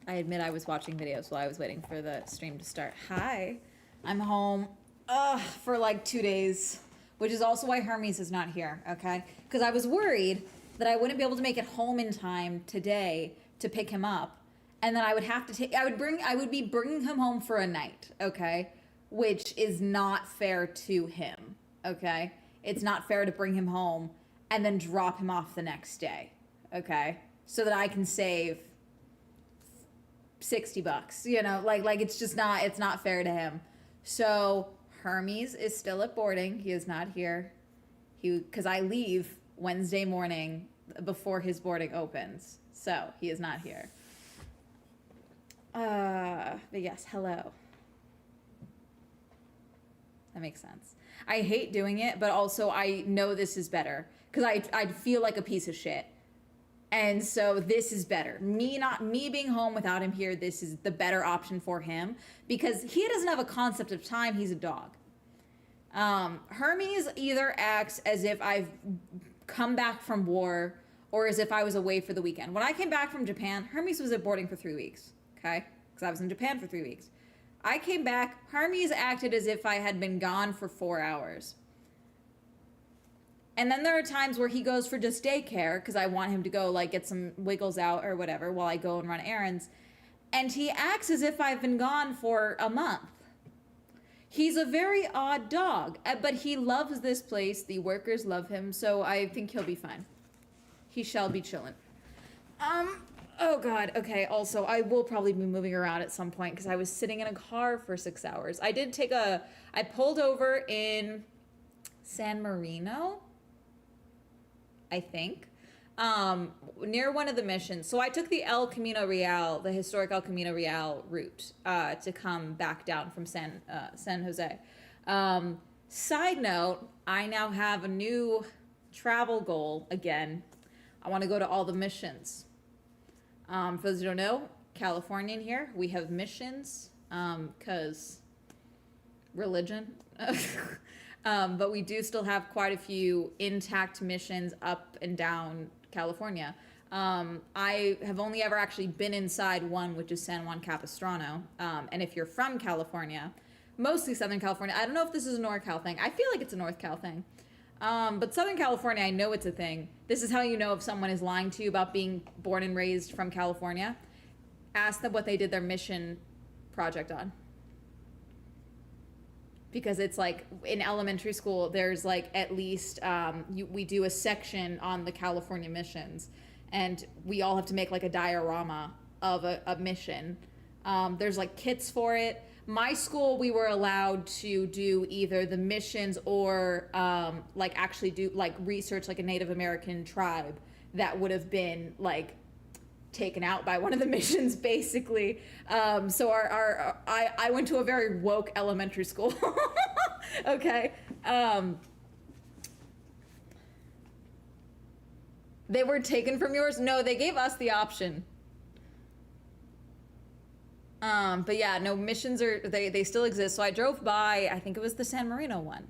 I admit I was watching videos while I was waiting for the stream to start. Hi, I'm home for like 2 days, which is also why Hermes is not here, okay? Because I was worried that I wouldn't be able to make it home in time today to pick him up, and then I would have to take, I would be bringing him home for a night, okay? Which is not fair to him, okay? It's not fair to bring him home and then drop him off the next day, okay? So that I can save $60, you know, like it's just not, it's not fair to him. So Hermes is still at boarding. He is not here. Because I leave Wednesday morning before his boarding opens. So he is not here. But yes, hello. That makes sense. I hate doing it, but also I know this is better because I'd feel like a piece of shit. And so this is better. Me being home without him here, this is the better option for him because he doesn't have a concept of time. He's a dog. Hermes either acts as if I've come back from war or as if I was away for the weekend. When I came back from Japan, Hermes was at boarding for 3 weeks, okay? Because I was in Japan for 3 weeks. I came back, Hermes acted as if I had been gone for 4 hours. And then there are times where he goes for just daycare because I want him to go like get some wiggles out or whatever while I go and run errands. And he acts as if I've been gone for a month. He's a very odd dog, but he loves this place. The workers love him, so I think he'll be fine. He shall be chillin'. Oh God, okay, also, I will probably be moving around at some point because I was sitting in a car for 6 hours. I pulled over in San Marino, I think, near one of the missions. So I took the El Camino Real, the historic El Camino Real route, to come back down from San Jose. Side note, I now have a new travel goal again. I want to go to all the missions. For those who don't know, Californian here, we have missions, cause religion. But we do still have quite a few intact missions up and down California. I have only ever actually been inside one, which is San Juan Capistrano. And if you're from California, mostly Southern California, I don't know if this is a NorCal thing. I feel like it's a North Cal thing. But Southern California, I know it's a thing. This is how you know if someone is lying to you about being born and raised from California. Ask them what they did their mission project on. Because it's like in elementary school, there's like at least, we do a section on the California missions and we all have to make like a diorama of a mission. There's like kits for it. My school, we were allowed to do either the missions or like actually do like research like a Native American tribe that would have been like taken out by one of the missions basically. So I went to a very woke elementary school. Okay. They were taken from yours? No, they gave us the option. But yeah, no, missions they still exist. So I drove by, I think it was the San Marino one.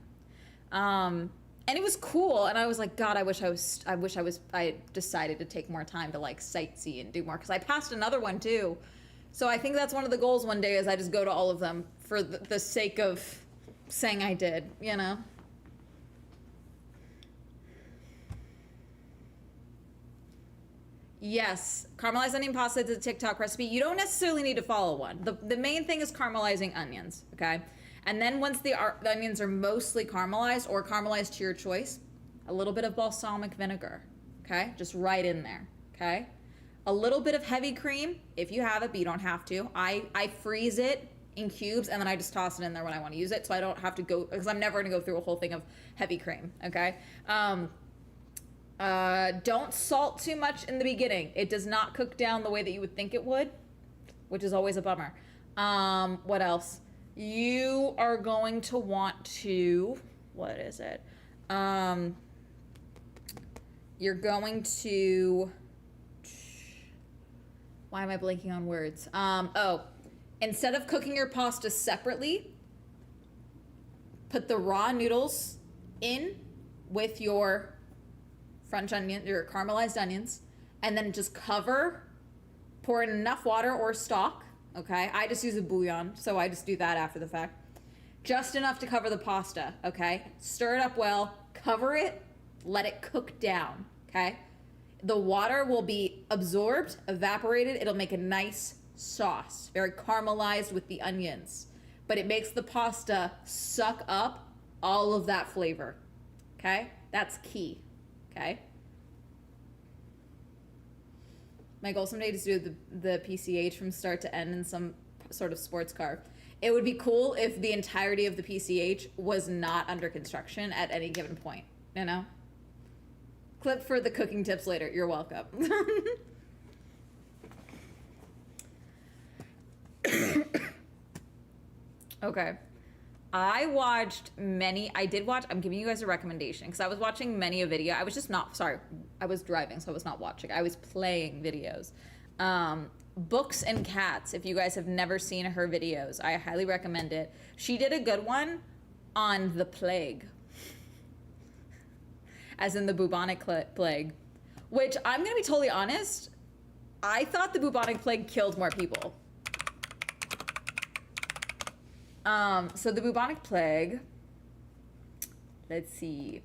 And it was cool, and I was like, God, I decided to take more time to like sightsee and do more, because I passed another one too. So I think that's one of the goals one day, is I just go to all of them for the sake of saying I did, you know? Yes, caramelized onion pasta is a TikTok recipe. You don't necessarily need to follow one. The main thing is caramelizing onions, okay? And then once the onions are mostly caramelized or caramelized to your choice, a little bit of balsamic vinegar, okay? Just right in there, okay? A little bit of heavy cream, if you have it, but you don't have to. I freeze it in cubes and then I just toss it in there when I want to use it, so I don't have to go, because I'm never gonna go through a whole thing of heavy cream, okay? Don't salt too much in the beginning. It does not cook down the way that you would think it would, which is always a bummer. What else? You are going to want to, what is it? You're going to, why am I blanking on words? Instead of cooking your pasta separately, put the raw noodles in with your French onion, your caramelized onions, and then just cover, Pour in enough water or stock, okay? I just use a bouillon, so I just do that after the fact. Just enough to cover the pasta, okay? Stir it up well, cover it, let it cook down, okay? The water will be absorbed, evaporated. It'll make a nice sauce, very caramelized with the onions. But it makes the pasta suck up all of that flavor, okay? That's key, okay? My goal someday is to do the PCH from start to end in some sort of sports car. It would be cool if the entirety of the PCH was not under construction at any given point, you know? Clip for the cooking tips later. You're welcome. Okay. I did watch, I'm giving you guys a recommendation because I was watching many a video. I was just not, sorry, I was driving, so I was not watching. I was playing videos. Books and Cats, if you guys have never seen her videos, I highly recommend it. She did a good one on the plague, as in the bubonic plague, which I'm gonna be totally honest, I thought the bubonic plague killed more people. So the bubonic plague, let's see.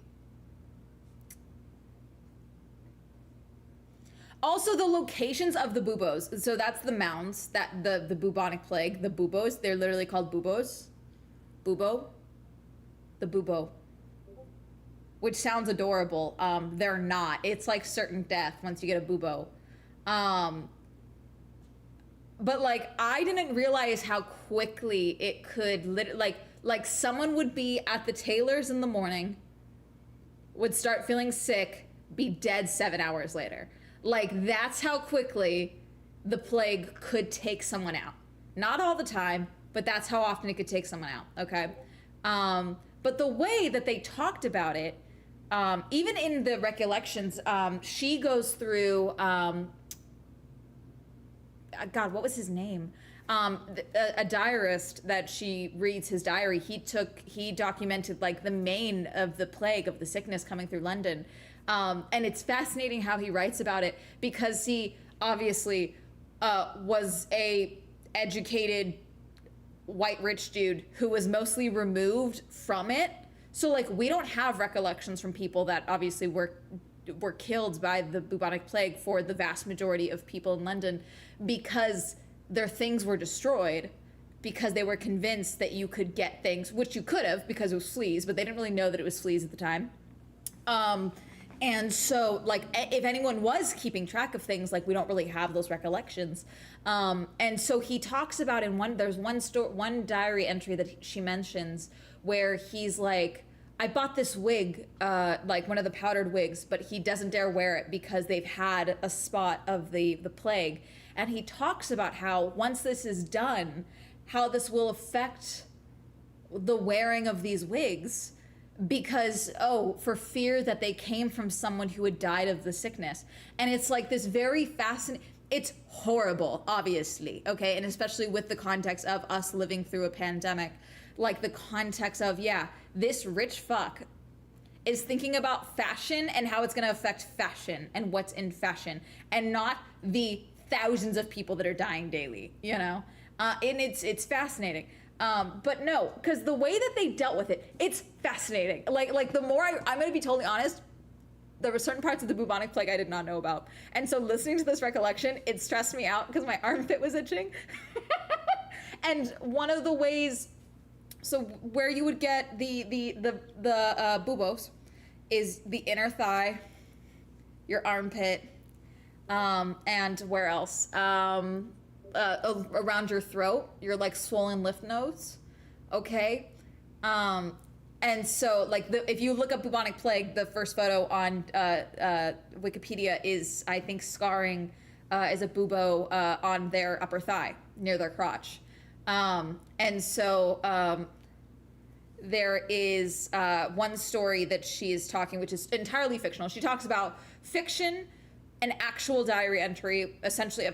Also the locations of the buboes. So that's the mounds that the bubonic plague, the buboes, they're literally called buboes. Bubo. The bubo. Which sounds adorable. They're not. It's like certain death once you get a bubo. But like, I didn't realize how quickly it could like someone would be at the tailor's in the morning, would start feeling sick, be dead 7 hours later. Like, that's how quickly the plague could take someone out. Not all the time, but that's how often it could take someone out, okay? But the way that they talked about it, even in the recollections, she goes through, God, what was his name? A diarist that she reads his diary. He documented like the main of the plague, of the sickness coming through London. And it's fascinating how he writes about it because he obviously was a educated white rich dude who was mostly removed from it. So like, we don't have recollections from people that obviously were killed by the bubonic plague for the vast majority of people in London, because their things were destroyed, because they were convinced that you could get things, which you could have because it was fleas, but they didn't really know that it was fleas at the time. And so like, if anyone was keeping track of things, like, we don't really have those recollections. And so he talks about there's one diary entry that she mentions where he's like, I bought this wig, like one of the powdered wigs, but he doesn't dare wear it because they've had a spot of the plague. And he talks about how once this is done, how this will affect the wearing of these wigs, because, for fear that they came from someone who had died of the sickness. And it's like this very fascinating, it's horrible, obviously, okay? And especially with the context of us living through a pandemic, like the context of, yeah, this rich fuck is thinking about fashion and how it's gonna affect fashion and what's in fashion, and not the thousands of people that are dying daily, you know? And it's fascinating. But no, because the way that they dealt with it, it's fascinating. Like the more I'm gonna be totally honest, there were certain parts of the bubonic plague I did not know about. And so listening to this recollection, it stressed me out because my armpit was itching. And one of the ways, so where you would get the buboes is the inner thigh, your armpit, and where else? Around your throat, your like swollen lymph nodes, okay? And so like if you look up bubonic plague, the first photo on Wikipedia is, I think, scarring is a bubo on their upper thigh near their crotch. And so there is one story that she is talking, which is entirely fictional. She talks about fiction, an actual diary entry, essentially,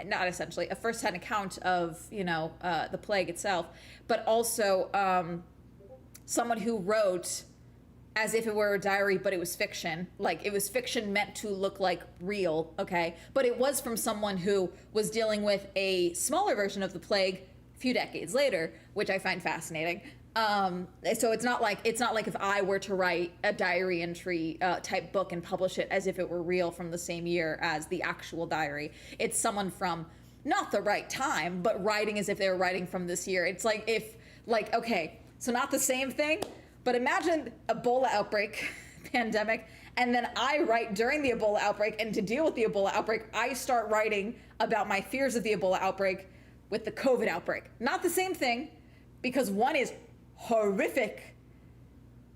not essentially, a first-hand account of, the plague itself, but also someone who wrote as if it were a diary, but it was fiction. Like, it was fiction meant to look like real, okay? But it was from someone who was dealing with a smaller version of the plague a few decades later, which I find fascinating. So it's not like if I were to write a diary entry type book and publish it as if it were real from the same year as the actual diary. It's someone from not the right time, but writing as if they were writing from this year. It's like okay, so not the same thing, but imagine Ebola outbreak, pandemic, and then I write during the Ebola outbreak, and to deal with the Ebola outbreak, I start writing about my fears of the Ebola outbreak with the COVID outbreak. Not the same thing, because one is horrific,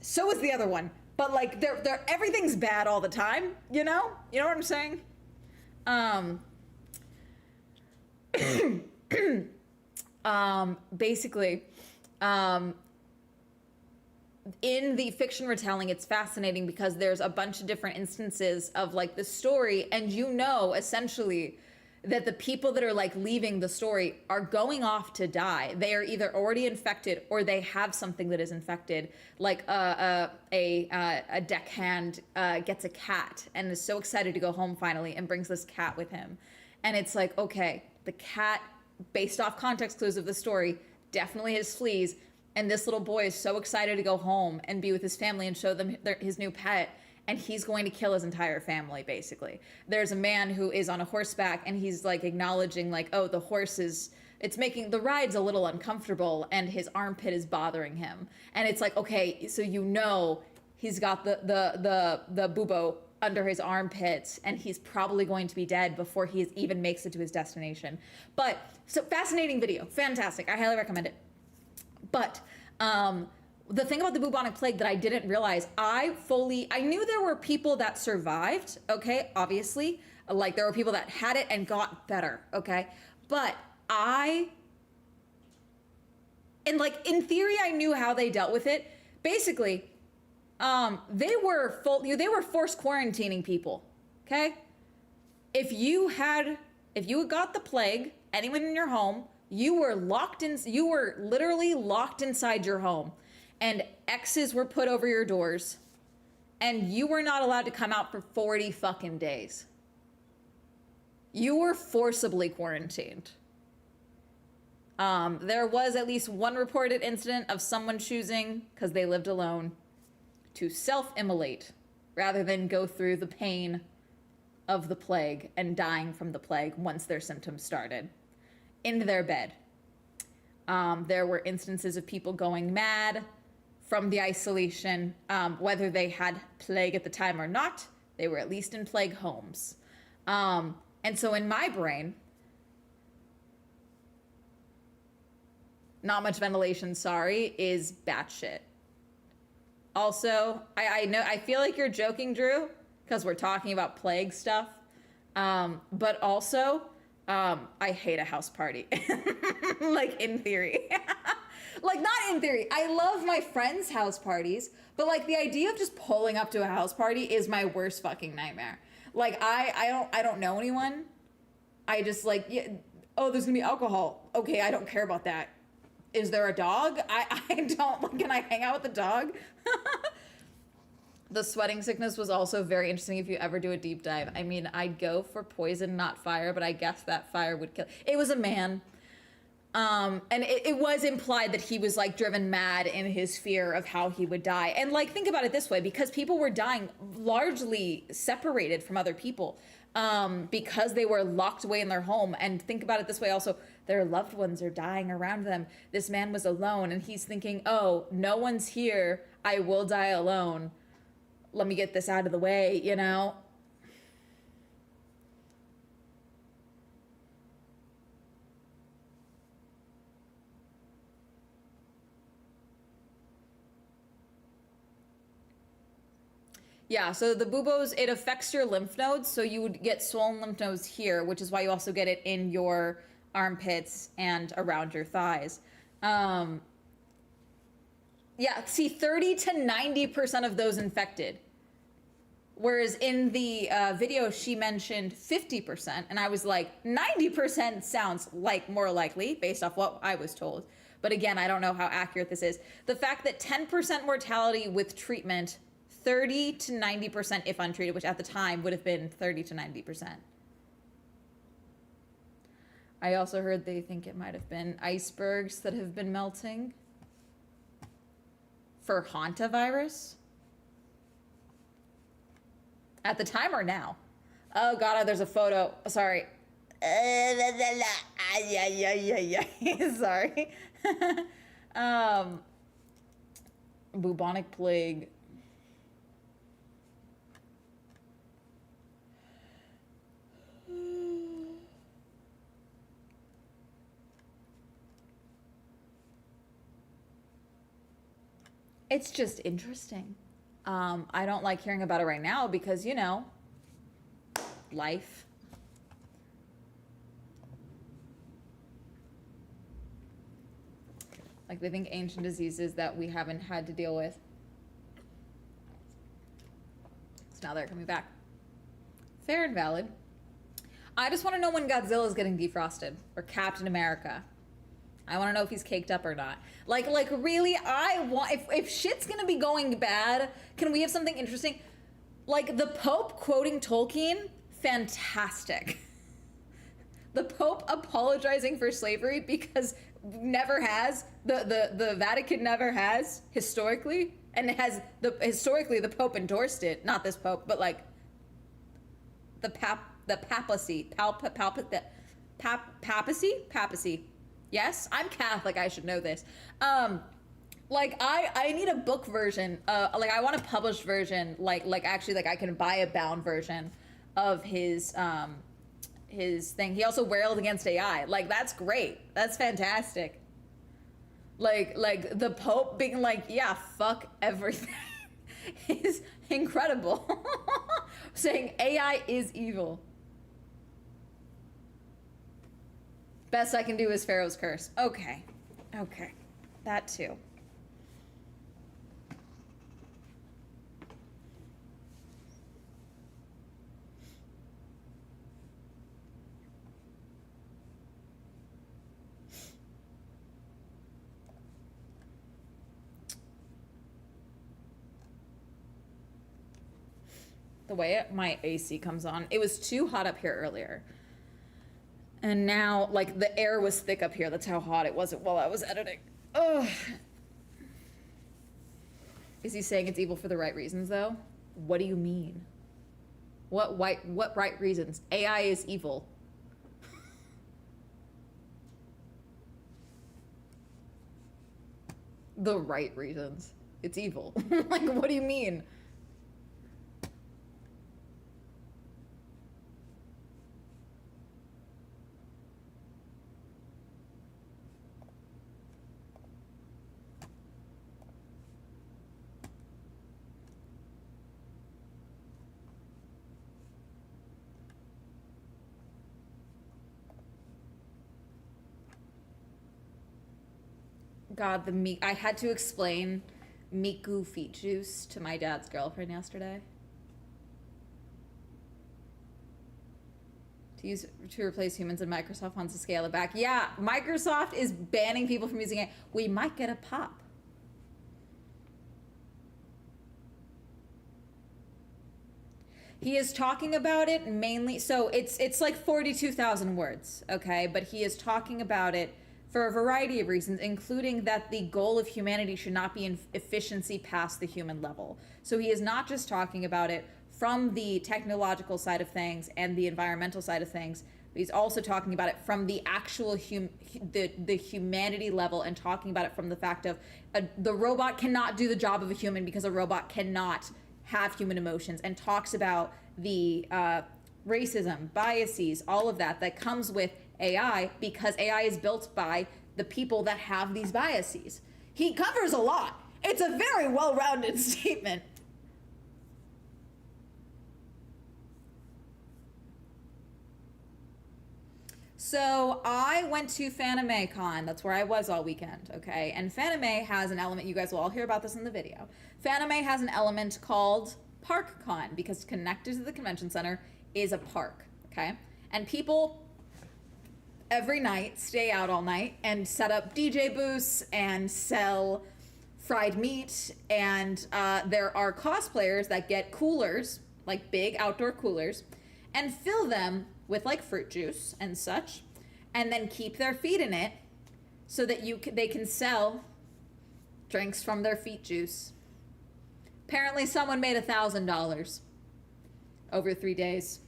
so is the other one, but like they're everything's bad all the time, you know what I'm saying? Basically, in the fiction retelling, it's fascinating because there's a bunch of different instances of like the story, and essentially that the people that are like leaving the story are going off to die. They are either already infected or they have something that is infected. Like a deckhand gets a cat and is so excited to go home finally and brings this cat with him. And it's like, okay, the cat, based off context clues of the story, definitely has fleas. And this little boy is so excited to go home and be with his family and show them his new pet. And he's going to kill his entire family, basically. There's a man who is on a horseback and he's like acknowledging like, oh, the horse it's making the ride's a little uncomfortable and his armpit is bothering him. And it's like, okay, so he's got the bubo under his armpits and he's probably going to be dead before he even makes it to his destination. But so fascinating video, fantastic. I highly recommend it. But the thing about the bubonic plague that I didn't realize, I knew there were people that survived, okay, obviously, like there were people that had it and got better, okay, but in theory, I knew how they dealt with it. Basically, they were forced quarantining people, okay? If you had got the plague, anyone in your home, you were literally locked inside your home. And X's were put over your doors, and you were not allowed to come out for 40 fucking days. You were forcibly quarantined. There was at least one reported incident of someone choosing, because they lived alone, to self-immolate rather than go through the pain of the plague and dying from the plague once their symptoms started, in their bed. There were instances of people going mad from the isolation, whether they had plague at the time or not, they were at least in plague homes. And so in my brain, not much ventilation, sorry, is batshit. Also, I feel like you're joking, Drew, because we're talking about plague stuff. But also, I hate a house party. Like, in theory. Like, not in theory. I love my friends' house parties, but like the idea of just pulling up to a house party is my worst fucking nightmare. Like, I don't know anyone. I just like, yeah, oh, there's gonna be alcohol. Okay, I don't care about that. Is there a dog? I don't, can I hang out with the dog? The sweating sickness was also very interesting if you ever do a deep dive. I mean, I'd go for poison, not fire, but I guess that fire would kill. It was a man. And it was implied that he was like driven mad in his fear of how he would die. And like, think about it this way, because people were dying largely separated from other people, because they were locked away in their home. And think about it this way also, their loved ones are dying around them. This man was alone and he's thinking, oh, no one's here. I will die alone. Let me get this out of the way, you know? Yeah, so the buboes, it affects your lymph nodes, so you would get swollen lymph nodes here, which is why you also get it in your armpits and around your thighs. Yeah, see, 30 to 90% of those infected. Whereas in the video, she mentioned 50%, and I was like, 90% sounds like more likely, based off what I was told. But again, I don't know how accurate this is. The fact that 10% mortality with treatment 30 to 90% if untreated, which at the time would have been 30 to 90%. I also heard they think it might have been icebergs that have been melting for hantavirus. At the time or now? Oh god, there's a photo. Sorry. Sorry. Bubonic plague. It's just interesting. I don't like hearing about it right now because, you know, life. Like, they think ancient diseases that we haven't had to deal with. So now they're coming back. Fair and valid. I just want to know when Godzilla is getting defrosted, or Captain America. I want to know if he's caked up or not. Like really, I want, if shit's gonna be going bad, can we have something interesting? Like the Pope quoting Tolkien, fantastic. The Pope apologizing for slavery because never has, the Vatican never has, historically, and it has, historically the Pope endorsed it, not this Pope, but like the papacy. Yes, I'm Catholic, I should know this. Like I need a book version, like I want a published version, like actually like I can buy a bound version of his thing. He also railed against AI. Like that's great. That's fantastic. Like the Pope being like, yeah, fuck everything is incredible. Saying AI is evil. Best I can do is Pharaoh's curse. Okay. Okay. That too. The way my AC comes on, it was too hot up here earlier. And now, like, the air was thick up here. That's how hot it was while I was editing. Ugh. Is he saying it's evil for the right reasons, though? What do you mean? What right reasons? AI is evil. The right reasons. It's evil. Like, what do you mean? God, I had to explain Miku feet juice to my dad's girlfriend yesterday. To replace humans, and Microsoft wants to scale it back. Yeah, Microsoft is banning people from using it. We might get a pop. He is talking about it mainly, so it's like 42,000 words, okay? But he is talking about it for a variety of reasons, including that the goal of humanity should not be in efficiency past the human level. So he is not just talking about it from the technological side of things and the environmental side of things, but he's also talking about it from the actual the humanity level, and talking about it from the fact of the robot cannot do the job of a human because a robot cannot have human emotions, and talks about the racism, biases, all of that comes with AI, because AI is built by the people that have these biases. He covers a lot. It's a very well-rounded statement. So I went to FanimeCon. That's where I was all weekend, okay? And Fanime has an element, you guys will all hear about this in the video. Fanime has an element called ParkCon, because connected to the convention center is a park, okay? And people every night stay out all night and set up DJ booths and sell fried meat, and there are cosplayers that get coolers, like big outdoor coolers, and fill them with like fruit juice and such, and then keep their feet in it so that they can sell drinks from their feet juice. Apparently someone made $1,000 over 3 days.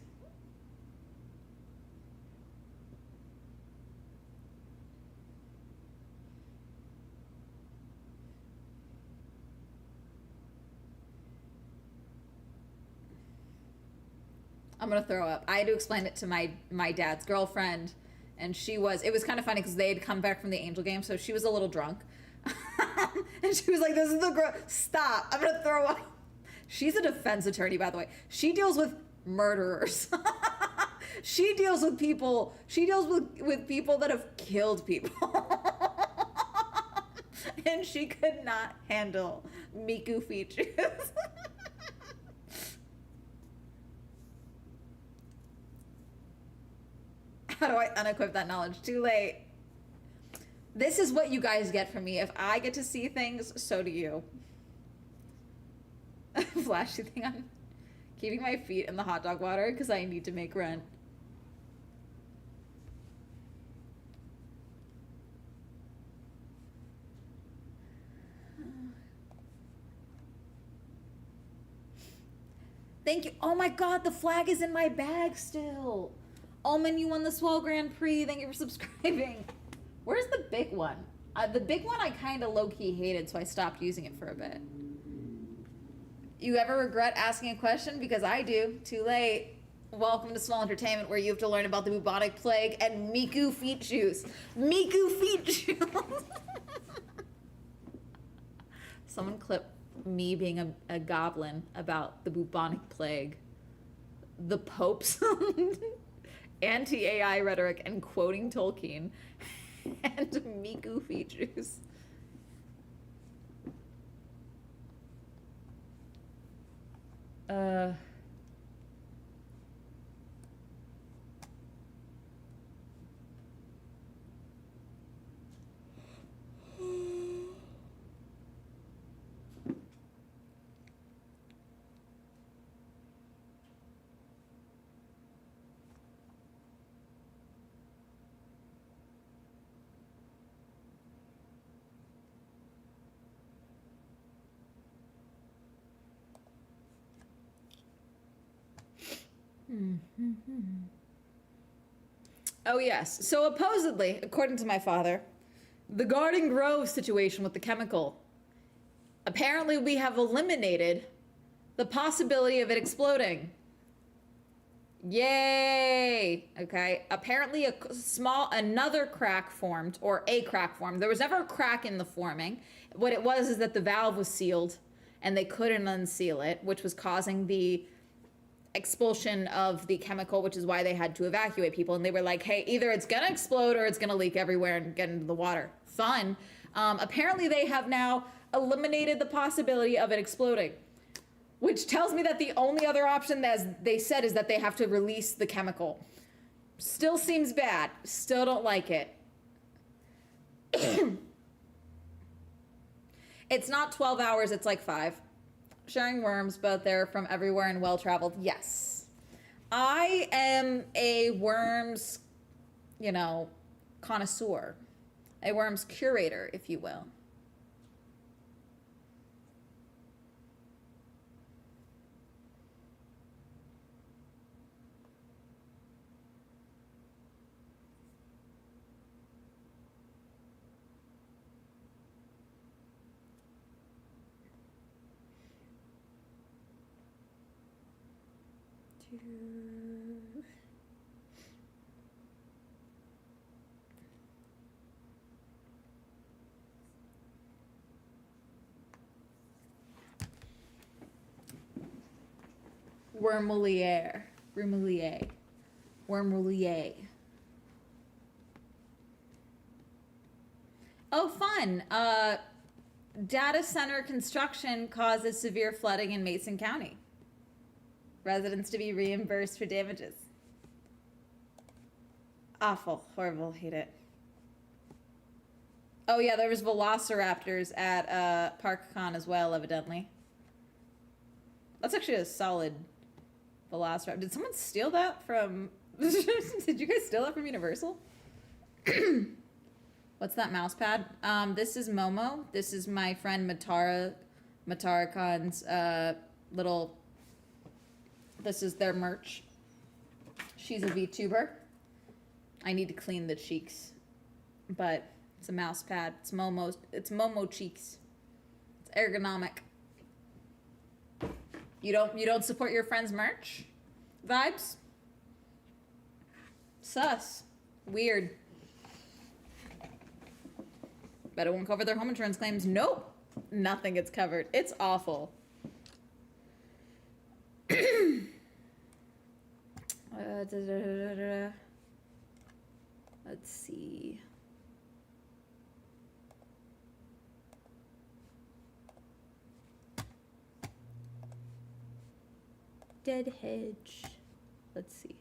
I'm gonna throw up. I had to explain it to my dad's girlfriend, and it was kind of funny because they had come back from the Angel game, so she was a little drunk. And she was like, this is the girl, stop, I'm gonna throw up. She's a defense attorney, by the way. She deals with murderers. She deals with people that have killed people. And she could not handle Miku features. How do I unequip that knowledge? Too late. This is what you guys get from me. If I get to see things, so do you. Flashy thing on keeping my feet in the hot dog water because I need to make rent. Thank you. Oh my god, the flag is in my bag still. Omen, you won the Swell Grand Prix. Thank you for subscribing. Where's the big one? The big one I kind of low-key hated, so I stopped using it for a bit. You ever regret asking a question? Because I do. Too late. Welcome to Small Entertainment, where you have to learn about the bubonic plague and Miku feet shoes. Miku feet shoes. Someone clip me being a goblin about the bubonic plague. The Pope's anti-AI rhetoric and quoting Tolkien, and Miku features. Oh yes. So supposedly, according to my father, the Garden Grove situation with the chemical, apparently we have eliminated the possibility of it exploding. Yay! Okay. Apparently another crack formed, or a crack formed. There was never a crack in the forming. What it was is that the valve was sealed and they couldn't unseal it, which was causing the expulsion of the chemical, which is why they had to evacuate people. And they were like, hey, either it's gonna explode or it's gonna leak everywhere and get into the water. Fun. Apparently they have now eliminated the possibility of it exploding, which tells me that the only other option, as they said, is that they have to release the chemical. Still seems bad. Still don't like it. It's not 12 hours, it's like 5. Sharing worms, but they're from everywhere and well-traveled. Yes. I am a worms, connoisseur. A worms curator, if you will. Wormoulier. Oh, fun. Data center construction causes severe flooding in Mason County. Residents to be reimbursed for damages. Awful, horrible, hate it. Oh yeah, there was velociraptors at ParkCon as well, evidently. That's actually a solid velociraptor. Did someone steal that from... Did you guys steal that from Universal? What's that mouse pad? This is Momo. This is my friend Mataracon's little... This is their merch. She's a VTuber. I need to clean the cheeks. But it's a mouse pad. It's Momo cheeks. It's ergonomic. You don't support your friend's merch? Vibes? Sus. Weird. Bet it won't cover their home insurance claims. Nope. Nothing gets covered. It's awful. Let's see. Dead hedge. Let's see.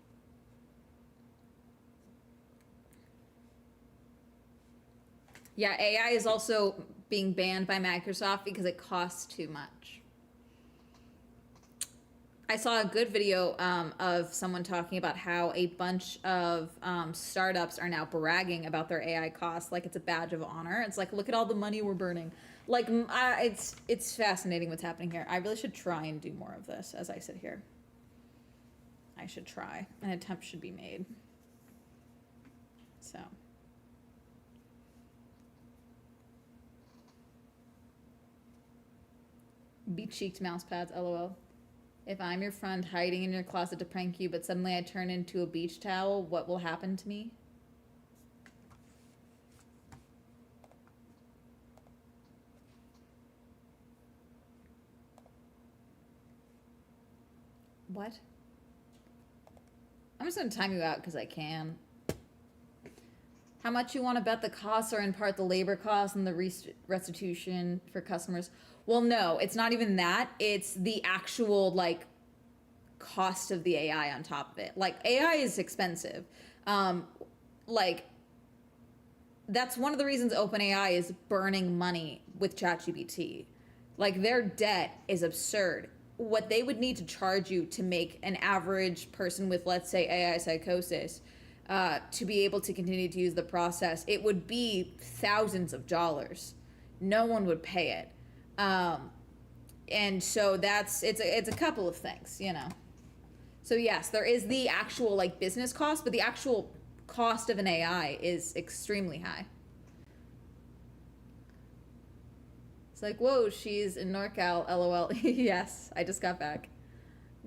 Yeah, AI is also being banned by Microsoft because it costs too much. I saw a good video of someone talking about how a bunch of startups are now bragging about their AI costs like it's a badge of honor. It's like, look at all the money we're burning. Like, it's fascinating what's happening here. I really should try and do more of this as I sit here. I should try. An attempt should be made. So. Beach-cheeked mouse pads, lol. If I'm your friend hiding in your closet to prank you, but suddenly I turn into a beach towel, what will happen to me? What? I'm just gonna time you out because I can. How much you want to bet the costs are in part the labor costs and the restitution for customers? Well, no, it's not even that. It's the actual, like, cost of the AI on top of it. Like, AI is expensive. Like, that's one of the reasons OpenAI is burning money with ChatGPT. Like, their debt is absurd. What they would need to charge you to make an average person with, let's say, AI psychosis, to be able to continue to use the process, it would be thousands of dollars. No one would pay it. And so it's a couple of things, you know. So yes, there is the actual like business cost, but the actual cost of an AI is extremely high. It's like, whoa, she's in NorCal, LOL. Yes, I just got back.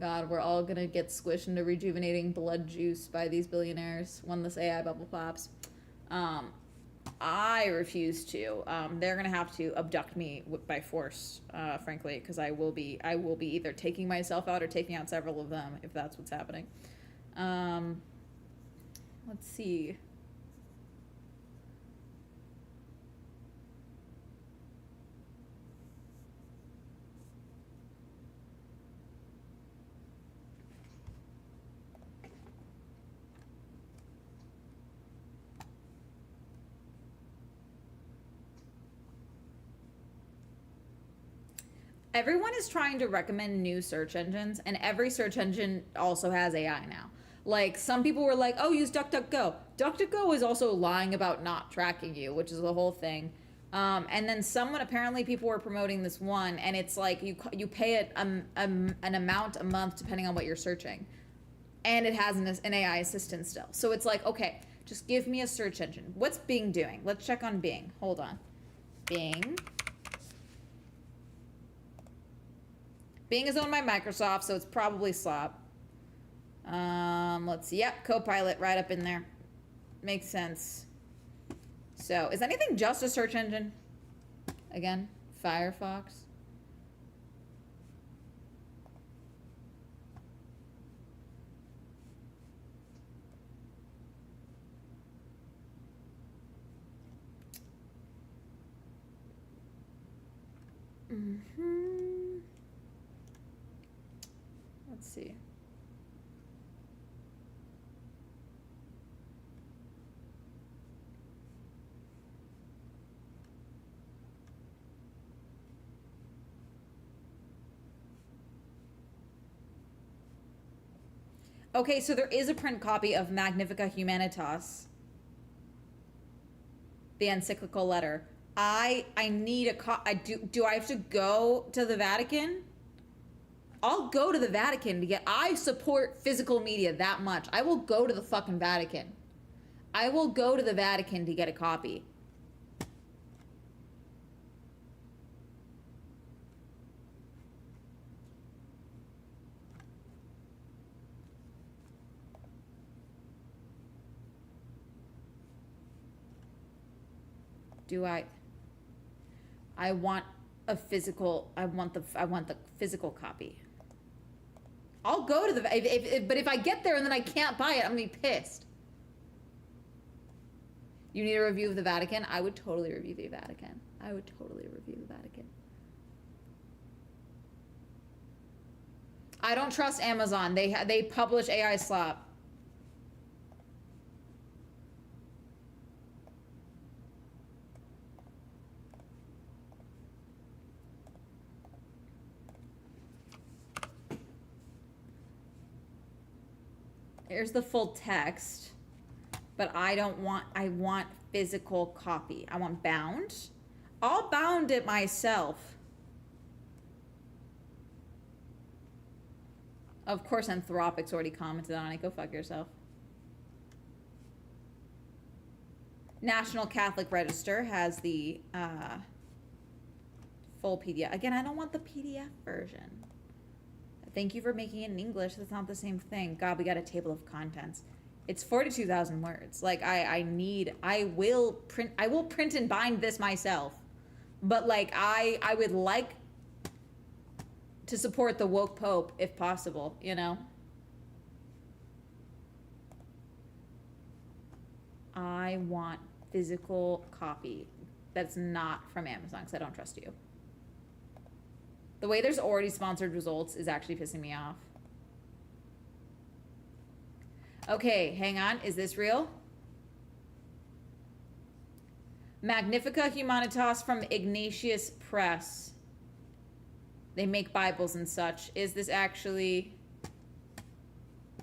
God, we're all gonna get squished into rejuvenating blood juice by these billionaires when this AI bubble pops. I refuse to. They're gonna have to abduct me by force, frankly, because I will be either taking myself out or taking out several of them if that's what's happening. Let's see. Everyone is trying to recommend new search engines, and every search engine also has AI now. Like, some people were like, oh, use DuckDuckGo. DuckDuckGo is also lying about not tracking you, which is the whole thing. And then apparently people were promoting this one, and it's like you pay it an amount a month depending on what you're searching. And it has an AI assistant still. So it's like, okay, just give me a search engine. What's Bing doing? Let's check on Bing. Hold on. Bing. Bing is owned by Microsoft, so it's probably slop. Let's see. Yep, Copilot right up in there. Makes sense. So, is anything just a search engine? Again, Firefox. Let's see. Okay, so there is a print copy of Magnifica Humanitas, the encyclical letter. I need a I do I have to go to the Vatican? I'll go to the Vatican to get. I support physical media that much. I will go to the fucking Vatican. I will go to the Vatican to get a copy. Do I want a physical. I want the physical copy. I'll go to the. But if I get there and then I can't buy it, I'm gonna be pissed. You need a review of the Vatican? I would totally review the Vatican. I would totally review the Vatican. I don't trust Amazon. They publish AI slop. Here's the full text, but I want physical copy. I want bound. I'll bound it myself. Of course, Anthropic's already commented on it. Go fuck yourself. National Catholic Register has the full PDF. Again, I don't want the PDF version. Thank you for making it in English. That's not the same thing. God, we got a table of contents. It's 42,000 words. Like I will print and bind this myself. But like I would like to support the woke Pope if possible, you know? I want physical copy that's not from Amazon because I don't trust you. The way there's already sponsored results is actually pissing me off. Okay, hang on. Is this real? Magnifica Humanitas from Ignatius Press. They make Bibles and such. Is this actually...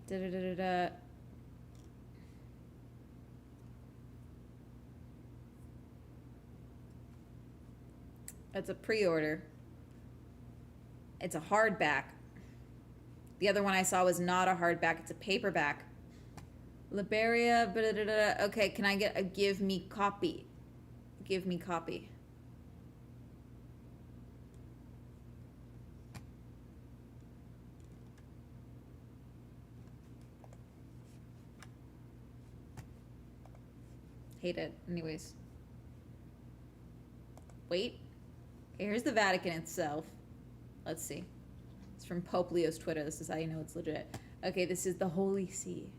Da-da-da-da-da. It's a pre-order. It's a hardback. The other one I saw was not a hardback. It's a paperback. Liberia. Okay, can I get a give me copy? Give me copy. Hate it. Anyways. Wait. Here's the Vatican itself. Let's see. It's from Pope Leo's Twitter. This is how you know it's legit. Okay, this is the Holy See.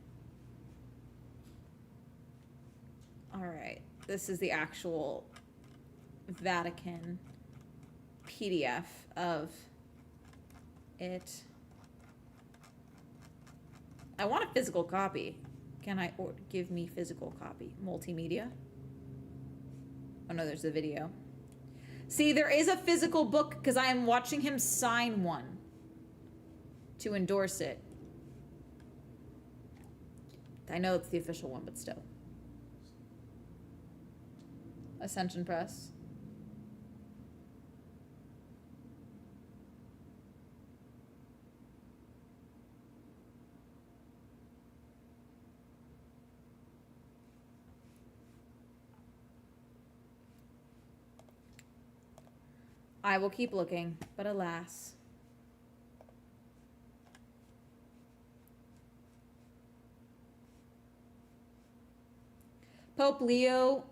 All right. This is the actual Vatican PDF of it. I want a physical copy. Can I give me physical copy? Multimedia? Oh no, there's the video. See, there is a physical book because I am watching him sign one to endorse it. I know it's the official one, but still. Ascension Press. I will keep looking, but alas. Pope Leo,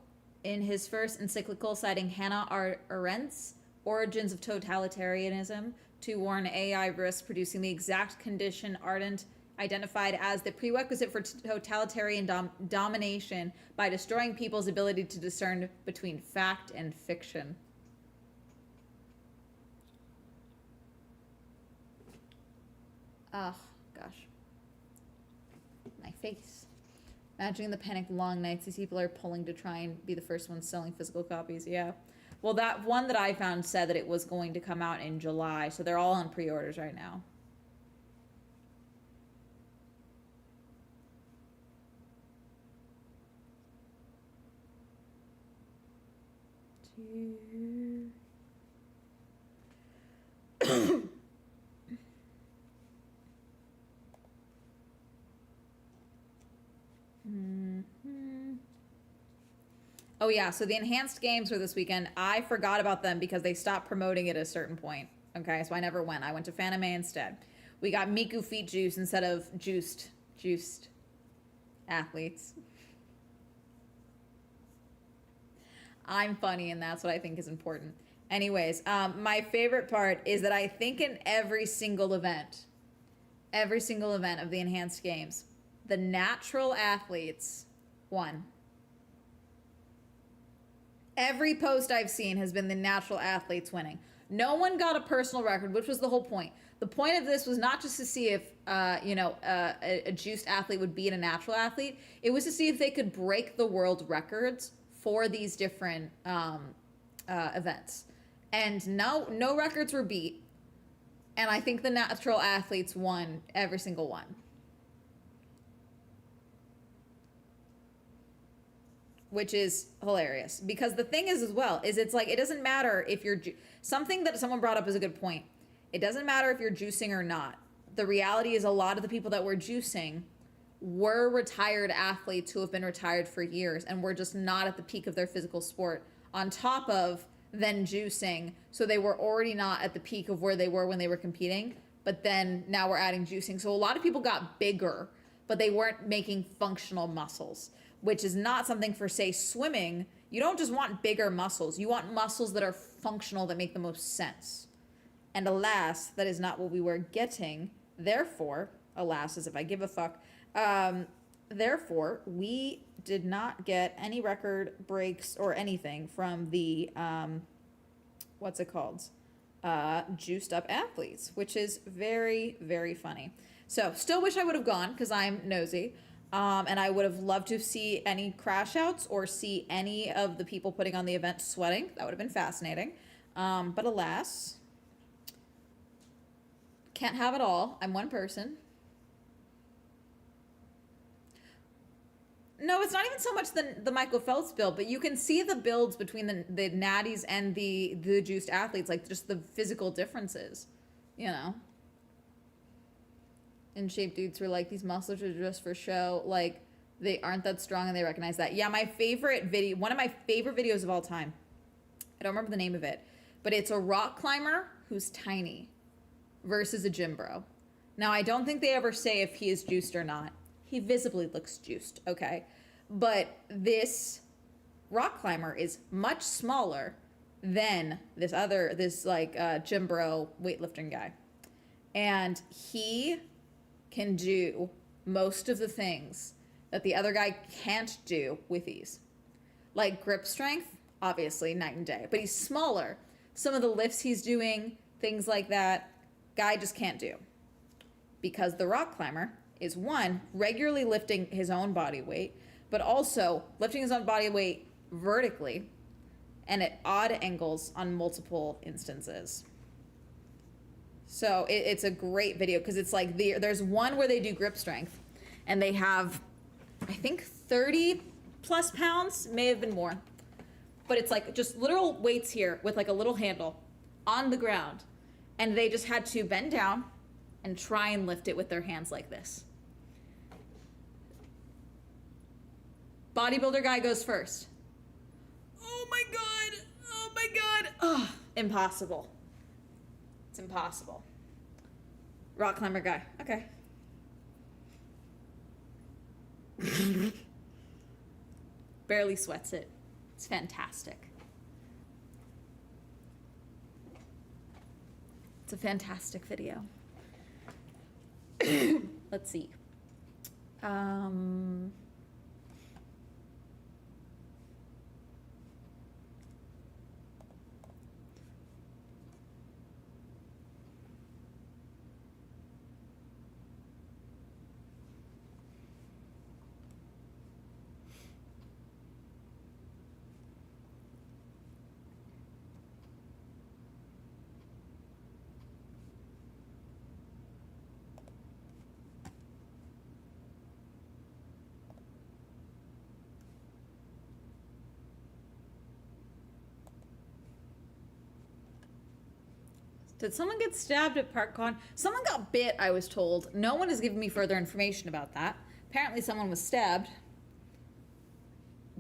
in his first encyclical citing Hannah Arendt's Origins of Totalitarianism, to warn AI risks producing the exact condition Arendt identified as the prerequisite for totalitarian domination by destroying people's ability to discern between fact and fiction. Oh, gosh. My face. Imagining the panicked long nights these people are pulling to try and be the first ones selling physical copies. Yeah. Well, that one that I found said that it was going to come out in July, so they're all on pre-orders right now. Oh yeah, so the enhanced games were this weekend. I forgot about them because they stopped promoting it at a certain point. Okay, so I never went. I went to Fanime instead. We got Miku feet juice instead of juiced athletes. I'm funny, and that's what I think is important. Anyways, my favorite part is that I think in every single event of the enhanced games, the natural athletes won. Every post I've seen has been the natural athletes winning. No one got a personal record, which was the whole point. The point of this was not just to see if, a juiced athlete would beat a natural athlete. It was to see if they could break the world records for these different events. And no records were beat. And I think the natural athletes won every single one. Which is hilarious, because the thing is as well is it's like, it doesn't matter if you're something that someone brought up is a good point. It doesn't matter if you're juicing or not. The reality is a lot of the people that were juicing were retired athletes who have been retired for years and were just not at the peak of their physical sport, on top of then juicing. So they were already not at the peak of where they were when they were competing, but then now we're adding juicing. So a lot of people got bigger, but they weren't making functional muscles, which is not something for, say, swimming. You don't just want bigger muscles. You want muscles that are functional, that make the most sense. And alas, that is not what we were getting. Therefore, alas, as if I give a fuck. Therefore, we did not get any record breaks or anything from the, what's it called? Juiced up athletes, which is very, very funny. So still wish I would have gone because I'm nosy. And I would have loved to see any crash outs or see any of the people putting on the event sweating. That would have been fascinating. But alas, can't have it all. I'm one person. No, it's not even so much the Michael Phelps build, but you can see the builds between the natties and the juiced athletes, like just the physical differences, you know? In shape dudes who are like, these muscles are just for show, like they aren't that strong, and they recognize that. Yeah, my favorite video, one of my favorite videos of all time, I don't remember the name of it, but it's a rock climber who's tiny versus a gym bro. Now, I don't think they ever say if he is juiced or not. He visibly looks juiced, okay? But this rock climber is much smaller than this gym bro weightlifting guy. And he can do most of the things that the other guy can't do with ease. Like grip strength, obviously night and day, but he's smaller. Some of the lifts he's doing, things like that, guy just can't do. Because the rock climber is, one, regularly lifting his own body weight, but also lifting his own body weight vertically and at odd angles on multiple instances. So it's a great video because it's like there's one where they do grip strength and they have, I think 30 plus pounds, may have been more, but it's like just literal weights here with like a little handle on the ground, and they just had to bend down and try and lift it with their hands like this. Bodybuilder guy goes first. Oh my god, oh my god. Ugh, impossible. It's impossible. Rock climber guy. Okay. Barely sweats it. It's fantastic. It's a fantastic video. Let's see. Did someone get stabbed at ParkCon? Someone got bit, I was told. No one has given me further information about that. Apparently someone was stabbed.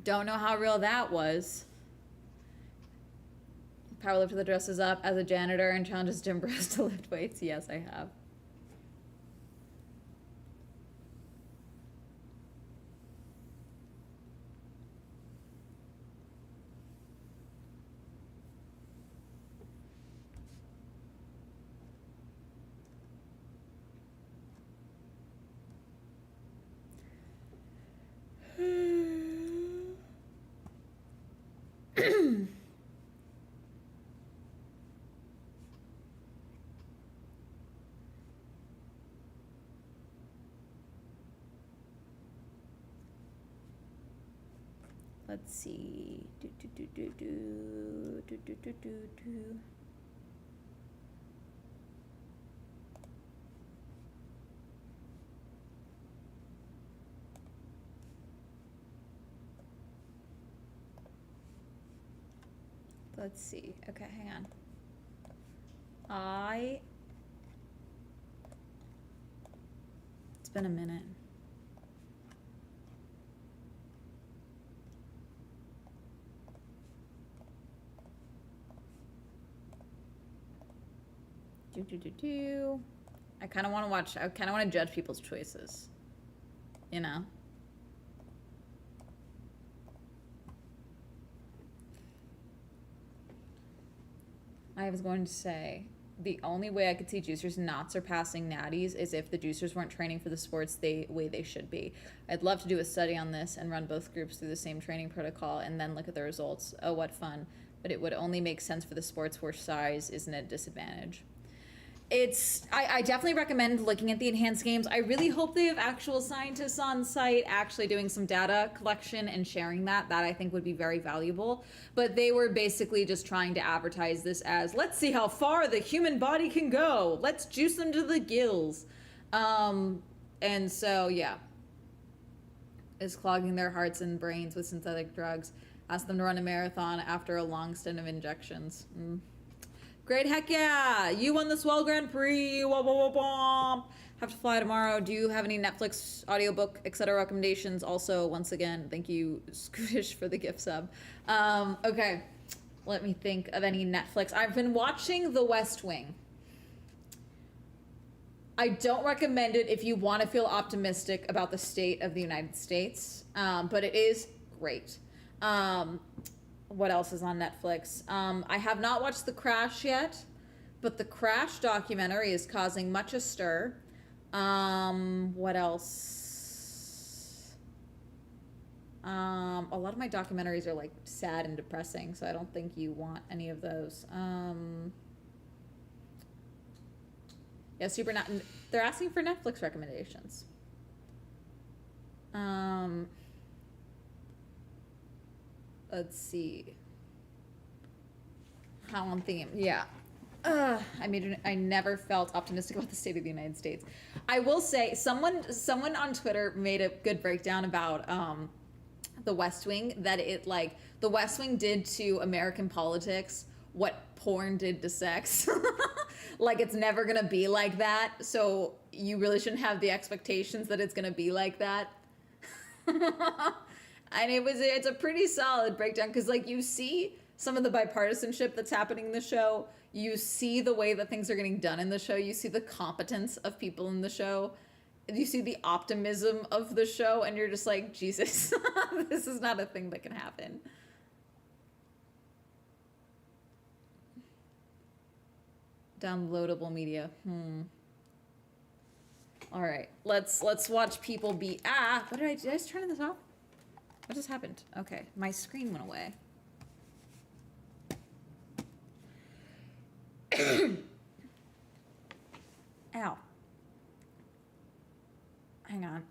Don't know how real that was. Powerlifter that dresses up as a janitor and challenges gym bros to lift weights. Yes, I have. Let's see. Let's see. Okay, hang on. It's been a minute. I kind of want to watch, I kind of want to judge people's choices. You know? I was going to say, the only way I could see juicers not surpassing natties is if the juicers weren't training for the sports the way they should be. I'd love to do a study on this and run both groups through the same training protocol and then look at the results. Oh, what fun. But it would only make sense for the sports where size isn't a disadvantage. I definitely recommend looking at the enhanced games. I really hope they have actual scientists on site actually doing some data collection and sharing that. That I think would be very valuable. But they were basically just trying to advertise this as, let's see how far the human body can go. Let's juice them to the gills. And so, yeah. Is clogging their hearts and brains with synthetic drugs. Ask them to run a marathon after a long stint of injections. Great, heck yeah! You won the Swell Grand Prix. Wah, wah, wah, wah. Have to fly tomorrow. Do you have any Netflix, audiobook, etc. recommendations? Also, once again, thank you, Scootish, for the gift sub. Okay, let me think of any Netflix. I've been watching The West Wing. I don't recommend it if you want to feel optimistic about the state of the United States, but it is great. What else is on Netflix? I have not watched The Crash yet, but the Crash documentary is causing much a stir. What else? A lot of my documentaries are like sad and depressing, so I don't think you want any of those. Yeah, they're asking for Netflix recommendations. Let's see. How on theme? Yeah. I never felt optimistic about the state of the United States. I will say, someone on Twitter made a good breakdown about the West Wing, that the West Wing did to American politics what porn did to sex. Like, it's never gonna be like that, so you really shouldn't have the expectations that it's gonna be like that. And it's a pretty solid breakdown, because like you see some of the bipartisanship that's happening in the show, you see the way that things are getting done in the show, you see the competence of people in the show, you see the optimism of the show, and you're just like, Jesus, this is not a thing that can happen. Downloadable media. All right, let's watch people be what did I just turn this off? What just happened? Okay, my screen went away. Ow. Hang on.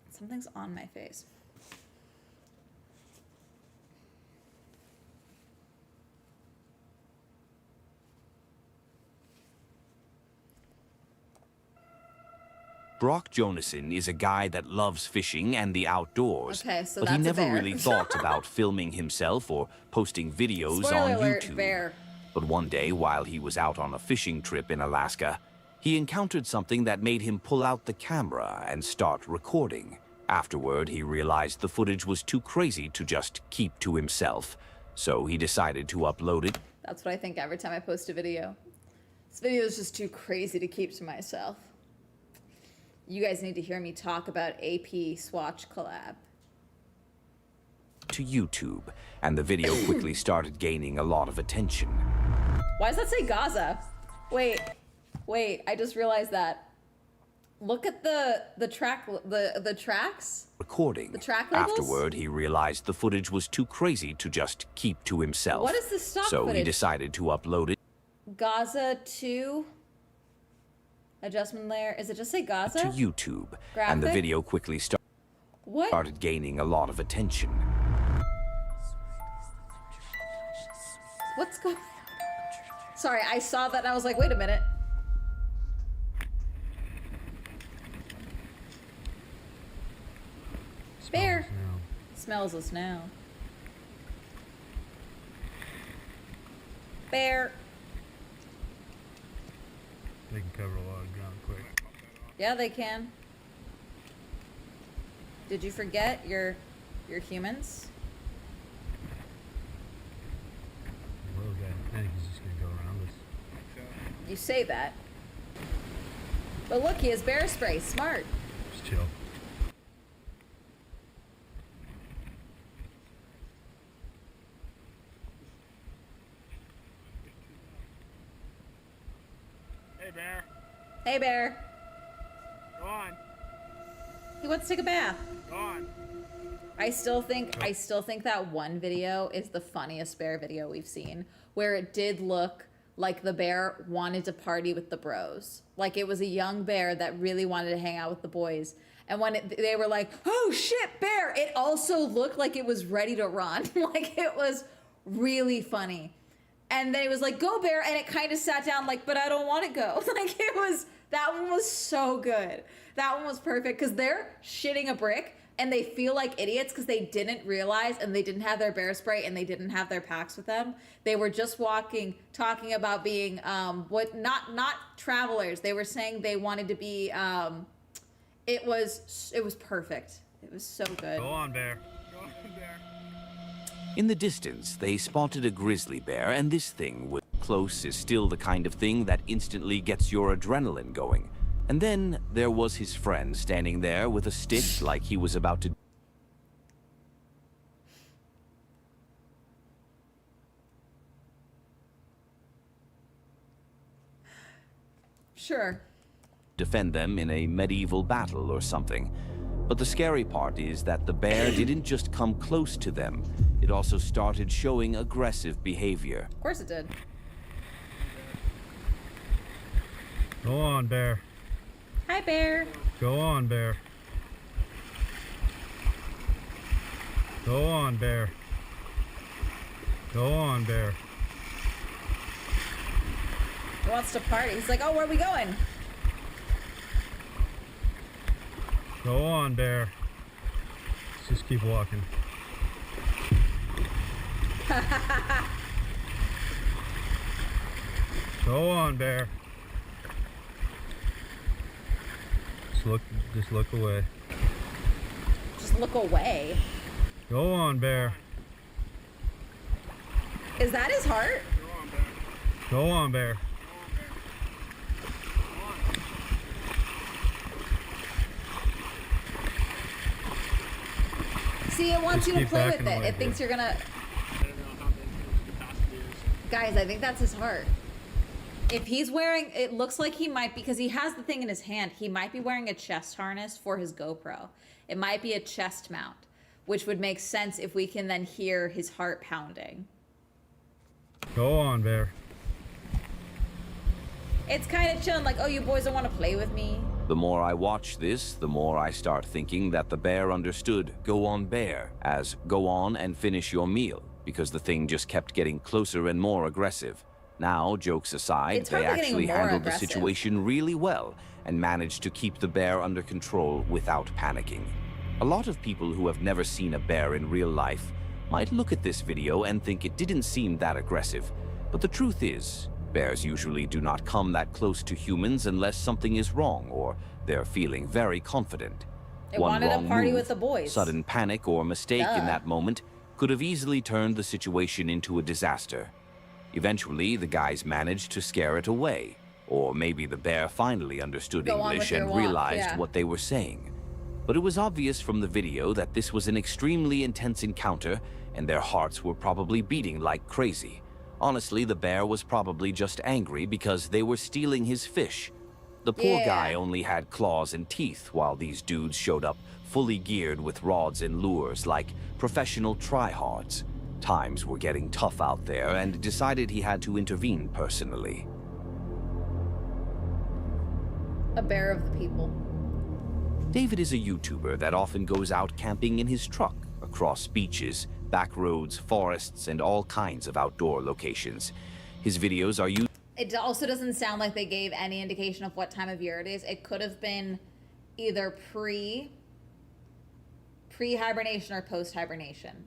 Something's on my face. Brock Jonason is a guy that loves fishing and the outdoors, Okay, so but he that's a never bear. really thought about filming himself or posting videos Spoiler on alert, YouTube. bear. But one day, while he was out on a fishing trip in Alaska, he encountered something that made him pull out the camera and start recording. Afterward, he realized the footage was too crazy to just keep to himself, so he decided to upload it. That's what I think every time I post a video. This video is just too crazy to keep to myself. You guys need to hear me talk about AP Swatch collab. To YouTube, and the video quickly started gaining a lot of attention. Why does that say Gaza? Wait, I just realized that. Look at the tracks. Recording. The track labels? Afterward, he realized the footage was too crazy to just keep to himself. What is the stock so footage? he decided to upload it Gaza 2 adjustment layer. Is it just say Gaza? to YouTube, and the Graphic? video quickly What? started gaining a lot of attention. What's going on? Sorry, I saw that and I was like, wait a minute. Bear. Smells us now. Bear. They can cover a lot of ground quick. Yeah, they can. Did you forget your humans? Little guy, I think he's just gonna go around us. You say that. But look, he has bear spray. Smart. Just chill. Hey, Bear. Hey, bear. Go on. He wants to take a bath. Go on. I still think that one video is the funniest bear video we've seen, where it did look like the bear wanted to party with the bros. Like it was a young bear that really wanted to hang out with the boys. And when they were like, "Oh shit, bear!" It also looked like it was ready to run. Like it was really funny. And then it was like, "Go, bear!" And it kind of sat down like, "But I don't want to go." Like that one was so good. That one was perfect because they're shitting a brick. And they feel like idiots because they didn't realize and they didn't have their bear spray and they didn't have their packs with them. They were just talking about being not travelers. They were saying they wanted to be it was perfect. It was so good. Go on, Bear. Go on, Bear. In the distance, they spotted a grizzly bear, and this thing with close is still the kind of thing that instantly gets your adrenaline going. And then there was his friend standing there with a stick like he was about to Sure. defend them in a medieval battle or something. But the scary part is that the bear didn't just come close to them, it also started showing aggressive behavior. Of course it did. Go on, Bear. Hi, bear. Go on, Bear. Go on, Bear. Go on, Bear. He wants to party. He's like, "Oh, where are we going?" Go on, Bear. Let's just keep walking. Go on, Bear. Just look away. Just look away. Go on, Bear. Is that his heart? Go on, Bear. Go on, Bear. See, it wants Just you to keep play with backing it. away, It thinks Bear. you're gonna. I don't know how big his capacity is. Guys, I think that's his heart. If he's wearing, it looks like he might, because he has the thing in his hand, he might be wearing a chest harness for his GoPro. It might be a chest mount, which would make sense if we can then hear his heart pounding. Go on, Bear. It's kind of chilling, like, "Oh, you boys don't want to play with me?" The more I watch this, the more I start thinking that the bear understood "go on, bear" as "go on and finish your meal," because the thing just kept getting closer and more aggressive. Now, jokes aside, It's they hardly getting actually more handled aggressive. the situation really well, and managed to keep the bear under control without panicking. A lot of people who have never seen a bear in real life might look at this video and think it didn't seem that aggressive, but the truth is, bears usually do not come that close to humans unless something is wrong or they're feeling very confident. It One wanted to wrong party move, with the boys. sudden panic or mistake in Duh. that moment could have easily turned the situation into a disaster. Eventually, the guys managed to scare it away, or maybe the bear finally understood Go on English with your and walk, realized yeah. what they were saying. But it was obvious from the video that this was an extremely intense encounter, and their hearts were probably beating like crazy. Honestly, the bear was probably just angry because they were stealing his fish. The poor Yeah. guy only had claws and teeth, while these dudes showed up fully geared with rods and lures like professional tryhards. Times were getting tough out there, and decided he had to intervene personally. A bear of the people. David is a YouTuber that often goes out camping in his truck across beaches, back roads, forests, and all kinds of outdoor locations. His videos are It also doesn't sound like they gave any indication of what time of year it is. It could have been either pre-hibernation or post-hibernation.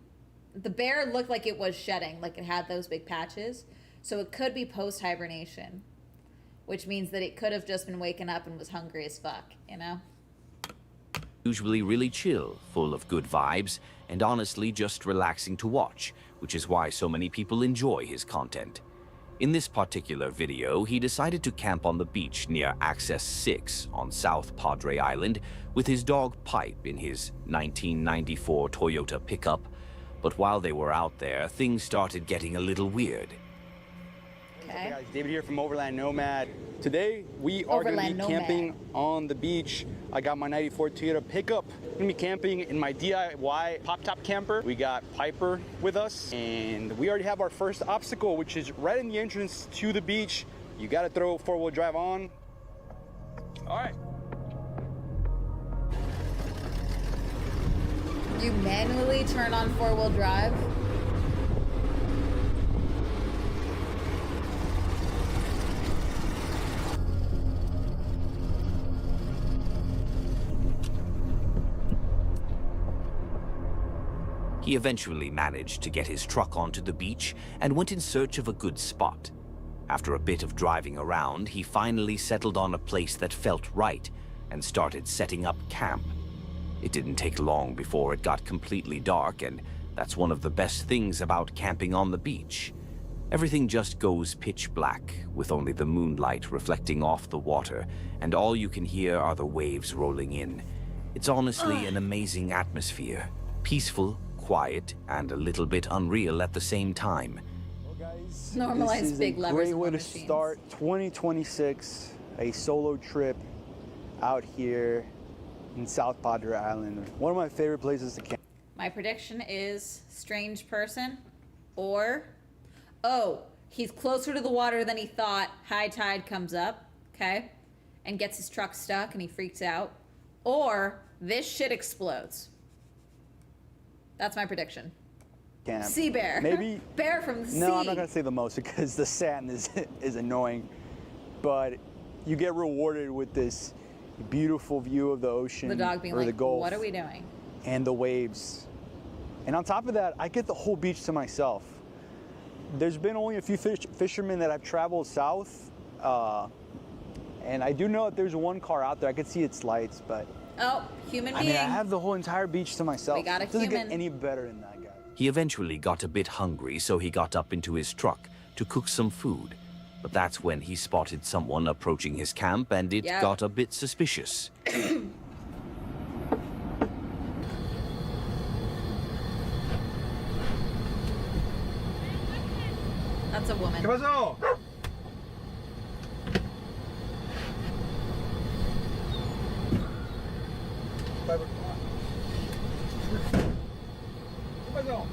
The bear looked like it was shedding, like it had those big patches. So it could be post-hibernation, which means that it could have just been waking up and was hungry as fuck, you know? usually really chill, full of good vibes, and honestly just relaxing to watch, which is why so many people enjoy his content. In this particular video, he decided to camp on the beach near Access 6 on South Padre Island with his dog Pipe in his 1994 Toyota pickup. But while they were out there, things started getting a little weird. Okay. Guys, David here from Overland Nomad. Today we are going to be Overland Nomad. camping on the beach. I got my 94 Toyota pickup. I'm going to be camping in my DIY pop-top camper. We got Piper with us, and we already have our first obstacle, which is right in the entrance to the beach. You got to throw four-wheel drive on. All right. You manually turn on four-wheel drive? He eventually managed to get his truck onto the beach and went in search of a good spot. After a bit of driving around, he finally settled on a place that felt right and started setting up camp. It didn't take long before it got completely dark, and that's one of the best things about camping on the beach. Everything just goes pitch black, with only the moonlight reflecting off the water, and all you can hear are the waves rolling in. It's honestly an amazing atmosphere, peaceful, quiet, and a little bit unreal at the same time. Well, guys, Normalize this is big a levers great and way to machines. start 2026, a solo trip out here in South Padre Island. One of my favorite places to camp. My prediction is strange person, or, oh, he's closer to the water than he thought, high tide comes up, okay, and gets his truck stuck and he freaks out, or this shit explodes. That's my prediction. Camp. Sea bear. Maybe. Bear from the sea. No, I'm not gonna say the most because the sand is annoying, but you get rewarded with this beautiful view of the ocean The dog being or the like, Gulf what are we doing? and the waves. And on top of that, I get the whole beach to myself. There's been only a few fishermen that have traveled south, and I do know that there's one car out there. I could see its lights, but Oh, human I being. mean, I have the whole entire beach to myself. We got a It doesn't human. get any better than that, guys. He eventually got a bit hungry, so he got up into his truck to cook some food. But that's when he spotted someone approaching his camp, and it Yep. got a bit suspicious. That's a woman. ¿Qué pasó? ¿Qué pasó?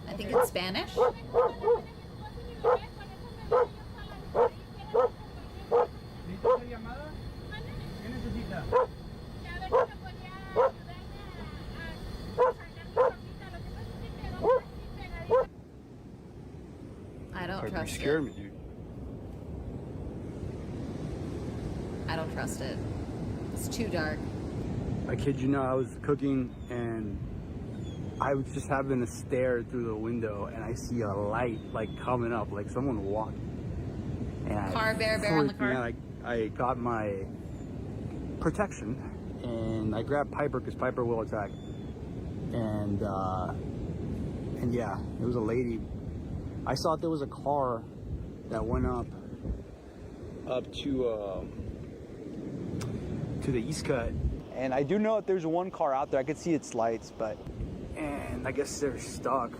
I think it's Spanish. ¿Necesita una llamada? ¿Qué necesita? Like, you trust scared it. me, dude. I don't trust it. It's too dark. I kid you not, I was cooking and I was just having to stare through the window and I see a light like coming up, like someone walking. And Car, bear on the freaked me car? out. I got my protection and I grabbed Piper because Piper will attack. And yeah, it was a lady. I saw there was a car that went up to the East Cut. And I do know that there's one car out there. I could see its lights, and I guess they're stuck.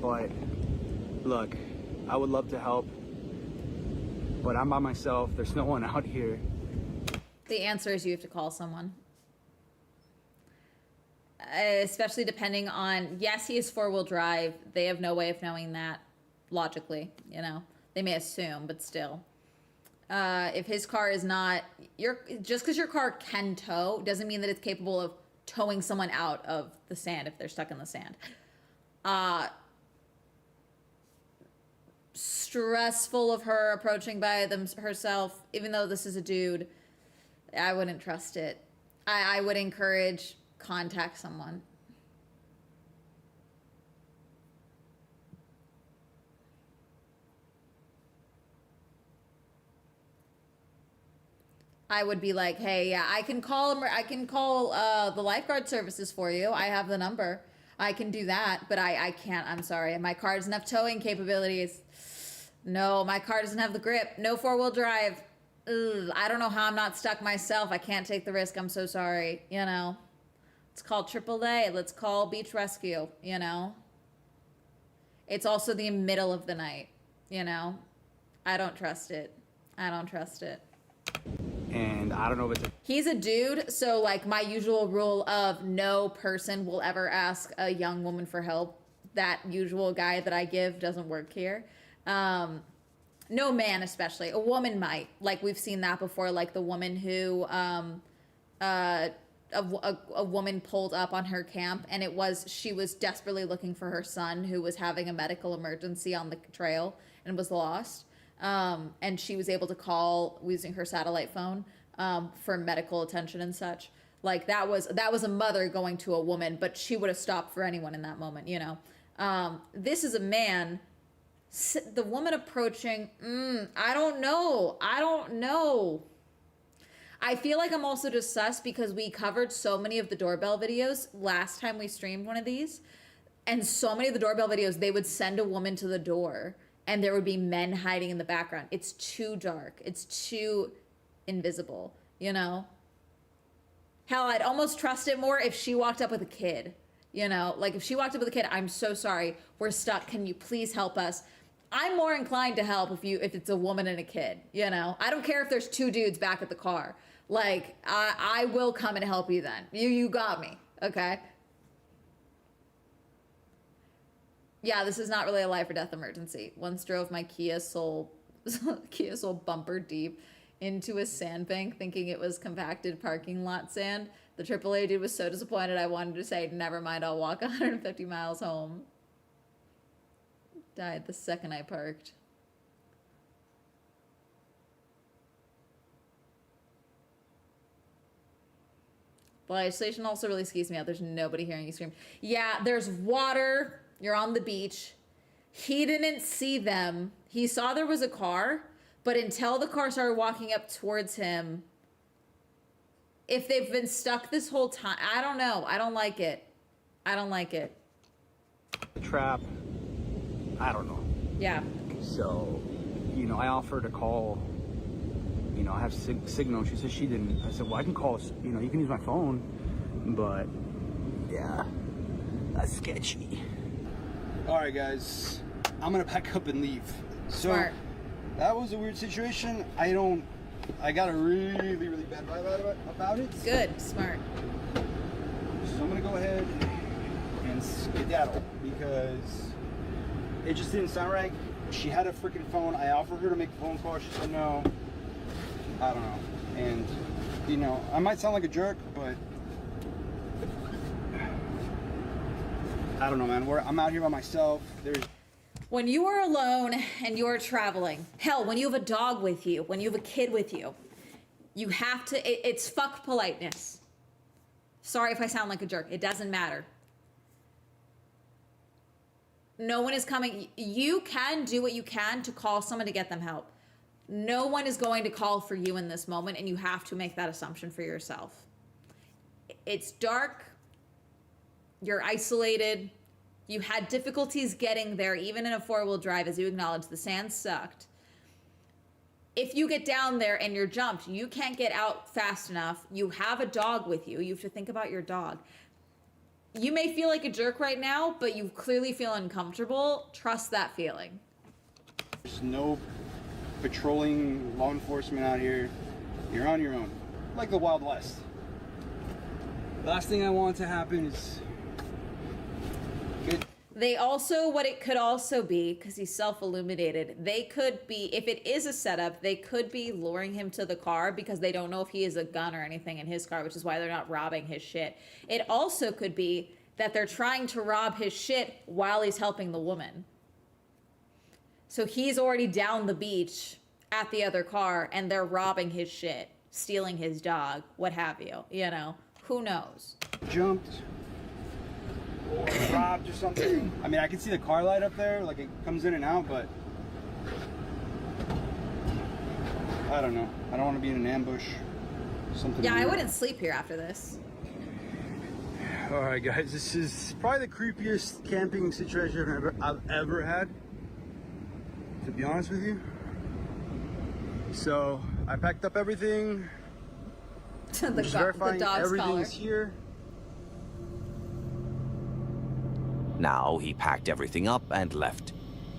But look, I would love to help, but I'm by myself. There's no one out here. The answer is you have to call someone. Especially depending on, yes, he is four-wheel drive. They have no way of knowing that logically, you know. They may assume, but still. If his car is not, just because your car can tow doesn't mean that it's capable of towing someone out of the sand if they're stuck in the sand. Stressful of her approaching by herself, even though this is a dude. I wouldn't trust it. I would encourage contact someone. I would be like, hey, yeah, I can call the lifeguard services for you. I have the number. I can do that, but I can't. I'm sorry. My car doesn't have towing capabilities. No, my car doesn't have the grip. No four-wheel drive. Ugh, I don't know how I'm not stuck myself. I can't take the risk. I'm so sorry. You know, it's called AAA. Let's call beach rescue. You know, it's also the middle of the night. You know, I don't trust it. I don't trust it. And I don't know if it's He's a dude, so like my usual rule of no person will ever ask a young woman for help. That usual guy that I give doesn't work here. No man especially. A woman might. Like we've seen that before, like the woman who a woman pulled up on her camp and she was desperately looking for her son who was having a medical emergency on the trail and was lost. And she was able to call using her satellite phone for medical attention and such. Like that was a mother going to a woman, but she would have stopped for anyone in that moment, you know. This is a man. The woman approaching, I don't know. I feel like I'm also just sus because we covered so many of the doorbell videos last time we streamed one of these. And so many of the doorbell videos, they would send a woman to the door and there would be men hiding in the background. It's too dark. It's too invisible, you know? Hell, I'd almost trust it more if she walked up with a kid, you know? Like if she walked up with a kid, I'm so sorry. We're stuck. Can you please help us? I'm more inclined to help if it's a woman and a kid, you know? I don't care if there's two dudes back at the car. Like, I will come and help you then. You got me, okay? Yeah, this is not really a life or death emergency. Once drove my Kia Soul bumper deep into a sandbank thinking it was compacted parking lot sand. The AAA dude was so disappointed I wanted to say, never mind, I'll walk 150 miles home. Died the second I parked. The legislation also really skews me out. There's nobody hearing you scream. Yeah, there's water. You're on the beach. He didn't see them. He saw there was a car, but until the car started walking up towards him, if they've been stuck this whole time, I don't know. I don't like it. I don't like it. trap. I don't know. Yeah. So, you know, I offered to call. You know, I have signal. She said she didn't. I said, well, I can call. You know, you can use my phone. But yeah, that's sketchy. All right, guys, I'm gonna pack up and leave. So Smart. that was a weird situation. I got a really, really bad vibe about it. Good. Smart. So I'm gonna go ahead and skedaddle because it just didn't sound right. She had a freaking phone. I offered her to make a phone call. She said no. I don't know. And, you know, I might sound like a jerk, but I don't know, man. I'm out here by myself. When you are alone and you're traveling, hell, when you have a dog with you, when you have a kid with you, you have to, it's fuck politeness. Sorry if I sound like a jerk. It doesn't matter. No one is coming. You can do what you can to call someone to get them help. No one is going to call for you in this moment, and you have to make that assumption for yourself. It's dark. You're isolated. You had difficulties getting there, even in a four-wheel drive, as you acknowledged. The sand sucked. If you get down there and you're jumped, you can't get out fast enough. You have a dog with you. You have to think about your dog. You may feel like a jerk right now, but you clearly feel uncomfortable. Trust that feeling. There's no patrolling law enforcement out here. You're on your own, like the Wild West. Last thing I want to happen is get. They also, what it could also be, because he's self-illuminated, they could be, if it is a setup, they could be luring him to the car because they don't know if he has a gun or anything in his car, which is why they're not robbing his shit. It also could be that they're trying to rob his shit while he's helping the woman. So he's already down the beach at the other car and they're robbing his shit, stealing his dog, what have you, you know, who knows? Jumped, robbed or something. I mean, I can see the car light up there, like it comes in and out, but I don't know. I don't want to be in an ambush. Something. Yeah, I weird. wouldn't sleep here after this. All right, guys, this is probably the creepiest camping situation I've ever had, to be honest with you. So I packed up everything. the Just verifying dog's collar. everything's here. Now he packed everything up and left.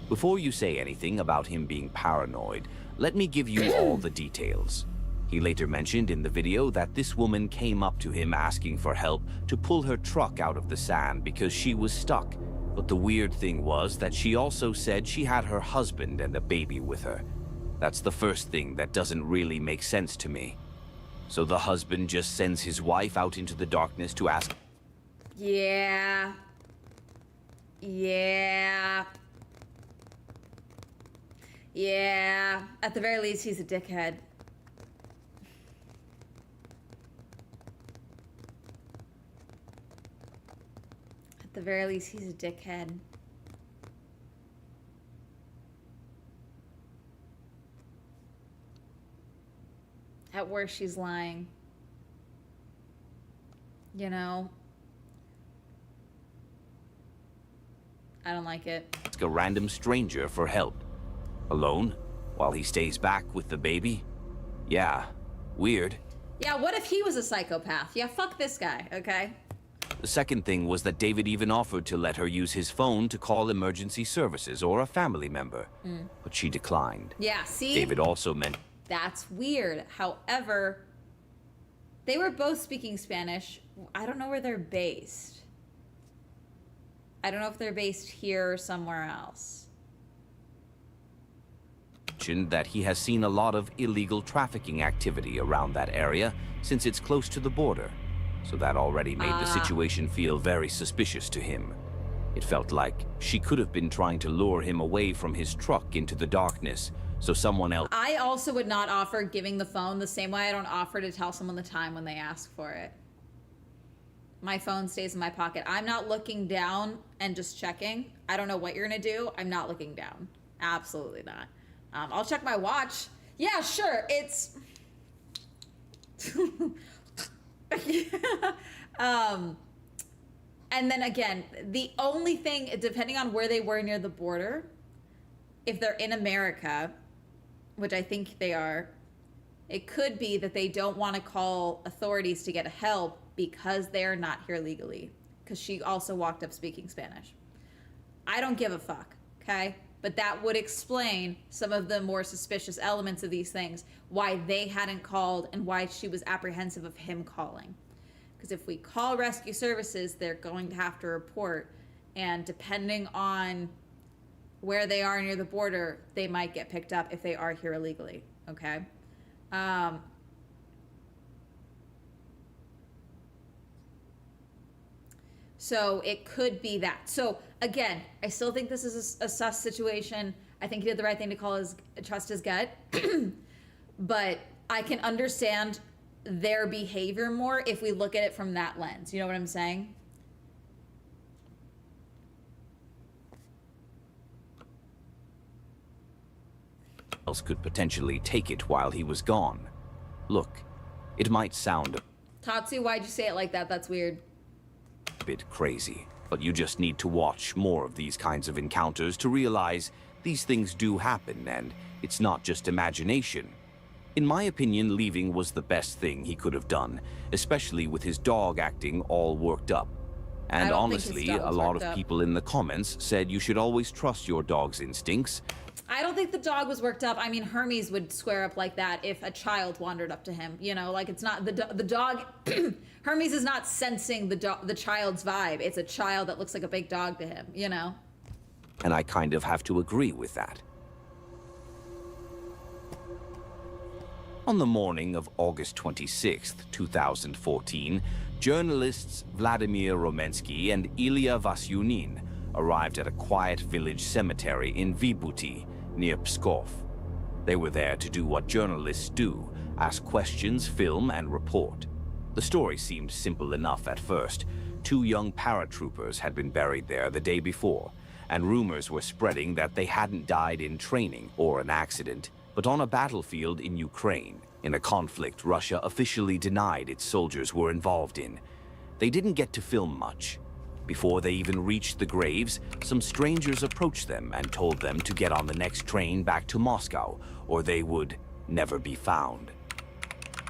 Before you say anything about him being paranoid, let me give you all the details. He later mentioned in the video that this woman came up to him asking for help to pull her truck out of the sand because she was stuck. But the weird thing was that she also said she had her husband and a baby with her. That's the first thing that doesn't really make sense to me. So the husband just sends his wife out into the darkness to ask. Yeah. Yeah. Yeah. At the very least, he's a dickhead. At the very least, he's a dickhead. At worst, she's lying. You know? I don't like it. Ask a random stranger for help. Alone? While he stays back with the baby? Yeah, weird. Yeah, what if he was a psychopath? Yeah, fuck this guy, okay? The second thing was that David even offered to let her use his phone to call emergency services or a family member, but she declined. Yeah, see? David also meant That's weird. However, they were both speaking Spanish. I don't know where they're based. I don't know if they're based here or somewhere else. that he has seen a lot of illegal trafficking activity around that area since it's close to the border, so that already made the situation feel very suspicious to him. It felt like she could have been trying to lure him away from his truck into the darkness, so someone else... I also would not offer giving the phone the same way I don't offer to tell someone the time when they ask for it. My phone stays in my pocket. I'm not looking down and just checking. I don't know what you're gonna do. I'm not looking down. Absolutely not. I'll check my watch. Yeah, sure. It's... And then again, the only thing, depending on where they were near the border, if they're in America, which I think they are, it could be that they don't want to call authorities to get help because they're not here legally. Because she also walked up speaking Spanish. I don't give a fuck, okay? But that would explain some of the more suspicious elements of these things, why they hadn't called and why she was apprehensive of him calling. Because if we call rescue services, they're going to have to report. And depending on where they are near the border, they might get picked up if they are here illegally, okay? So it could be that. So Again, I still think this is a sus situation. I think he did the right thing to trust his gut. But I can understand their behavior more if we look at it from that lens. You know what I'm saying? Else could potentially take it while he was gone. Look, it might sound Tatsu, why'd you say it like that? That's weird. a bit crazy, but you just need to watch more of these kinds of encounters to realize these things do happen and it's not just imagination. In my opinion, leaving was the best thing he could have done, especially with his dog acting all worked up. And don't think his honestly, dog a was lot worked of up. people in the comments said you should always trust your dog's instincts. I don't think the dog was worked up. I mean, Hermes would square up like that if a child wandered up to him. You know, like it's not the dog. Hermes is not sensing the child's vibe. It's a child that looks like a big dog to him. You know. And I kind of have to agree with that. On the morning of August 26th, 2014, journalists Vladimir Romensky and Ilya Vasyunin arrived at a quiet village cemetery in Vybuty, near Pskov. They were there to do what journalists do, ask questions, film, and report. The story seemed simple enough at first. 2 young paratroopers had been buried there the day before, and rumors were spreading that they hadn't died in training or an accident, but on a battlefield in Ukraine, in a conflict Russia officially denied its soldiers were involved in. They didn't get to film much. Before they even reached the graves, some strangers approached them and told them to get on the next train back to Moscow, or they would never be found.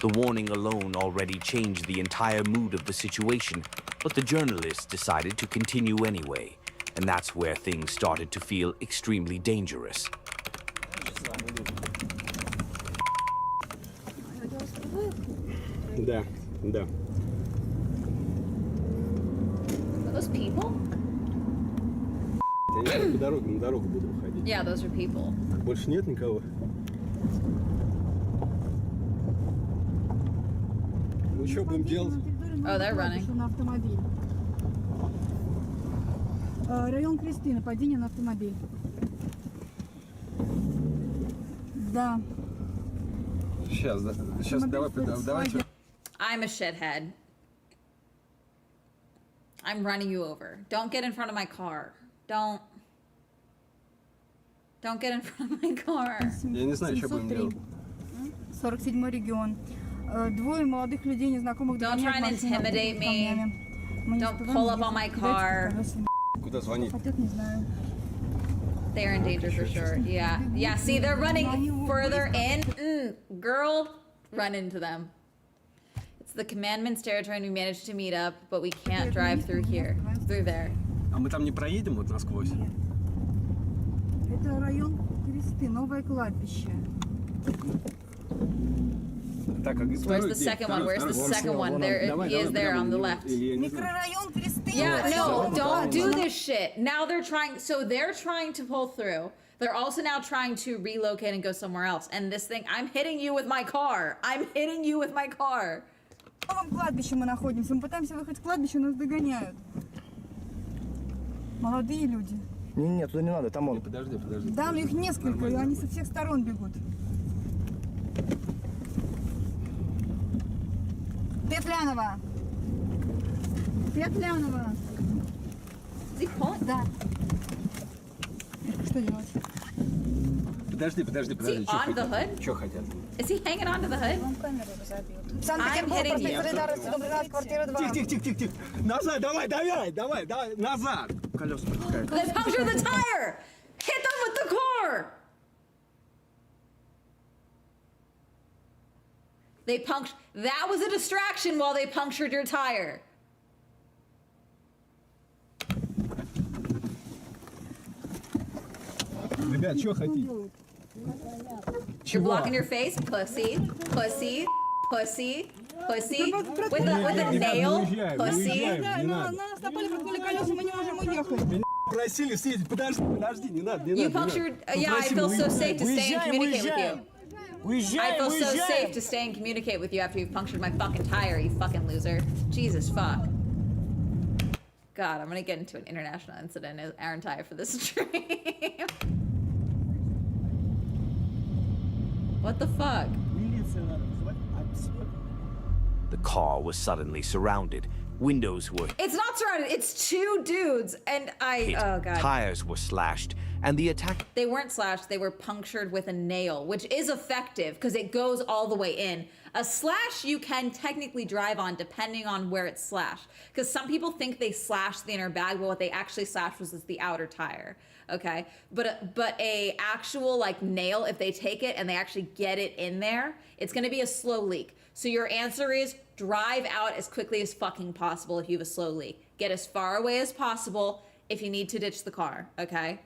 The warning alone already changed the entire mood of the situation, but the journalists decided to continue anyway, and that's where things started to feel extremely dangerous. Да, да. Are those people? Я по дороге, на дорогу буду выходить. Yeah, those are people. Больше нет никого? Ну что будем делать? Oh, they're running. На автомобиль. Район Кресты, нападение на автомобиль. Да. Сейчас давайте. I'm a shithead. I'm running you over. Don't get in front of my car. Don't get in front of my car. Я не знаю, что будем 703. делать. 47-й регион. Двое молодых людей, незнакомых Don't try and intimidate me. Don't pull up on my car. Куда звонить? Хотят, не знаю. They're in danger for sure. Yeah. Yeah, see, they're running further in. Girl, run into them. It's the commandment's territory and we managed to meet up, but we can't drive through here. Through there. А мы там не проедем вот насквозь? Это район Кресты, новое кладбище. Так, а Where's the second one? Where's the second one? There he is there on the left. Микрорайон Кресты. Yeah, no, don't do this shit. Now they're trying to pull through. They're also now trying to relocate and go somewhere else. And this thing, I'm hitting you with my car. I'm hitting you with my car. На новом кладбище мы находимся. Мы пытаемся выехать в кладбище, нас догоняют. Молодые люди. Не, туда не надо, там он. Подожди. Да, но их несколько, и они со всех сторон бегут. Петлянова! Петлянова! Is he pulling? Да. Что делать? Подожди. Is he on the hood? Что хотят? Is he hanging onto the hood? Санкт-Петербург, hitting you. проспект Солидарности, дом 12, квартира 2. Тихо. Назад, давай, назад. Колеса пропускают. Then puncture the tire! Hit them with the car! That was a distraction while they punctured your tire. Ребят, что хотите? You're blocking your face, pussy. With a nail, pussy. Не надо. Нас напали, проткнули колеса, мы не можем уехать. Просили съездить, подожди, не надо. You punctured. Yeah, I feel so safe to stay and communicate with you. I feel so safe to stay and communicate with you after you've punctured my fucking tire, you fucking loser. Jesus fuck. God, I'm gonna get into an international incident, aren't I, for this stream? What the fuck? The car was suddenly surrounded. Windows were It's not surrounded. It's two dudes, and hit, oh god. tires were slashed, and the attack They weren't slashed. They were punctured with a nail, which is effective because it goes all the way in. A slash you can technically drive on depending on where it's slashed. Because some people think they slashed the inner bag, but what they actually slashed was the outer tire. Okay, but a actual like nail, if they take it and they actually get it in there, it's gonna be a slow leak. So your answer is drive out as quickly as fucking possible if you have a slow leak. Get as far away as possible if you need to ditch the car. Okay.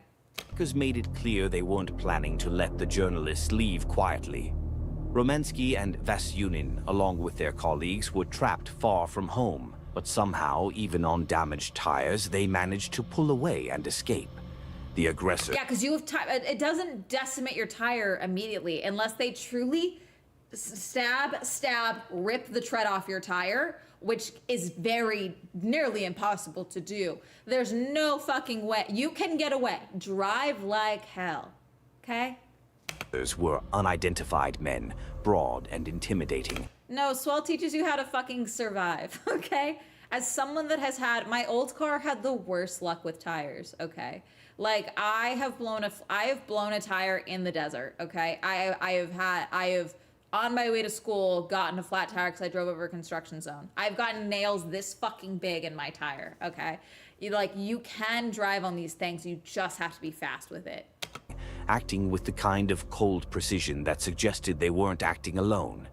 attackers made it clear they weren't planning to let the journalists leave quietly. Romensky and Vasyunin, along with their colleagues, were trapped far from home, but somehow, even on damaged tires, they managed to pull away and escape. The aggressor Yeah, because you have time. It doesn't decimate your tire immediately unless they truly stab, rip the tread off your tire, which is very nearly impossible to do. There's no fucking way. You can get away. Drive like hell. Okay? were unidentified men, broad and intimidating. No, Swell teaches you how to fucking survive, okay? As someone that has had, my old car had the worst luck with tires, okay? Like, I have blown a tire in the desert, okay? I have, on my way to school, gotten a flat tire because I drove over a construction zone. I've gotten nails this fucking big in my tire, okay? You can drive on these things, you just have to be fast with it. Acting with the kind of cold precision that suggested they weren't acting alone.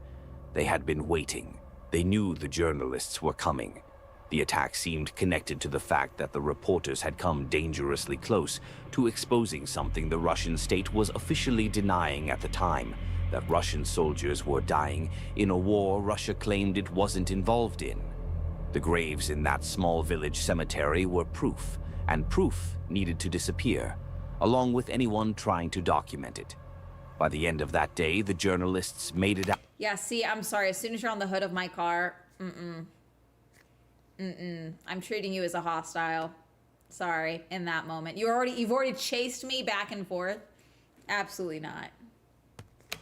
They had been waiting. They knew the journalists were coming. The attack seemed connected to the fact that the reporters had come dangerously close to exposing something the Russian state was officially denying at the time, that Russian soldiers were dying in a war Russia claimed it wasn't involved in. The graves in that small village cemetery were proof, and proof needed to disappear, along with anyone trying to document it. By the end of that day, the journalists made it out. Yeah, see, I'm sorry. As soon as you're on the hood of my car, I'm treating you as a hostile. Sorry, in that moment. You've already chased me back and forth. Absolutely not.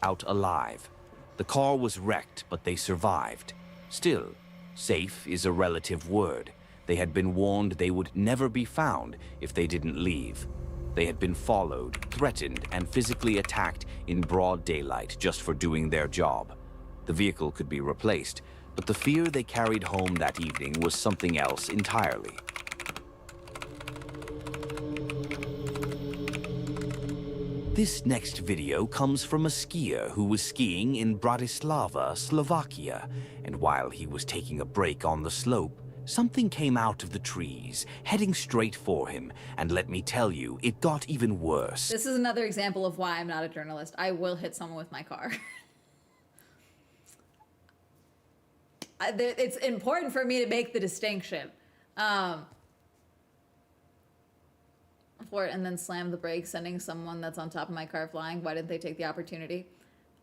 Out alive. The car was wrecked, but they survived. Still, safe is a relative word. They had been warned they would never be found if they didn't leave. They had been followed, threatened, and physically attacked in broad daylight just for doing their job. The vehicle could be replaced, but the fear they carried home that evening was something else entirely. This next video comes from a skier who was skiing in Bratislava, Slovakia, and while he was taking a break on the slope, something came out of the trees, heading straight for him, and let me tell you, it got even worse. This is another example of why I'm not a journalist. I will hit someone with my car. It's important for me to make the distinction. And then slam the brakes, sending someone that's on top of my car flying. Why didn't they take the opportunity?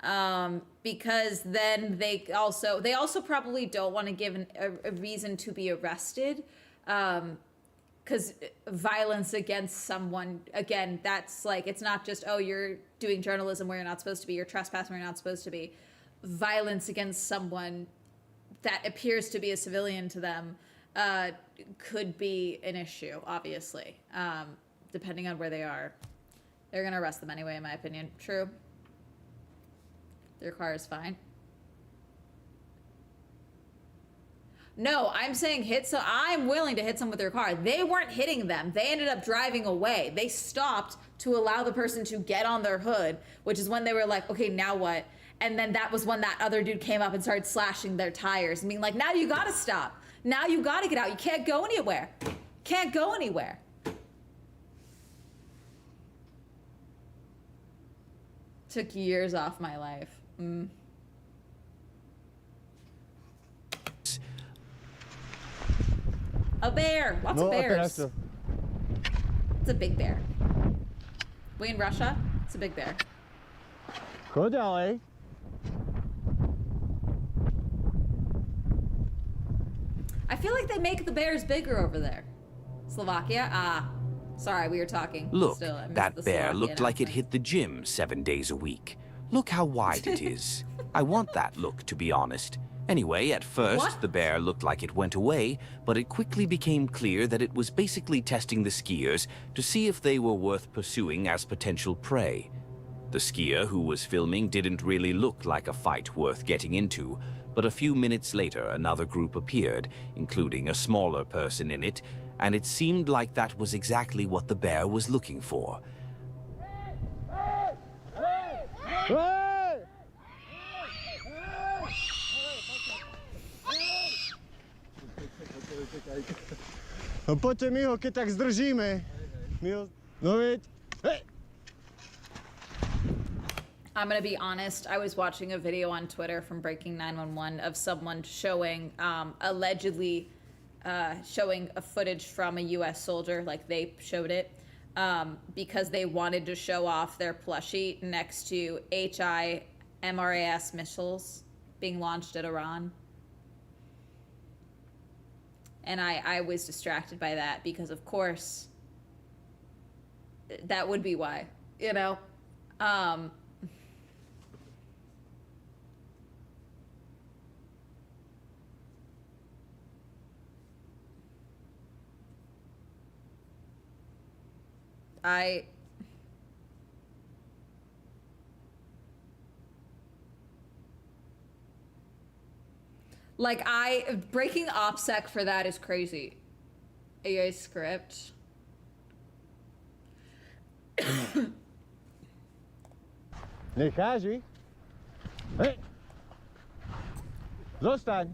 Because then they also probably don't want to give a reason to be arrested. Because violence against someone, again, that's like, it's not just, oh, you're doing journalism where you're not supposed to be, you're trespassing where you're not supposed to be. Violence against someone that appears to be a civilian to them could be an issue, obviously, depending on where they are. They're going to arrest them anyway, in my opinion. True. Their car is fine. No, I'm saying I'm willing to hit someone with their car. They weren't hitting them. They ended up driving away. They stopped to allow the person to get on their hood, which is when they were like, okay, now what? And then that was when that other dude came up and started slashing their tires and being like, now you gotta stop. Now you gotta get out. You can't go anywhere. Can't go anywhere. Took years off my life. A bear. Lots of bears. It's a big bear. We in Russia? It's a big bear. Go dalej. I feel like they make the bears bigger over there. Slovakia? Ah. Sorry, we were talking. Look, Still, I missed that the bear Slovakia looked like it announcement. hit the gym 7 days a week. Look how wide it is. I want that look, to be honest. Anyway, at first, What? the bear looked like it went away, but it quickly became clear that it was basically testing the skiers to see if they were worth pursuing as potential prey. The skier who was filming didn't really look like a fight worth getting into, but a few minutes later another group appeared, including a smaller person in it, and it seemed like that was exactly what the bear was looking for. Hey! No poďte my ho, keď tak zdržíme. My ho... No veď. Hej! I'm gonna be honest. I was watching a video on Twitter from Breaking 911 of someone showing, allegedly, showing a footage from a U.S. soldier, like they showed it, because they wanted to show off their plushie next to HIMARS missiles being launched at Iran. And I was distracted by that because, of course, that would be why, you know? Breaking OPSEC for that is crazy. AI script. Necháži? Hej! Zostaň!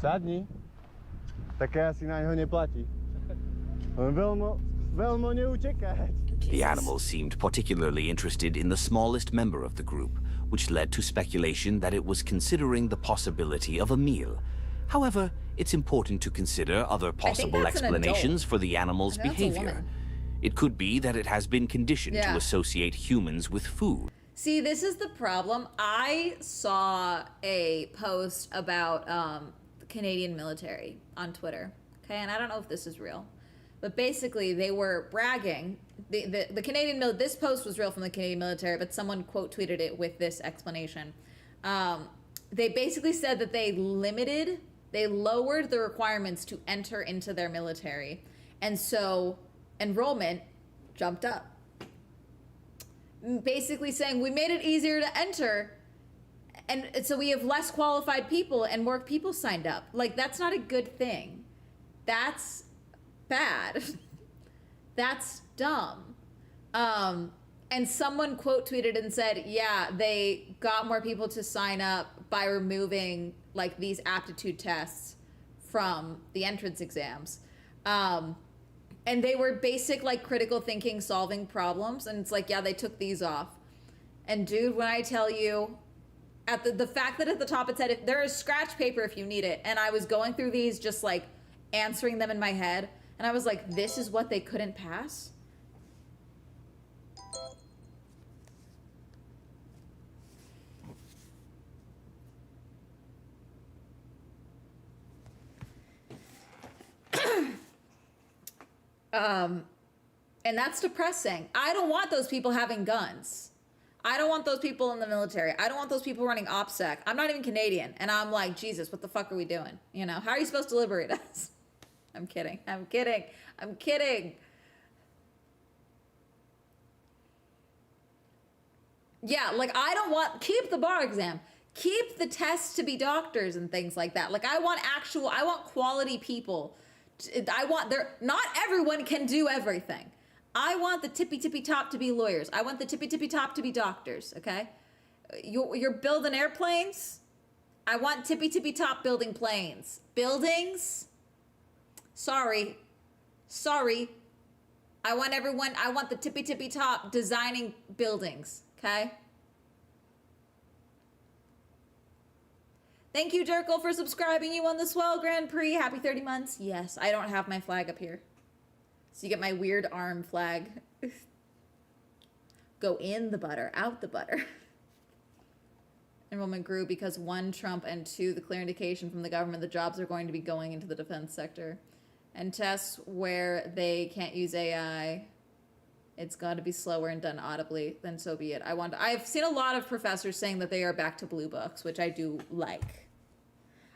Sadni. Také asi na ňo neplatí. On veľmi neutekať. The animal seemed particularly interested in the smallest member of the group, which led to speculation that it was considering the possibility of a meal. However, it's important to consider other possible that's an adult. explanations for the animal's I think that's a behavior. woman. It could be that it has been conditioned Yeah. to associate humans with food. See, this is the problem. I saw a post about the Canadian military on Twitter. Okay, and I don't know if this is real, but basically they were bragging. The Canadian this post was real from the Canadian military, but someone quote tweeted it with this explanation. They basically said that they lowered the requirements to enter into their military, and so enrollment jumped up. Basically saying we made it easier to enter, and so we have less qualified people and more people signed up. Like, that's not a good thing. That's bad. That's dumb. And someone quote tweeted and said, yeah, they got more people to sign up by removing like these aptitude tests from the entrance exams. And they were basic, like, critical thinking, solving problems. And it's like, yeah, they took these off. And dude, when I tell you, at the fact that at the top it said, if there is scratch paper if you need it. And I was going through these, just like answering them in my head. And I was like, this is what they couldn't pass? And that's depressing. I don't want those people having guns. I don't want those people in the military. I don't want those people running OPSEC. I'm not even Canadian. And I'm like, Jesus, what the fuck are we doing? You know, how are you supposed to liberate us? I'm kidding. I'm kidding. I'm kidding. Yeah, like, I don't want, keep the bar exam. Keep the tests to be doctors and things like that. Like, I want quality people. Not everyone can do everything. I want the tippy top to be lawyers. I want the tippy top to be doctors, okay? You're building airplanes? I want tippy top building planes. Buildings? Sorry. I want the tippy top designing buildings, okay? Thank you, Jerkle, for subscribing. You won the Swell Grand Prix. Happy 30 months. Yes, I don't have my flag up here. So you get my weird arm flag. Go in the butter, out the butter. enrollment grew because one, Trump, and two, the clear indication from the government the jobs are going to be going into the defense sector. And tests where they can't use AI, it's got to be slower and done audibly, then so be it. I've seen a lot of professors saying that they are back to blue books, which I do like.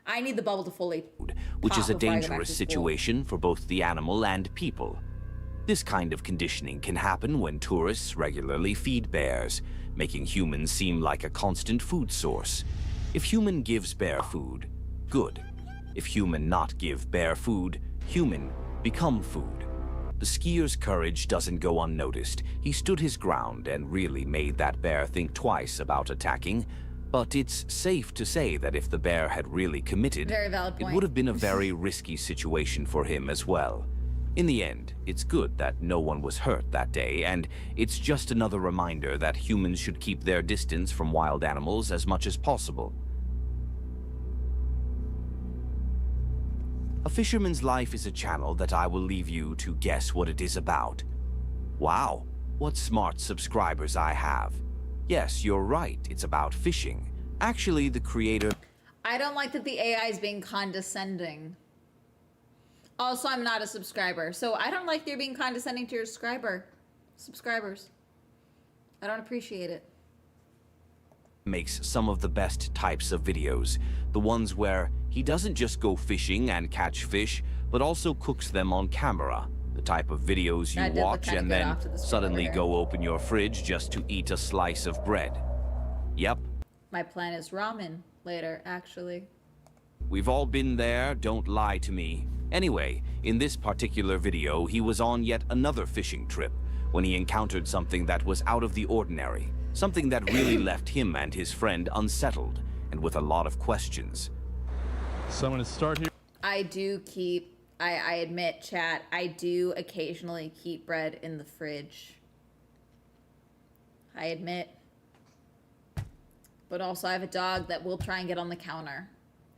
I need the bubble to fully which pop is a before I go back dangerous to school. situation for both the animal and people. This kind of conditioning can happen when tourists regularly feed bears, making humans seem like a constant food source. If human gives bear food, good. If human not give bear food, human become food. The skier's courage doesn't go unnoticed. He stood his ground and really made that bear think twice about attacking. But it's safe to say that if the bear had really committed, Very valid it point. would have been a very risky situation for him as well. In the end, it's good that no one was hurt that day, and it's just another reminder that humans should keep their distance from wild animals as much as possible. A Fisherman's Life is a channel that I will leave you to guess what it is about. Wow, what smart subscribers I have. Yes, you're right, it's about fishing. Actually, the creator... I don't like that the AI is being condescending. Also, I'm not a subscriber, so I don't like they're being condescending to your subscribers. I don't appreciate it. makes some of the best types of videos. The ones where he doesn't just go fishing and catch fish, but also cooks them on camera. The type of videos That you did look watch kinda and good then off to the screen suddenly over go open your fridge just to eat a slice of bread. Yep, My plan is ramen later, actually. we've all been there, don't lie to me. Anyway, in this particular video, he was on yet another fishing trip when he encountered something that was out of the ordinary. Something that really left him and his friend unsettled and with a lot of questions. So I'm gonna start here. I do keep, I admit, chat, I do occasionally keep bread in the fridge. I admit. But also I have a dog that will try and get on the counter.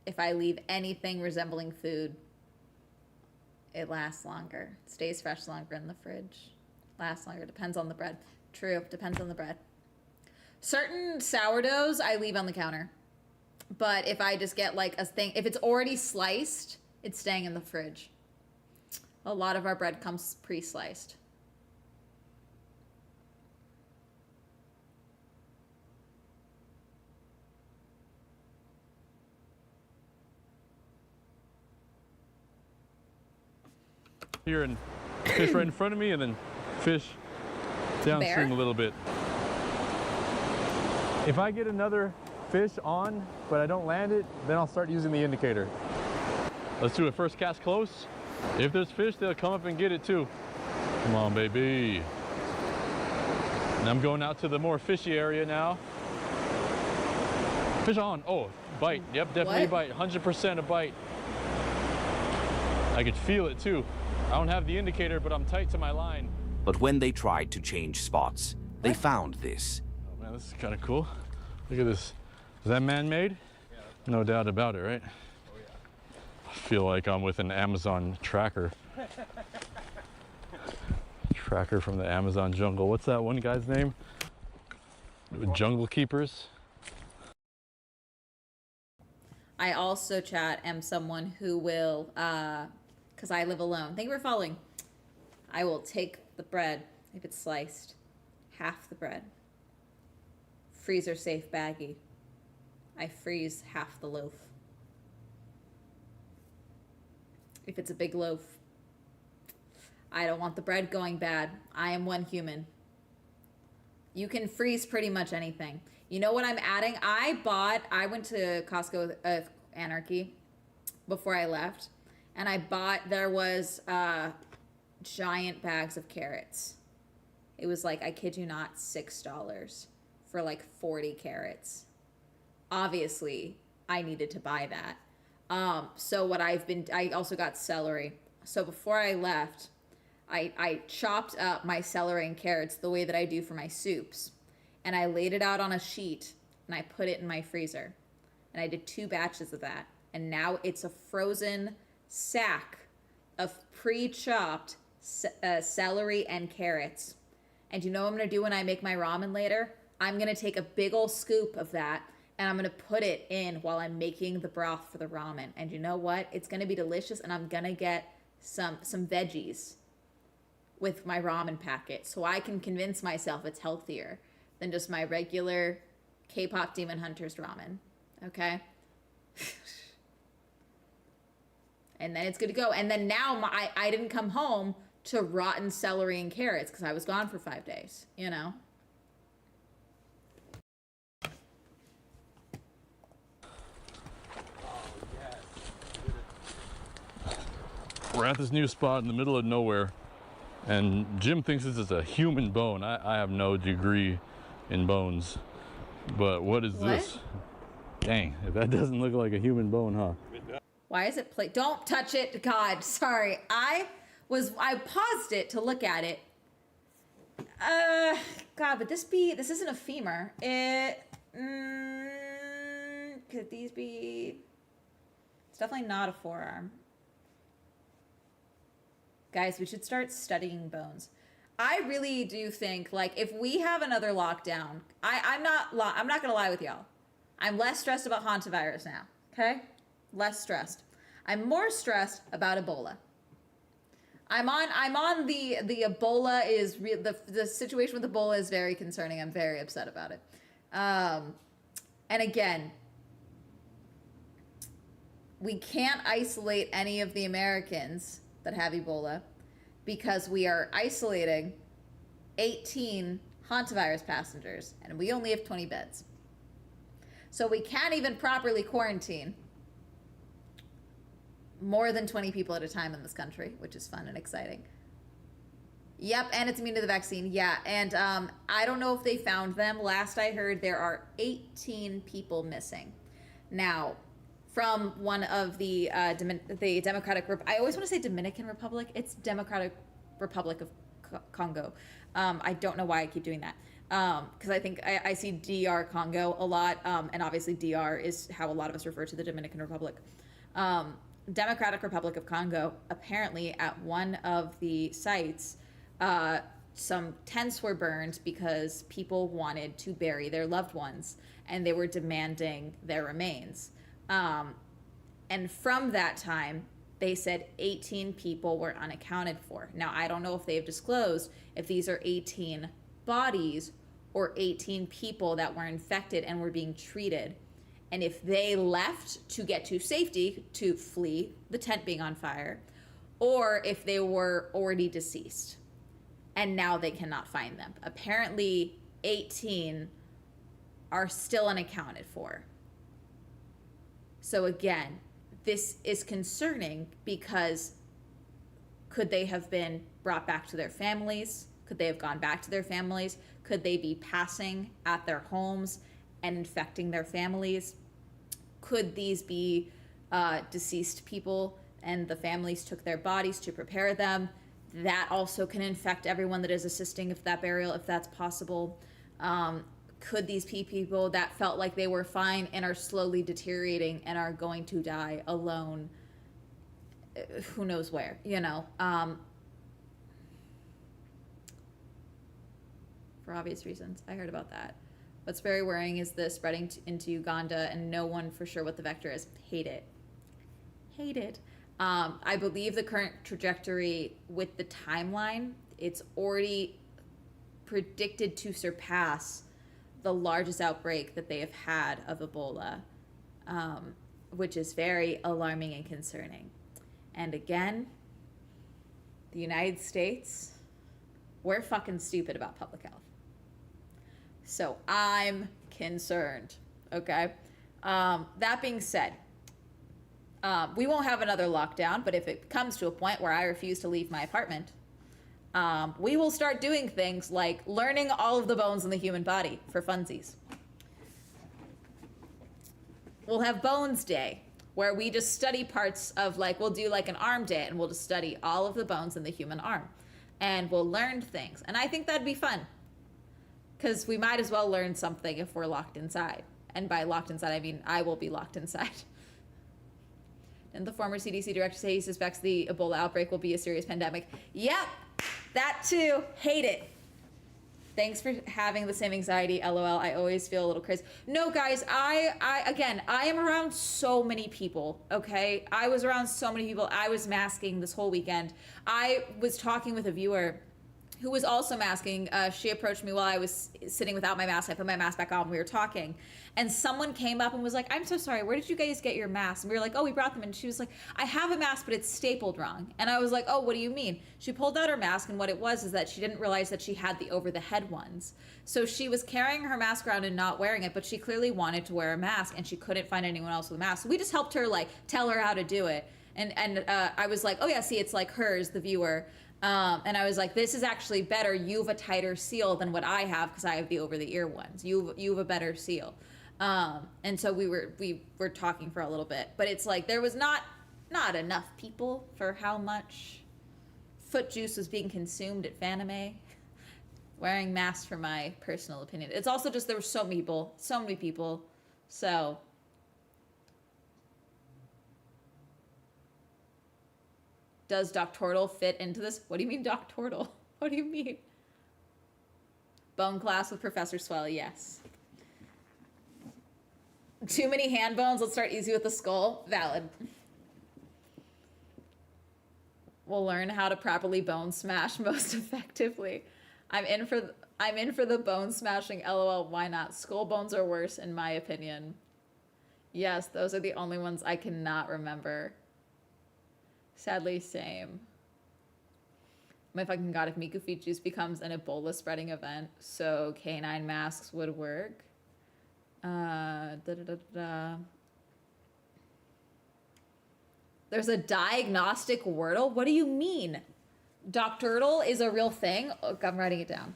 If I leave anything resembling food, it lasts longer. It stays fresh longer in the fridge. Lasts longer. Depends on the bread. True. Depends on the bread. Certain sourdoughs I leave on the counter. But if I just get like a thing, if it's already sliced, it's staying in the fridge. A lot of our bread comes pre-sliced. Here and fish right in front of me, and then fish downstream Bear? a little bit. If I get another fish on, but I don't land it, then I'll start using the indicator. Let's do a first cast close. If there's fish, they'll come up and get it too. Come on, baby. And I'm going out to the more fishy area now. Fish on. Oh, bite. Yep, definitely a What? bite. 100% a bite. I could feel it too. I don't have the indicator, but I'm tight to my line. But when they tried to change spots, they found this. Oh man, this is kind of cool. Look at this. Is that man-made? Yeah. No doubt about it, right? Oh yeah. I feel like I'm with an Amazon tracker. Tracker from the Amazon jungle. What's that one guy's name? Jungle Keepers. I also, chat, am someone who will, because I live alone. Thank you for following. I will take the bread, if it's sliced, half the bread. Freezer safe baggie. I freeze half the loaf. If it's a big loaf, I don't want the bread going bad. I am one human. You can freeze pretty much anything. You know what I'm adding? I went to Costco Anarchy before I left, and I bought, there was giant bags of carrots. It was like, I kid you not, $6 for like 40 carrots. Obviously, I needed to buy that. So what I also got celery. So before I left, I chopped up my celery and carrots the way that I do for my soups. And I laid it out on a sheet and I put it in my freezer. And I did 2 batches of that. And now it's a frozen sack of pre-chopped celery and carrots. And you know what I'm going to do when I make my ramen later? I'm going to take a big old scoop of that and I'm gonna put it in while I'm making the broth for the ramen. And you know what? It's gonna be delicious, and I'm gonna get some veggies with my ramen packet, so I can convince myself it's healthier than just my regular K-pop Demon Hunters ramen. Okay? And then it's good to go. And then now I didn't come home to rotten celery and carrots because I was gone for 5 days, you know? We're at this new spot in the middle of nowhere, and Jim thinks this is a human bone. I have no degree in bones, but what is this? Dang, if that doesn't look like a human bone, huh? Why is it don't touch it, God, sorry. I paused it to look at it. God, but this isn't a femur. Could these be, it's definitely not a forearm. Guys, we should start studying bones. I really do think, like, if we have another lockdown, I'm not gonna lie with y'all. I'm less stressed about hantavirus now, okay? Less stressed. I'm more stressed about Ebola. I'm on the Ebola is the situation with Ebola is very concerning. I'm very upset about it. And again, we can't isolate any of the Americans that have Ebola because we are isolating 18 hantavirus passengers and we only have 20 beds. So we can't even properly quarantine more than 20 people at a time in this country, which is fun and exciting. Yep, and it's immune to the vaccine. Yeah, and I don't know if they found them. Last I heard, there are 18 people missing. Now, from one of the Democratic, I always want to say Dominican Republic. It's Democratic Republic of Congo. I don't know why I keep doing that. Because I think I see DR Congo a lot, and obviously DR is how a lot of us refer to the Dominican Republic. Democratic Republic of Congo, apparently at one of the sites, some tents were burned because people wanted to bury their loved ones and they were demanding their remains. And from that time, they said 18 people were unaccounted for. Now, I don't know if they've disclosed if these are 18 bodies or 18 people that were infected and were being treated. And if they left to get to safety to flee the tent being on fire, or if they were already deceased and now they cannot find them. Apparently 18 are still unaccounted for. So again, this is concerning because could they have been brought back to their families? Could they have gone back to their families? Could they be passing at their homes and infecting their families? Could these be deceased people and the families took their bodies to prepare them? That also can infect everyone that is assisting with that burial, if that's possible. Could these be people that felt like they were fine and are slowly deteriorating and are going to die alone? Who knows where, you know? For obvious reasons. I heard about that. What's very worrying is the spreading into Uganda and no one for sure what the vector is. Hate it. Hate it. I believe the current trajectory with the timeline, it's already predicted to surpass the largest outbreak that they have had of Ebola, which is very alarming and concerning. And again, the United States, we're fucking stupid about public health. So I'm concerned, okay? That being said, we won't have another lockdown, but if it comes to a point where I refuse to leave my apartment, we will start doing things like learning all of the bones in the human body for funsies. We'll have Bones Day, where we just study parts of, like, we'll do like an arm day, and we'll just study all of the bones in the human arm. And we'll learn things. And I think that'd be fun. Because we might as well learn something if we're locked inside. And by locked inside, I mean I will be locked inside. Didn't the former CDC director say he suspects the Ebola outbreak will be a serious pandemic? Yep, that too. Hate it. Thanks for having the same anxiety, LOL. I always feel a little crazy. No, guys, I am around so many people, okay? I was around so many people. I was masking this whole weekend. I was talking with a viewer who was also masking. She approached me while I was sitting without my mask. I put my mask back on. We were talking, and someone came up and was like, "I'm so sorry. Where did you guys get your masks?" And we were like, "Oh, we brought them." And she was like, "I have a mask, but it's stapled wrong." And I was like, "Oh, what do you mean?" She pulled out her mask, and what it was is that she didn't realize that she had the over-the-head ones. So she was carrying her mask around and not wearing it, but she clearly wanted to wear a mask, and she couldn't find anyone else with a mask. So we just helped her, like, tell her how to do it. And I was like, "Oh yeah, see, it's like hers, the viewer." And I was like, this is actually better. You have a tighter seal than what I have because I have the over-the-ear ones. You have a better seal. And so we were talking for a little bit, but it's like there was not enough people for how much foot juice was being consumed at Fanime. Wearing masks, for my personal opinion. It's also just there were so many people. So. Does Doc Tortle fit into this? What do you mean, Doc Tortle? What do you mean? Bone class with Professor Swell, yes. Too many hand bones. Let's start easy with the skull. Valid. We'll learn how to properly bone smash most effectively. I'm in for the bone smashing. LOL. Why not? Skull bones are worse, in my opinion. Yes, those are the only ones I cannot remember. Sadly, same. My fucking god, if Miku Feet Juice becomes an Ebola spreading event, so canine masks would work. There's a diagnostic Wordle? What do you mean? Dr. Turtle is a real thing? Oh, I'm writing it down.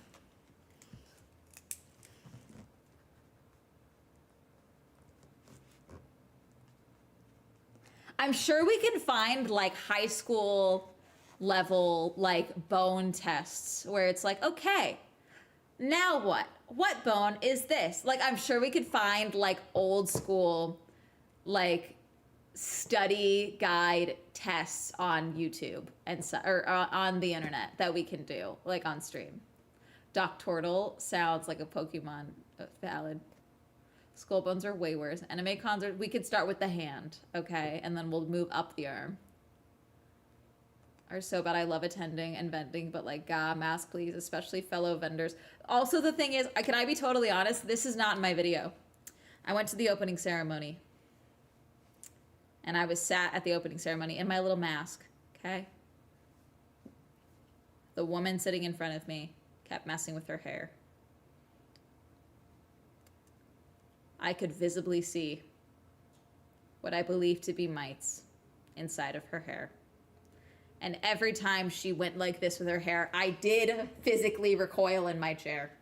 I'm sure we can find like high school level like bone tests where it's like, okay, now what? What bone is this? Like, I'm sure we could find like old school like study guide tests on YouTube and or on the internet that we can do like on stream. Doc Tortle sounds like a Pokemon. Valid. Skull bones are way worse. Anime concert, we could start with the hand, okay? And then we'll move up the arm. Are so bad. I love attending and vending, but like, mask please, especially fellow vendors. Also, the thing is, can I be totally honest? This is not in my video. I went to the opening ceremony. And I was sat at the opening ceremony in my little mask, okay? The woman sitting in front of me kept messing with her hair. I could visibly see what I believe to be mites inside of her hair. And every time she went like this with her hair, I did physically recoil in my chair.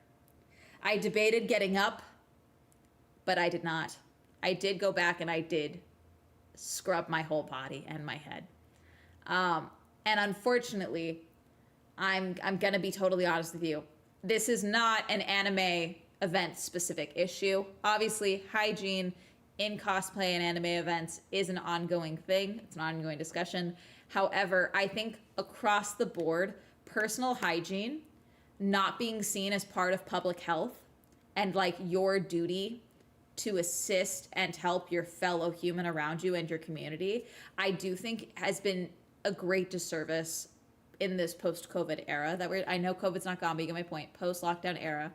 I debated getting up, but I did not. I did go back and I did scrub my whole body and my head. And unfortunately, I'm gonna be totally honest with you. This is not an anime event specific issue. Obviously, hygiene in cosplay and anime events is an ongoing thing. It's an ongoing discussion. However, I think across the board, personal hygiene not being seen as part of public health and like your duty to assist and help your fellow human around you and your community, I do think has been a great disservice in this post-COVID era that I know COVID's not gone, but you get my point, post-lockdown era.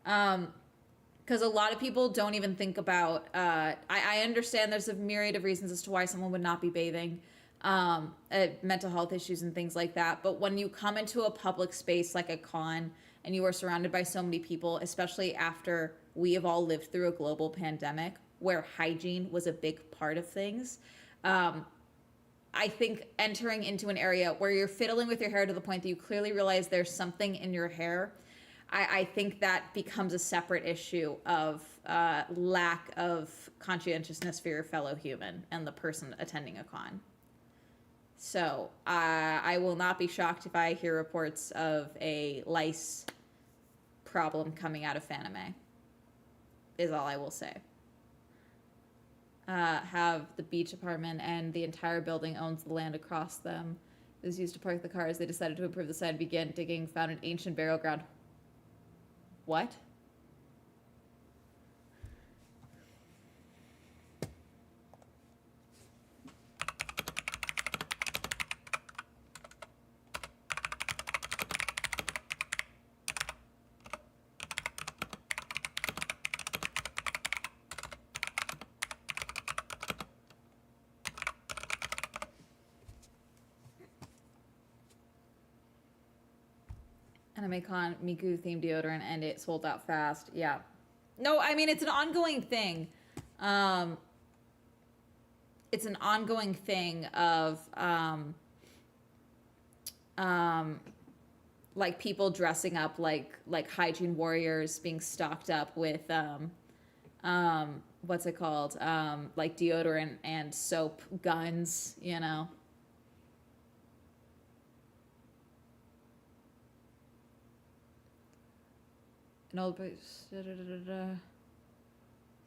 Because a lot of people don't even think about, I understand there's a myriad of reasons as to why someone would not be bathing, mental health issues and things like that. But when you come into a public space like a con and you are surrounded by so many people, especially after we have all lived through a global pandemic where hygiene was a big part of things, I think entering into an area where you're fiddling with your hair to the point that you clearly realize there's something in your hair, I think that becomes a separate issue of lack of conscientiousness for your fellow human and the person attending a con. So I will not be shocked if I hear reports of a lice problem coming out of Fanime, is all I will say. Have the beach apartment and the entire building owns the land across them. It was used to park the cars. They decided to improve the site and began digging, found an ancient burial ground. What? Anime-con, Miku themed deodorant, and it sold out fast. Yeah. No, I mean, it's an ongoing thing. It's an ongoing thing of, like people dressing up like hygiene warriors, being stocked up with, what's it called? Like deodorant and soap guns, you know? An old place. So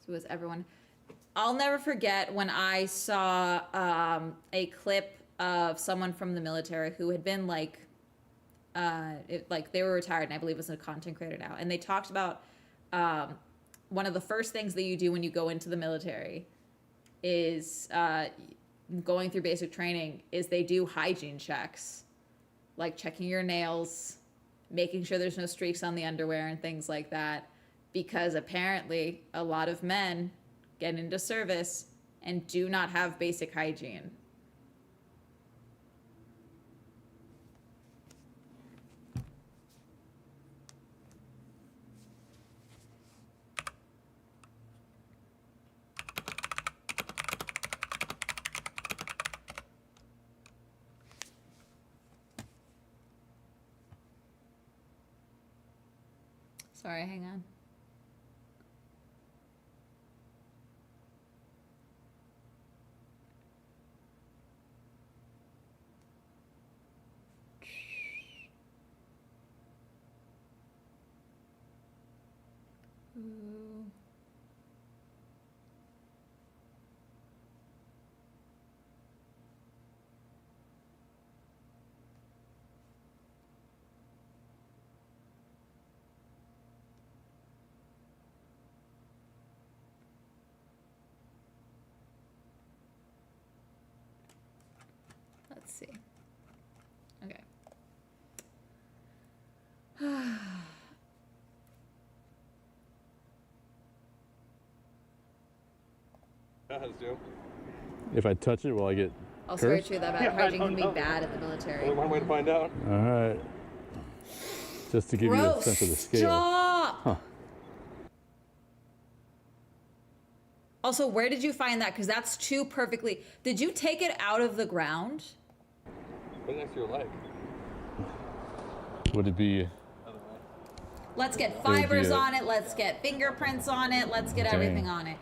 was everyone. I'll never forget when I saw a clip of someone from the military who had been like, like they were retired, and I believe was a content creator now, and they talked about one of the first things that you do when you go into the military is going through basic training is they do hygiene checks, like checking your nails, making sure there's no streaks on the underwear and things like that, because apparently a lot of men get into service and do not have basic hygiene. Sorry, hang on. Ooh. Let's see. Okay. If I touch it, will I get Also very cursed? true that bad hygiene can be bad at the military. Only one way to find out. All right. Just to give you a Gross. sense of the scale. Stop! Huh. Also, where did you find that? Because that's too perfectly. Did you take it out of the ground? Put it next to your leg. Would it be? Let's get It would be fibers a- on it. Let's get fingerprints on it. Let's get Dang. everything on it.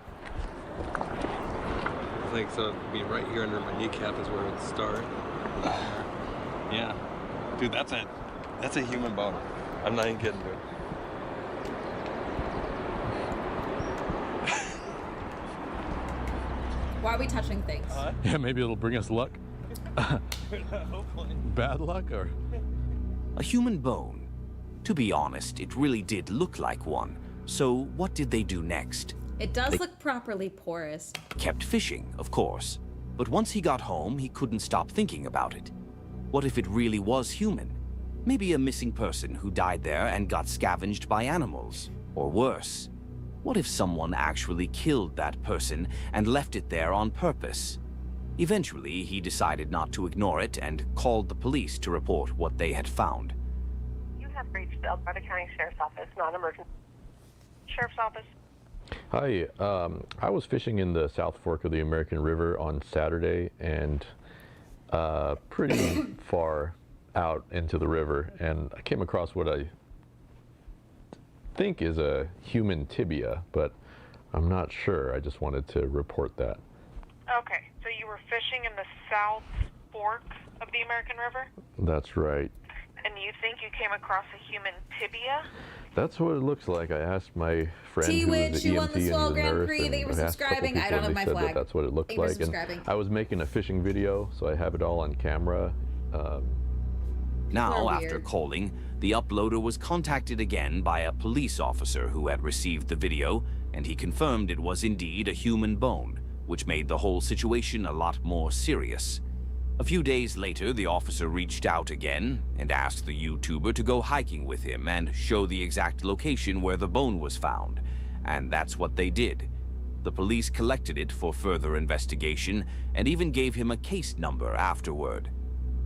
I think so. It'd be right here under my kneecap is where it would start. Yeah, dude, that's a human bone. I'm not even kidding, dude. Why are we touching things? Yeah, maybe it'll bring us luck. Hopefully. Bad luck or? A human bone. To be honest, it really did look like one. So what did they do next? It does look properly porous. Kept fishing, of course. But once he got home, he couldn't stop thinking about it. What if it really was human? Maybe a missing person who died there and got scavenged by animals. Or worse, what if someone actually killed that person and left it there on purpose? Eventually, he decided not to ignore it and called the police to report what they had found. You have reached the Alberta County Sheriff's Office, non-emergency. Sheriff's Office. Hi, I was fishing in the South Fork of the American River on Saturday and pretty far out into the river, and I came across what I think is a human tibia, but I'm not sure. I just wanted to report that. Okay, so you were fishing in the South Fork of the American River, That's right. and you think you came across a human tibia? That's what it looks like. I asked my friend who T-Witch, was an you won EMT the and Swell he's a Grand nurse, Prix. and Thank you for I asked a couple subscribing. I people don't and have they my said flag. that that's what it looked Thank you for like. And subscribing. I was making a fishing video, so I have it all on camera. Now, are after weird. calling, the uploader was contacted again by a police officer who had received the video, and he confirmed it was indeed a human bone, which made the whole situation a lot more serious. A few days later, the officer reached out again and asked the YouTuber to go hiking with him and show the exact location where the bone was found, and that's what they did. The police collected it for further investigation and even gave him a case number afterward.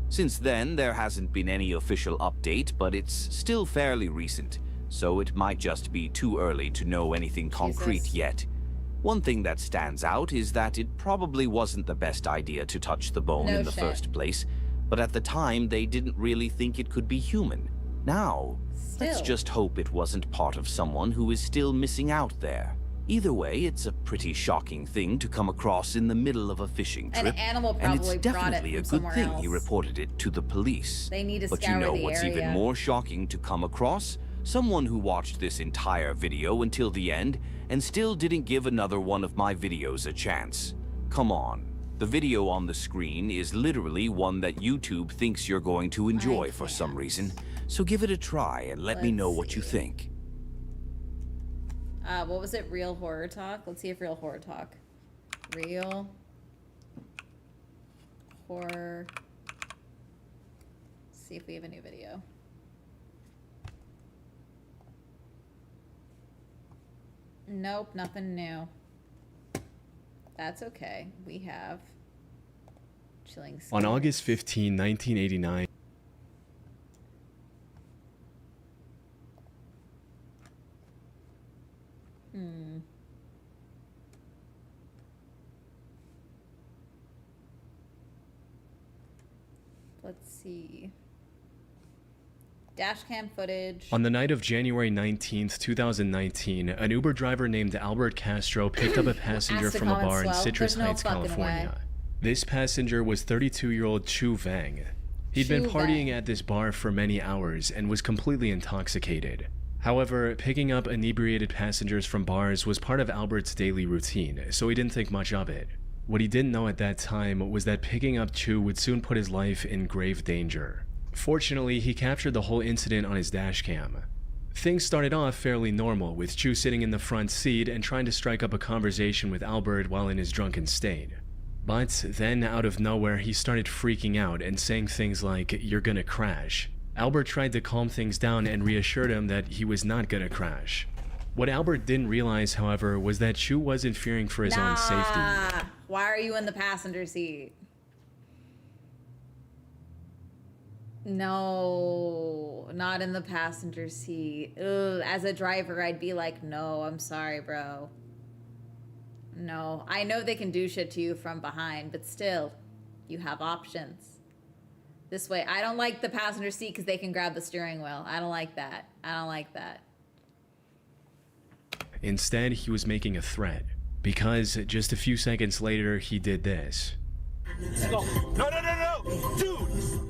Since then, there hasn't been any official update, but it's still fairly recent, so it might just be too early to know anything concrete Jesus. yet. One thing that stands out is that it probably wasn't the best idea to touch the bone No in the shit. first place, but at the time they didn't really think it could be human. Now, let's Still. just hope it wasn't part of someone who is still missing out there. Either way, it's a pretty shocking thing to come across in the middle of a fishing An trip, animal and it's probably brought it definitely from a good somewhere thing else. he reported it to the police. They need to But you scour know the what's even area. more shocking to come across? Someone who watched this entire video until the end and still didn't give another one of my videos a chance. Come on. The video on the screen is literally one that YouTube thinks you're going to enjoy for some reason, so give it a try and let me Let's know what you see. think. What was it? Real Horror Talk? Let's see if Real Horror Talk. Real Horror. See if we have a new video. Nope, nothing new. That's okay. We have Chilling On Scares. August 15, 1989, Let's see. Dashcam footage. on the night of January 19th, 2019, an Uber driver named Albert Castro picked up a passenger Ask the from a bar in comments, Citrus there's no Heights, fucking California. way. This passenger was 32-year-old Chu Vang. He'd been Chu partying Vang. at this bar for many hours and was completely intoxicated. However, picking up inebriated passengers from bars was part of Albert's daily routine, so he didn't think much of it. What he didn't know at that time was that picking up Chu would soon put his life in grave danger. Fortunately, he captured the whole incident on his dashcam. Things started off fairly normal, with Chu sitting in the front seat and trying to strike up a conversation with Albert while in his drunken state. But then, out of nowhere, he started freaking out and saying things like, "You're gonna crash." Albert tried to calm things down and reassured him that he was not gonna crash. What Albert didn't realize, however, was that Chu wasn't fearing for his own safety. Nah. Why are you in the passenger seat? No, not in the passenger seat. Ugh, as a driver, I'd be like, no, I'm sorry, bro. No, I know they can do shit to you from behind, but still, you have options. This way, I don't like the passenger seat because they can grab the steering wheel. I don't like that. I don't like that. Instead, he was making a threat, because just a few seconds later, he did this. No, dude!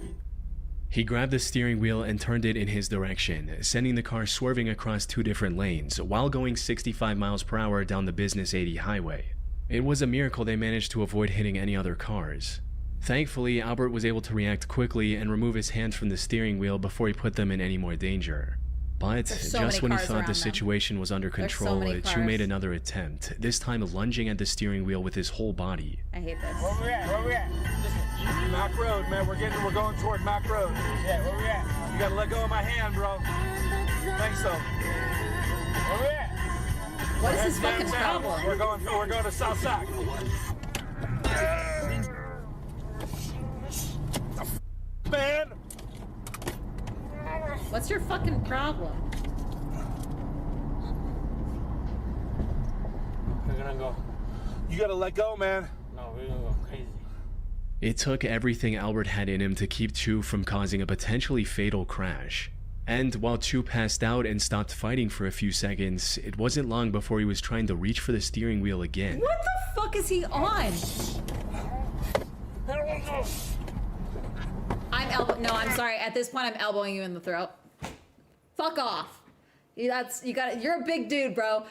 He grabbed the steering wheel and turned it in his direction, sending the car swerving across two different lanes while going 65 miles per hour down the Business 80 highway. It was a miracle they managed to avoid hitting any other cars. Thankfully, Albert was able to react quickly and remove his hands from the steering wheel before he put them in any more danger. But There's so just many when he cars thought around the them. situation was under There's so control, many Chu made cars. another attempt, this time lunging at the steering wheel with his whole body. I hate this. Where we at? Where we at? Listen, Mac Road, man. We're going toward Mac Road. Yeah, where we at? You gotta let go of my hand, bro. Thanks, so. Where we at? What is his Heading fucking downtown. problem? We're going to South Sac. Man. What's your fucking problem? We're gonna go. You gotta let go, man. No, we're gonna go crazy. It took everything Albert had in him to keep Chu from causing a potentially fatal crash. And while Chu passed out and stopped fighting for a few seconds, it wasn't long before he was trying to reach for the steering wheel again. What the fuck is he on? I'm sorry. At this point, I'm elbowing you in the throat. Fuck off. You're a big dude, bro.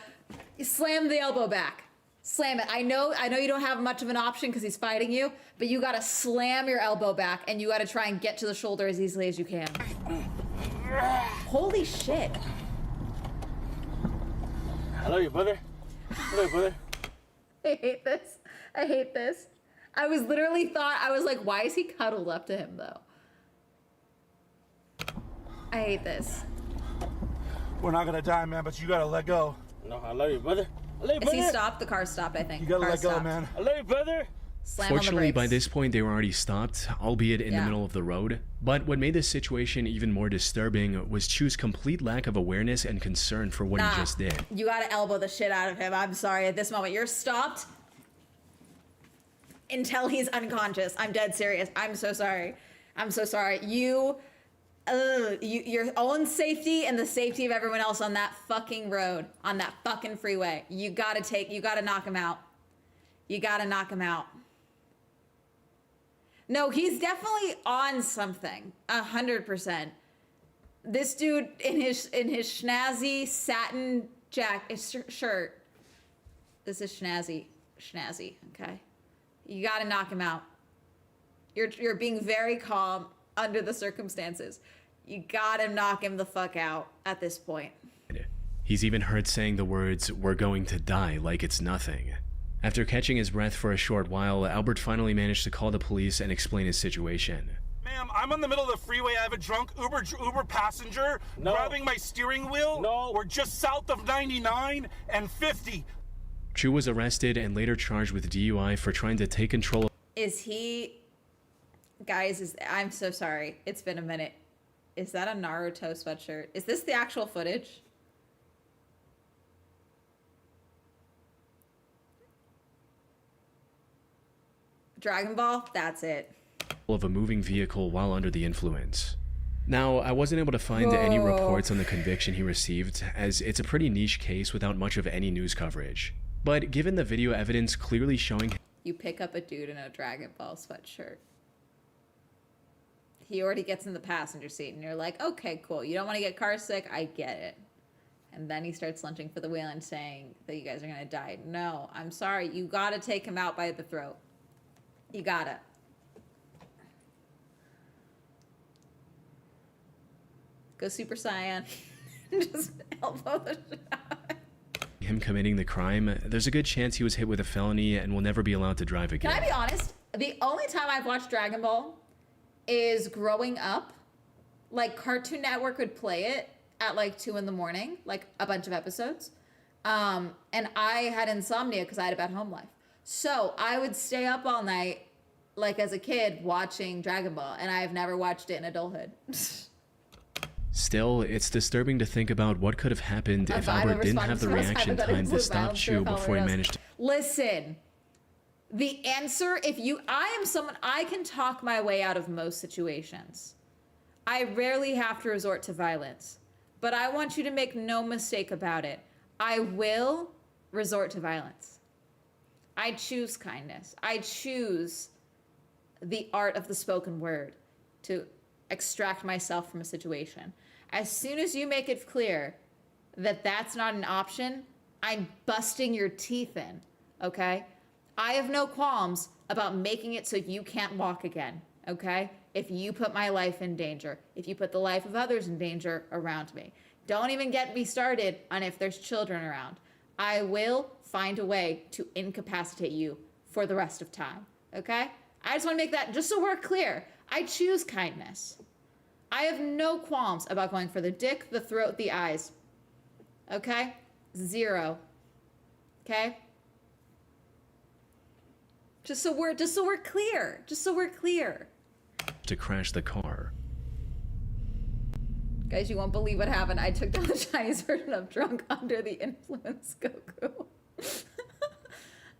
You slam the elbow back. Slam it. I know you don't have much of an option because he's fighting you, but you gotta slam your elbow back and you gotta try and get to the shoulder as easily as you can. Holy shit. I love you, brother. I love you, brother. I hate this. I hate this. I was like, why is he cuddled up to him though? I hate this. We're not gonna die, man, but you gotta let go. No, I love you, brother. I love you, Is brother. he stopped? The car stopped, I think. You gotta Car let go, stopped. man. I love you, brother. Slam on the Fortunately, by brakes. this point, they were already stopped, albeit in the Yeah. middle of the road. But what made this situation even more disturbing was Chu's complete lack of awareness and concern for what Nah, he just did. you gotta elbow the shit out of him. I'm sorry, at this moment, you're stopped until he's unconscious. I'm dead serious. I'm so sorry. I'm so sorry. Your own safety and the safety of everyone else on that fucking road, on that fucking freeway. You gotta knock him out. You gotta knock him out. No, he's definitely on something. 100%. This dude in his schnazzy satin shirt. This is schnazzy, okay? You gotta knock him out. You're being very calm under the circumstances. You gotta knock him the fuck out at this point. He's even heard saying the words, "We're going to die," like it's nothing. After catching his breath for a short while, Albert finally managed to call the police and explain his situation. Ma'am, I'm in the middle of the freeway. I have a drunk Uber passenger grabbing my steering wheel. No. We're just south of 99 and 50. Chu was arrested and later charged with DUI for trying to take control of Guys, I'm so sorry. It's been a minute. Is that a Naruto sweatshirt? Is this the actual footage? Dragon Ball? That's it. a moving vehicle while under the influence. Now, I wasn't able to find any reports on the conviction he received, as it's a pretty niche case without much of any news coverage. But given the video evidence clearly showing You pick up a dude in a Dragon Ball sweatshirt. He already gets in the passenger seat, and you're like, okay, cool. You don't want to get car sick? I get it. And then he starts lunging for the wheel and saying that you guys are going to die. No, I'm sorry. You got to take him out by the throat. You got to. Go Super Saiyan. Just elbow the shit out. him committing the crime, there's a good chance he was hit with a felony and will never be allowed to drive again. Can I be honest? The only time I've watched Dragon Ball is growing up. Like, Cartoon Network would play it at like 2 in the morning, like a bunch of episodes. And I had insomnia because I had a bad home life. So I would stay up all night, like as a kid, watching Dragon Ball, and I have never watched it in adulthood. Still, it's disturbing to think about what could have happened if Albert didn't have the reaction time to stop Chu before he managed to... Listen, the answer, I can talk my way out of most situations. I rarely have to resort to violence, but I want you to make no mistake about it. I will resort to violence. I choose kindness. I choose the art of the spoken word to extract myself from a situation. As soon as you make it clear that that's not an option, I'm busting your teeth in, okay? I have no qualms about making it so you can't walk again, okay? If you put my life in danger, if you put the life of others in danger around me. Don't even get me started on if there's children around. I will find a way to incapacitate you for the rest of time, okay? I just want to make that, just so we're clear, I choose kindness. I have no qualms about going for the dick, the throat, the eyes. Okay? 0. Okay? Just so we're clear. Just so we're clear. to crash the car. Guys, you won't believe what happened. I took down the Chinese version of Drunk Under the Influence Goku.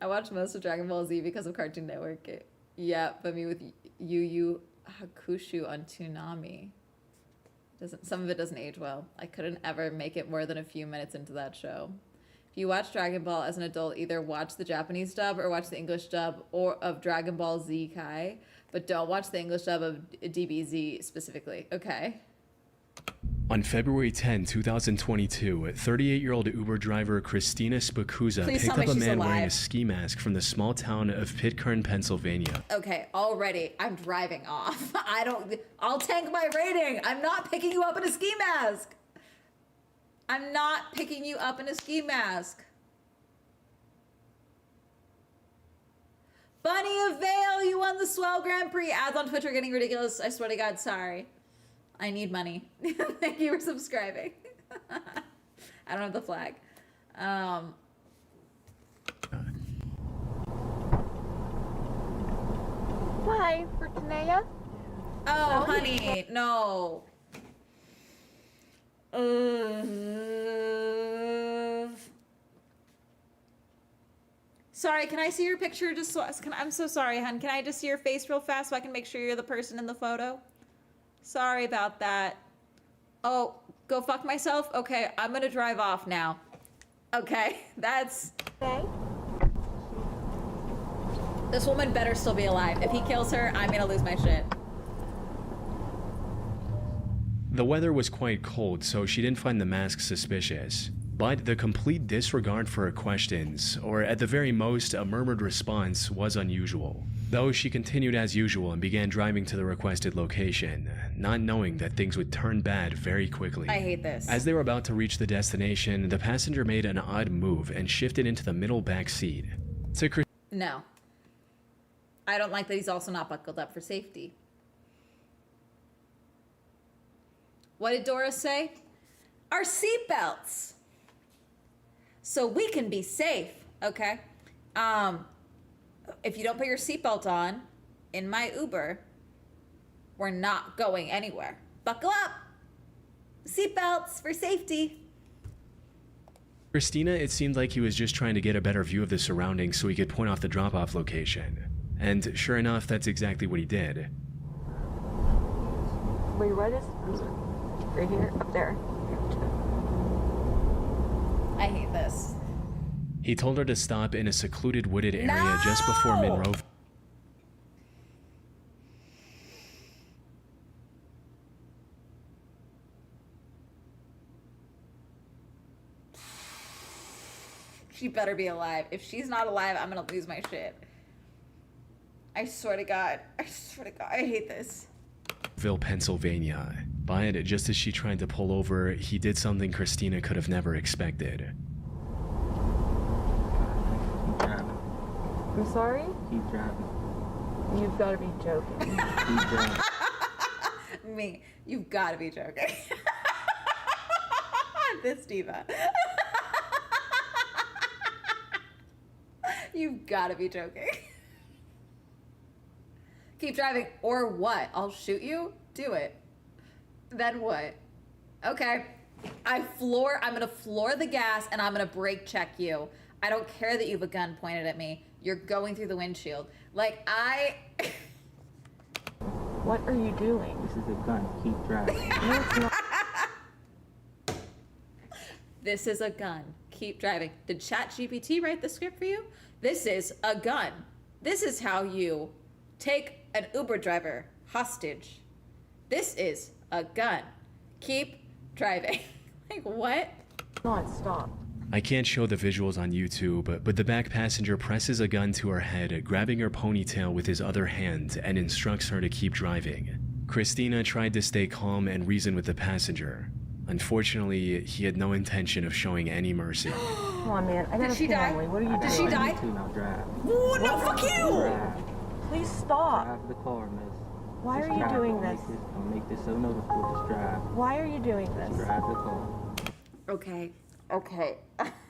I watched most of Dragon Ball Z because of Cartoon Network. Yeah, but me with Yu Yu Hakusho on Toonami. Some of it doesn't age well. I couldn't ever make it more than a few minutes into that show. If you watch Dragon Ball as an adult, either watch the Japanese dub or watch the English dub of Dragon Ball Z Kai, but don't watch the English dub of DBZ specifically, okay? On February 10, 2022, 38-year-old Uber driver Christina Spikuza Please picked tell up me a she's man wearing a alive. ski mask from the small town of Pitcairn, Pennsylvania. Okay, already I'm driving off. I'll tank my rating. I'm not picking you up in a ski mask. I'm not picking you up in a ski mask. Bunny of Vale, you won the Swell Grand Prix. Ads on Twitch are getting ridiculous. I swear to God, sorry. I need money. Thank you for subscribing. I don't have the flag. Hi, for Tanea. Oh, honey, no. Sorry, can I see your picture just so I'm so sorry, hon. Can I just see your face real fast so I can make sure you're the person in the photo? Sorry about that. Oh, go fuck myself? Okay, I'm gonna drive off now. Okay, that's... Okay. This woman better still be alive. If he kills her, I'm gonna lose my shit. The weather was quite cold, so she didn't find the mask suspicious. But the complete disregard for her questions, or at the very most, a murmured response, was unusual. Though she continued as usual and began driving to the requested location, not knowing that things would turn bad very quickly. I hate this. As they were about to reach the destination, the passenger made an odd move and shifted into the middle back seat. No. I don't like that he's also not buckled up for safety. What did Doris say? Our seatbelts! So we can be safe, okay? If you don't put your seatbelt on in my Uber, we're not going anywhere. Buckle up! Seatbelts for safety. Christina, it seemed like he was just trying to get a better view of the surroundings so he could point off the drop-off location. And sure enough, that's exactly what he did. Wait, what is right here? Up there. I hate this. He told her to stop in a secluded wooded area just before Monroe. She better be alive. If she's not alive, I'm gonna lose my shit. I swear to God. I swear to God. I hate this. Pennsylvania. But just as she tried to pull over, he did something Christina could have never expected. I'm sorry? Keep driving. You've got to be joking. Keep driving. Me. You've got to be joking. This diva. You've got to be joking. Keep driving. Or what? I'll shoot you? Do it. Then what? Okay. I'm gonna floor the gas and I'm gonna brake check you. I don't care that you have a gun pointed at me. You're going through the windshield. Like, What are you doing? This is a gun. Keep driving. No, it's not. This is a gun. Keep driving. Did ChatGPT write the script for you? This is a gun. This is how you take an Uber driver hostage. This is a gun. Keep driving. Like, what? Not stop. I can't show the visuals on YouTube, but the back passenger presses a gun to her head, grabbing her ponytail with his other hand, and instructs her to keep driving. Christina tried to stay calm and reason with the passenger. Unfortunately, he had no intention of showing any mercy. Come on, man. I got a family. What are you doing? Did she die? Now drive. Ooh, no, fuck you! Drive. Please stop. Drive the car, miss. Why Just are you drive. doing Don't this? Don't make this so noticeable. Just drive. Why are you doing this? Drive the car. Okay.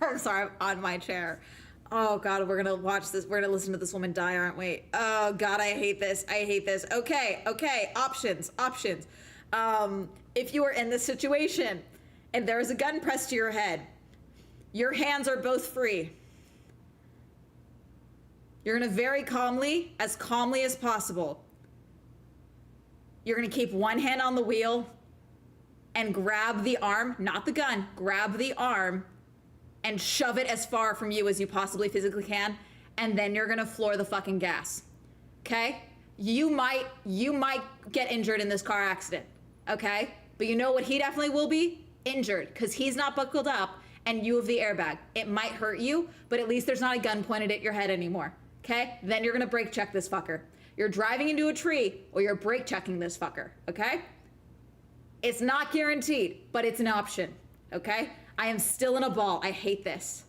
I'm sorry, I'm on my chair. Oh God, we're gonna watch this. We're gonna listen to this woman die, aren't we? Oh God, I hate this. Okay. Options. If you are in this situation and there is a gun pressed to your head, your hands are both free. You're gonna very calmly as possible. You're gonna keep one hand on the wheel and grab the arm, not the gun, grab the arm and shove it as far from you as you possibly physically can, and then you're gonna floor the fucking gas. Okay? You might get injured in this car accident. Okay? But you know what he definitely will be? Injured, because he's not buckled up and you have the airbag. It might hurt you, but at least there's not a gun pointed at your head anymore, okay? Then you're gonna brake check this fucker. You're driving into a tree or you're brake checking this fucker, okay? It's not guaranteed, but it's an option, okay? I am still in a ball. I hate this.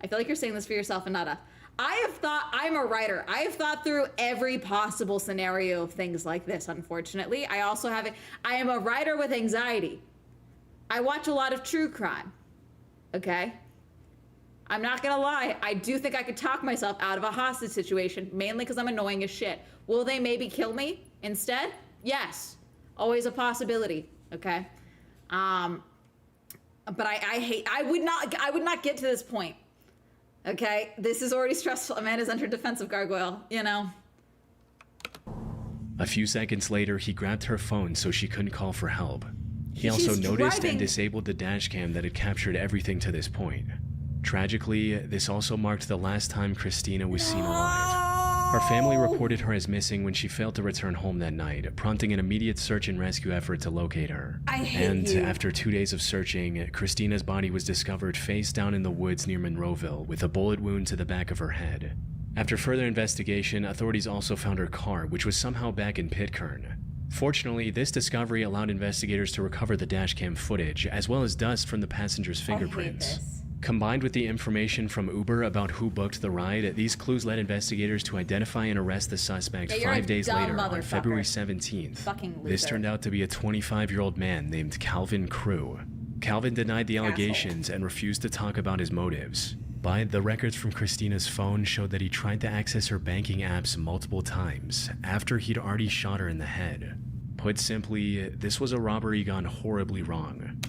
I feel like you're saying this for yourself, Anada. I'm a writer. I have thought through every possible scenario of things like this, unfortunately. I am a writer with anxiety. I watch a lot of true crime, okay? I'm not gonna lie, I do think I could talk myself out of a hostage situation, mainly because I'm annoying as shit. Will they maybe kill me instead? Yes, always a possibility, okay? But I would not get to this point, okay? This is already stressful. Amanda's under defensive gargoyle, you know? A few seconds later, he grabbed her phone so she couldn't call for help. He He's also noticed driving. and disabled the dash cam that had captured everything to this point. Tragically, this also marked the last time Christina was seen alive. Her family reported her as missing when she failed to return home that night, prompting an immediate search and rescue effort to locate her. And after 2 days of searching, Christina's body was discovered face down in the woods near Monroeville with a bullet wound to the back of her head. After further investigation, authorities also found her car, which was somehow back in Pitcairn. Fortunately, this discovery allowed investigators to recover the dashcam footage, as well as dust from the passenger's fingerprints. Combined with the information from Uber about who booked the ride, these clues led investigators to identify and arrest the suspect 5 days later on February 17th. This turned out to be a 25-year-old man named Calvin Crew. Calvin denied the allegations and refused to talk about his motives. But the records from Christina's phone showed that he tried to access her banking apps multiple times after he'd already shot her in the head. Put simply, this was a robbery gone horribly wrong.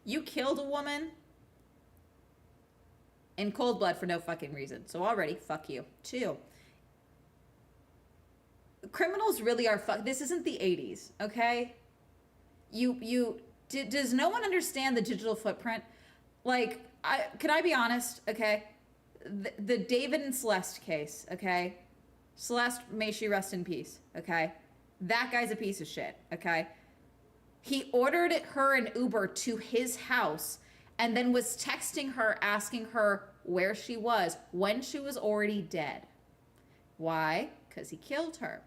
You killed a woman in cold blood for no fucking reason. So already, fuck you. 2. Criminals really are this isn't the 80s, okay? Does no one understand the digital footprint? Like, can I be honest, okay? The David and Celeste case, okay? Celeste, may she rest in peace, okay? That guy's a piece of shit, okay? He ordered her an Uber to his house and then was texting her, asking her where she was when she was already dead. Why? Because he killed her,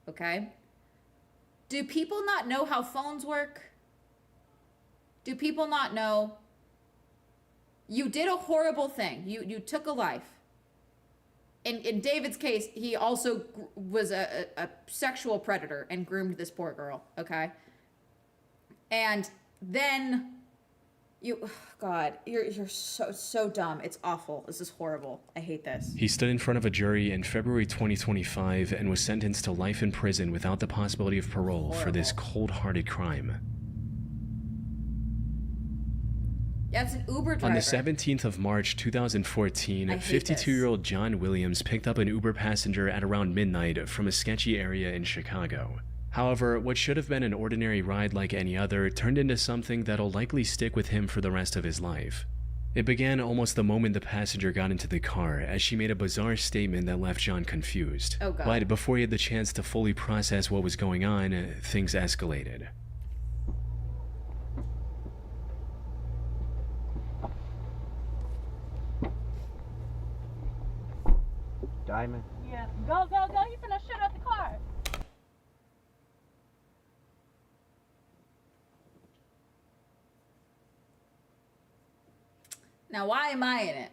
okay? Do people not know how phones work? Do people not know? You did a horrible thing. You took a life. In David's case, he also was a sexual predator and groomed this poor girl, okay? And then God, you're so dumb. It's awful. This is horrible. I hate this. He stood in front of a jury in February 2025 and was sentenced to life in prison without the possibility of parole for this cold-hearted crime. Yeah, it's an Uber driver. On the 17th of March 2014, 52-year-old John Williams picked up an Uber passenger at around midnight from a sketchy area in Chicago. However, what should have been an ordinary ride like any other turned into something that'll likely stick with him for the rest of his life. It began almost the moment the passenger got into the car, as she made a bizarre statement that left John confused. Oh, God. But before he had the chance to fully process what was going on, things escalated. Diamond. Yeah. Go, go, go. You finna shoot up the car. Now, why am I in it?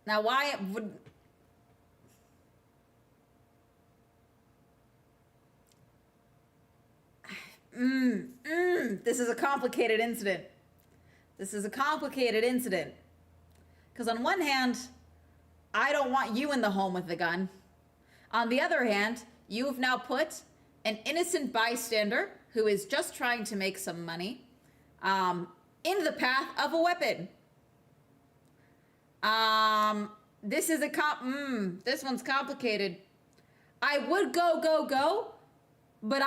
Now, why would... This is a complicated incident. This is a complicated incident. Because on one hand, I don't want you in the home with the gun. On the other hand, you have now put an innocent bystander who is just trying to make some money in the path of a weapon. This is this one's complicated. I would go, but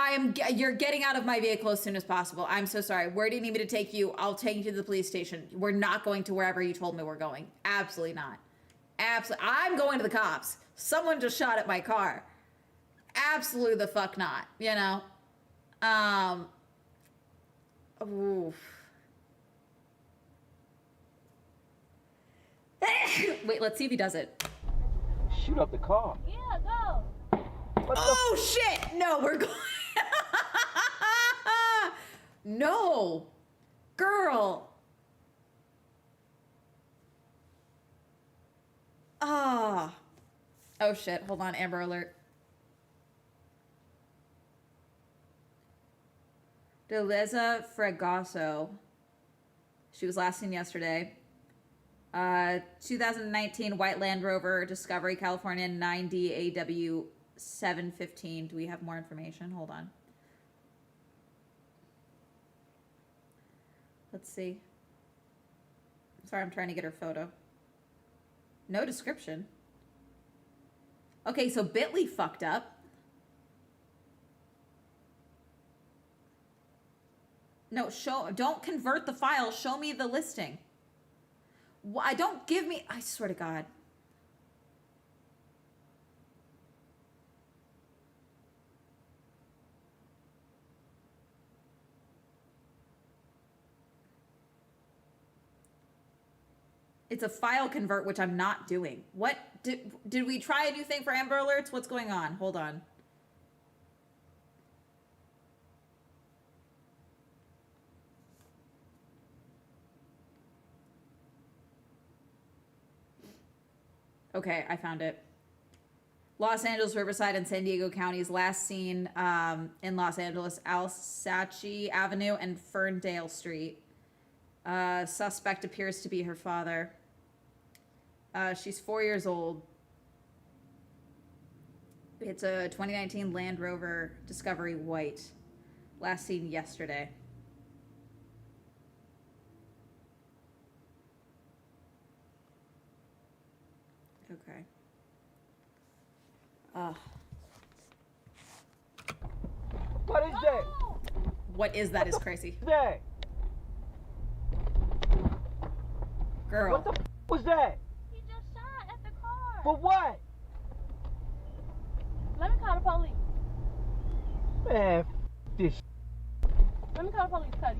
you're getting out of my vehicle as soon as possible. I'm so sorry. Where do you need me to take you? I'll take you to the police station. We're not going to wherever you told me we're going. Absolutely not. Absolutely. I'm going to the cops. Someone just shot at my car. Absolutely the fuck not, you know? Oof. Wait, let's see if he does it. Shoot up the car. Yeah, go. Oh shit! No, we're going. No, girl. Ah. Oh shit! Hold on, Amber Alert. Deleza Fregoso. She was last seen yesterday. 2019 white Land Rover Discovery California 9D AW 715. Do we have more information? Hold on. Let's see. Sorry, I'm trying to get her photo. No description. Okay, so Bitly fucked up. No, don't convert the file. Show me the listing. I don't give me, I swear to God. It's a file convert, which I'm not doing. What, did we try a new thing for Amber Alerts? What's going on? Hold on. Okay, I found it. Los Angeles, Riverside, and San Diego counties last seen in Los Angeles, Alsace Avenue and Ferndale Street. Suspect appears to be her father. She's 4 years old. It's a 2019 Land Rover Discovery White. Last seen yesterday. Okay. What is that? What is that is crazy. That? Girl. What the was that? He just shot at the car. For what? Let me call the police. Man, this. Let me call the police, Cuddy.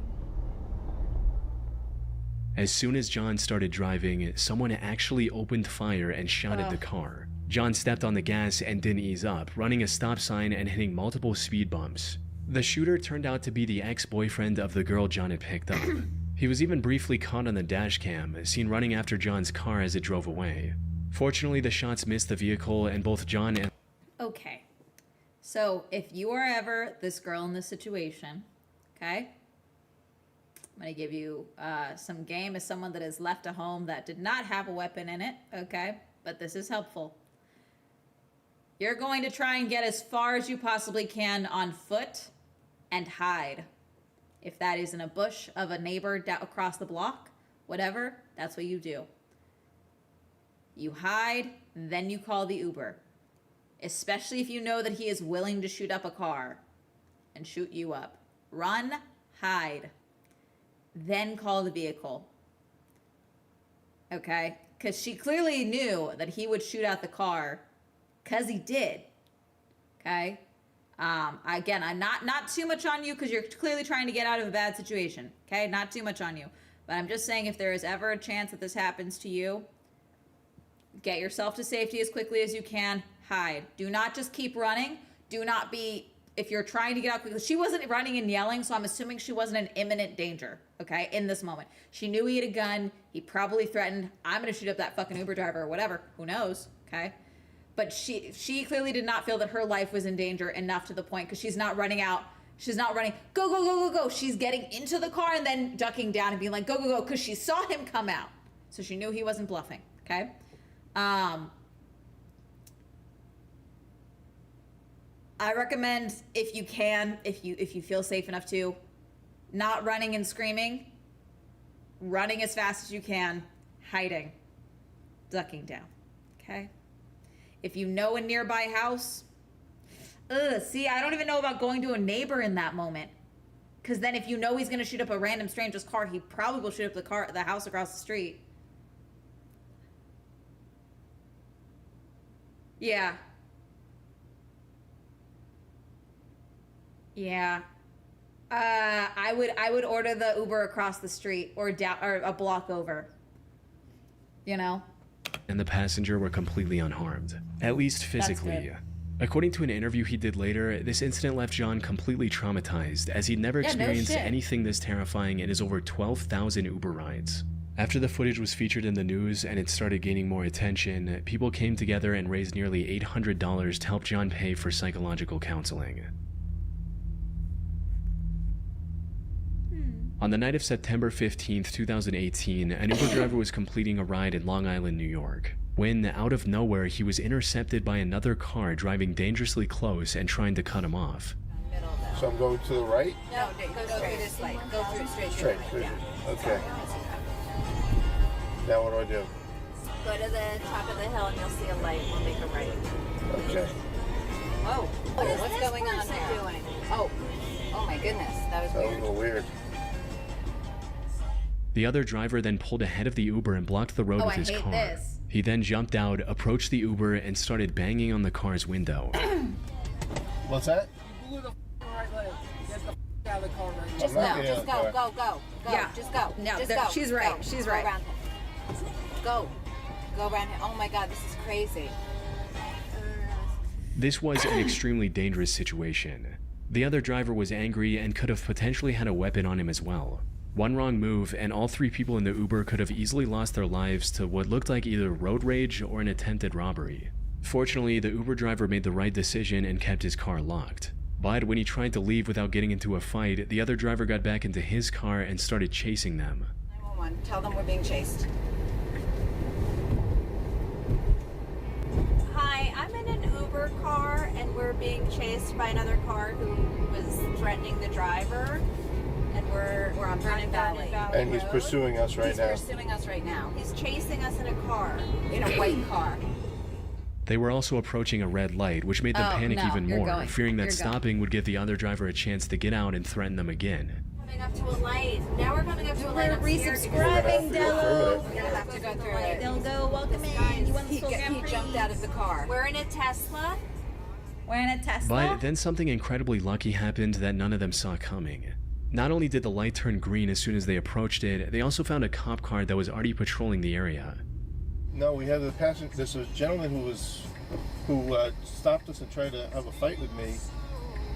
As soon as John started driving, someone actually opened fire and shot at the car. John stepped on the gas and didn't ease up, running a stop sign and hitting multiple speed bumps. The shooter turned out to be the ex-boyfriend of the girl John had picked up. He was even briefly caught on the dash cam, seen running after John's car as it drove away. Fortunately, the shots missed the vehicle and both John and... Okay. So, if you are ever this girl in this situation, okay? I'm going to give you some game as someone that has left a home that did not have a weapon in it, okay? But this is helpful. You're going to try and get as far as you possibly can on foot and hide. If that is in a bush of a neighbor across the block, whatever, that's what you do. You hide, then you call the Uber. Especially if you know that he is willing to shoot up a car and shoot you up. Run, hide. Then call the vehicle. Okay? Because she clearly knew that he would shoot out the car, because he did. Okay? Again, I'm not too much on you because you're clearly trying to get out of a bad situation. Okay? Not too much on you. But I'm just saying if there is ever a chance that this happens to you, get yourself to safety as quickly as you can. Hide. Do not just keep running. Do not be... If you're trying to get out quickly, she wasn't running and yelling, so I'm assuming she wasn't in imminent danger, okay, in this moment. She knew he had a gun. He probably threatened, I'm going to shoot up that fucking Uber driver or whatever. Who knows, okay? But she clearly did not feel that her life was in danger enough to the point, because she's not running out. She's not running, go, go, go, go, go. She's getting into the car and then ducking down and being like, go, go, go, because she saw him come out. So she knew he wasn't bluffing, okay? I recommend, if you can, if you feel safe enough to, not running and screaming, running as fast as you can, hiding, ducking down, okay? If you know a nearby house, see, I don't even know about going to a neighbor in that moment. Because then if you know he's going to shoot up a random stranger's car, he probably will shoot up the house across the street. Yeah. Yeah. I would order the Uber across the street or down or a block over. You know? And the passenger were completely unharmed, at least physically. According to an interview he did later, this incident left John completely traumatized, as he'd never experienced anything this terrifying in his over 12,000 Uber rides. After the footage was featured in the news and it started gaining more attention, people came together and raised nearly $800 to help John pay for psychological counseling. On the night of September 15th, 2018, an Uber driver was completing a ride in Long Island, New York, when, out of nowhere, he was intercepted by another car driving dangerously close and trying to cut him off. So I'm going to the right? No, go through this light. Go through straight. Straight. Yeah. Okay. Now what do I do? Go to the top of the hill and you'll see a light. We'll make a right. Okay. Whoa. What's going on there? Doing? Oh my goodness. That was That was weird. a little weird. The other driver then pulled ahead of the Uber and blocked the road with his car. This. He then jumped out, approached the Uber, and started banging on the car's window. What's that? Just go. Yeah. Just go. No, Just there- go. she's right. Go. She's Go right. around him. Go around him. Oh my God, this is crazy. This was an extremely dangerous situation. The other driver was angry and could have potentially had a weapon on him as well. One wrong move, and all three people in the Uber could have easily lost their lives to what looked like either road rage or an attempted robbery. Fortunately, the Uber driver made the right decision and kept his car locked. But when he tried to leave without getting into a fight, the other driver got back into his car and started chasing them. 911. Tell them we're being chased. Hi, I'm in an Uber car and we're being chased by another car who was threatening the driver. And we're on Vernon Valley. And he's pursuing us right now. He's pursuing us right now. He's chasing us in a car, in a white car. They were also approaching a red light, which made them panic no, even you're more, going. fearing that You're going. stopping would give the other driver a chance to get out and threaten them again. Coming up to a light. Now we're coming up to a light. We're resubscribing, Dello. We're gonna have to go through it. Dildo, welcome in. You want the He jumped out of the car. We're in a Tesla. We're in a Tesla. But then something incredibly lucky happened that none of them saw coming. Not only did the light turn green as soon as they approached it, they also found a cop car that was already patrolling the area. No, we have the passenger. There's a gentleman who stopped us and tried to have a fight with me,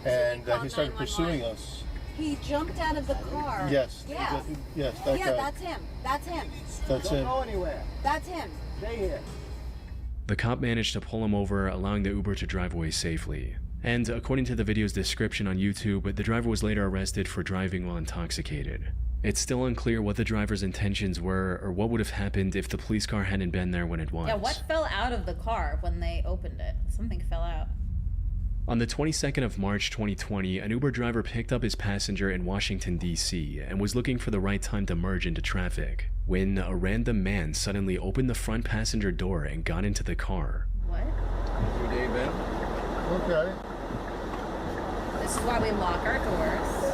and he started pursuing us. He jumped out of the car. Yes. Yeah. Yes, that Yeah, guy. that's him. That's him. That's him. Don't go anywhere. That's him. Stay here. The cop managed to pull him over, allowing the Uber to drive away safely. And according to the video's description on YouTube, the driver was later arrested for driving while intoxicated. It's still unclear what the driver's intentions were or what would have happened if the police car hadn't been there when it was. Yeah, what fell out of the car when they opened it? Something fell out. On the 22nd of March 2020, an Uber driver picked up his passenger in Washington, D.C. and was looking for the right time to merge into traffic, when a random man suddenly opened the front passenger door and got into the car. What? Your day, Ben? Okay. This is why we lock our doors.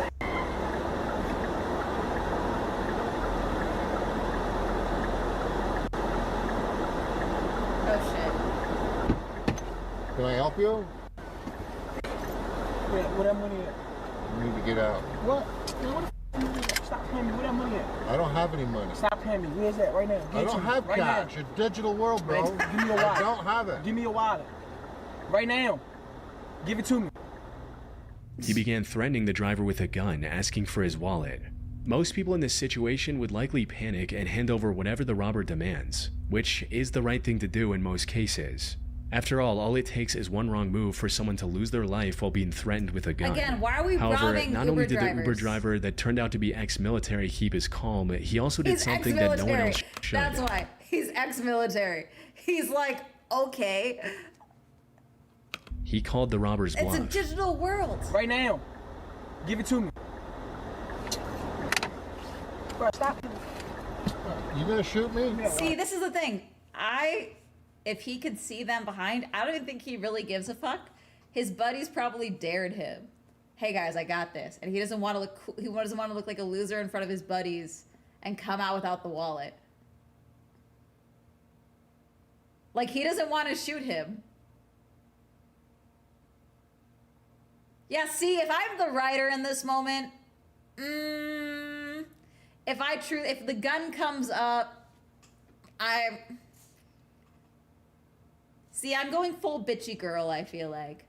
Oh shit. Can I help you? Where that money at? You need to get out. What? Man, what the f*** money at? Stop paying me. Where that money at? I don't have any money. Stop paying me. Where's that? Right now. Give I it to don't me. have right cash. Now. It's digital world, bro. Man, give me your wallet. I don't have it. Give me your wallet. Right now. Give it to me. He began threatening the driver with a gun, asking for his wallet. Most people in this situation would likely panic and hand over whatever the robber demands, which is the right thing to do in most cases. After all it takes is one wrong move for someone to lose their life while being threatened with a gun. Again, why are we However, robbing not Uber only did the Uber drivers? driver that turned out to be ex-military keep his calm, he also did He's something that no one ex-military. else should. That's why. He's ex-military. He's like, okay, He called the robbers it's bluff. a digital world. Right now. Give it to me. Bro, stop. You gonna shoot me? See, this is the thing. If he could see them behind, I don't even think he really gives a fuck. His buddies probably dared him. Hey guys, I got this. And he doesn't want to look cool. He doesn't want to look like a loser in front of his buddies and come out without the wallet. Like, he doesn't want to shoot him. Yeah, see, if I'm the writer in this moment, if the gun comes up, I'm going full bitchy girl, I feel like.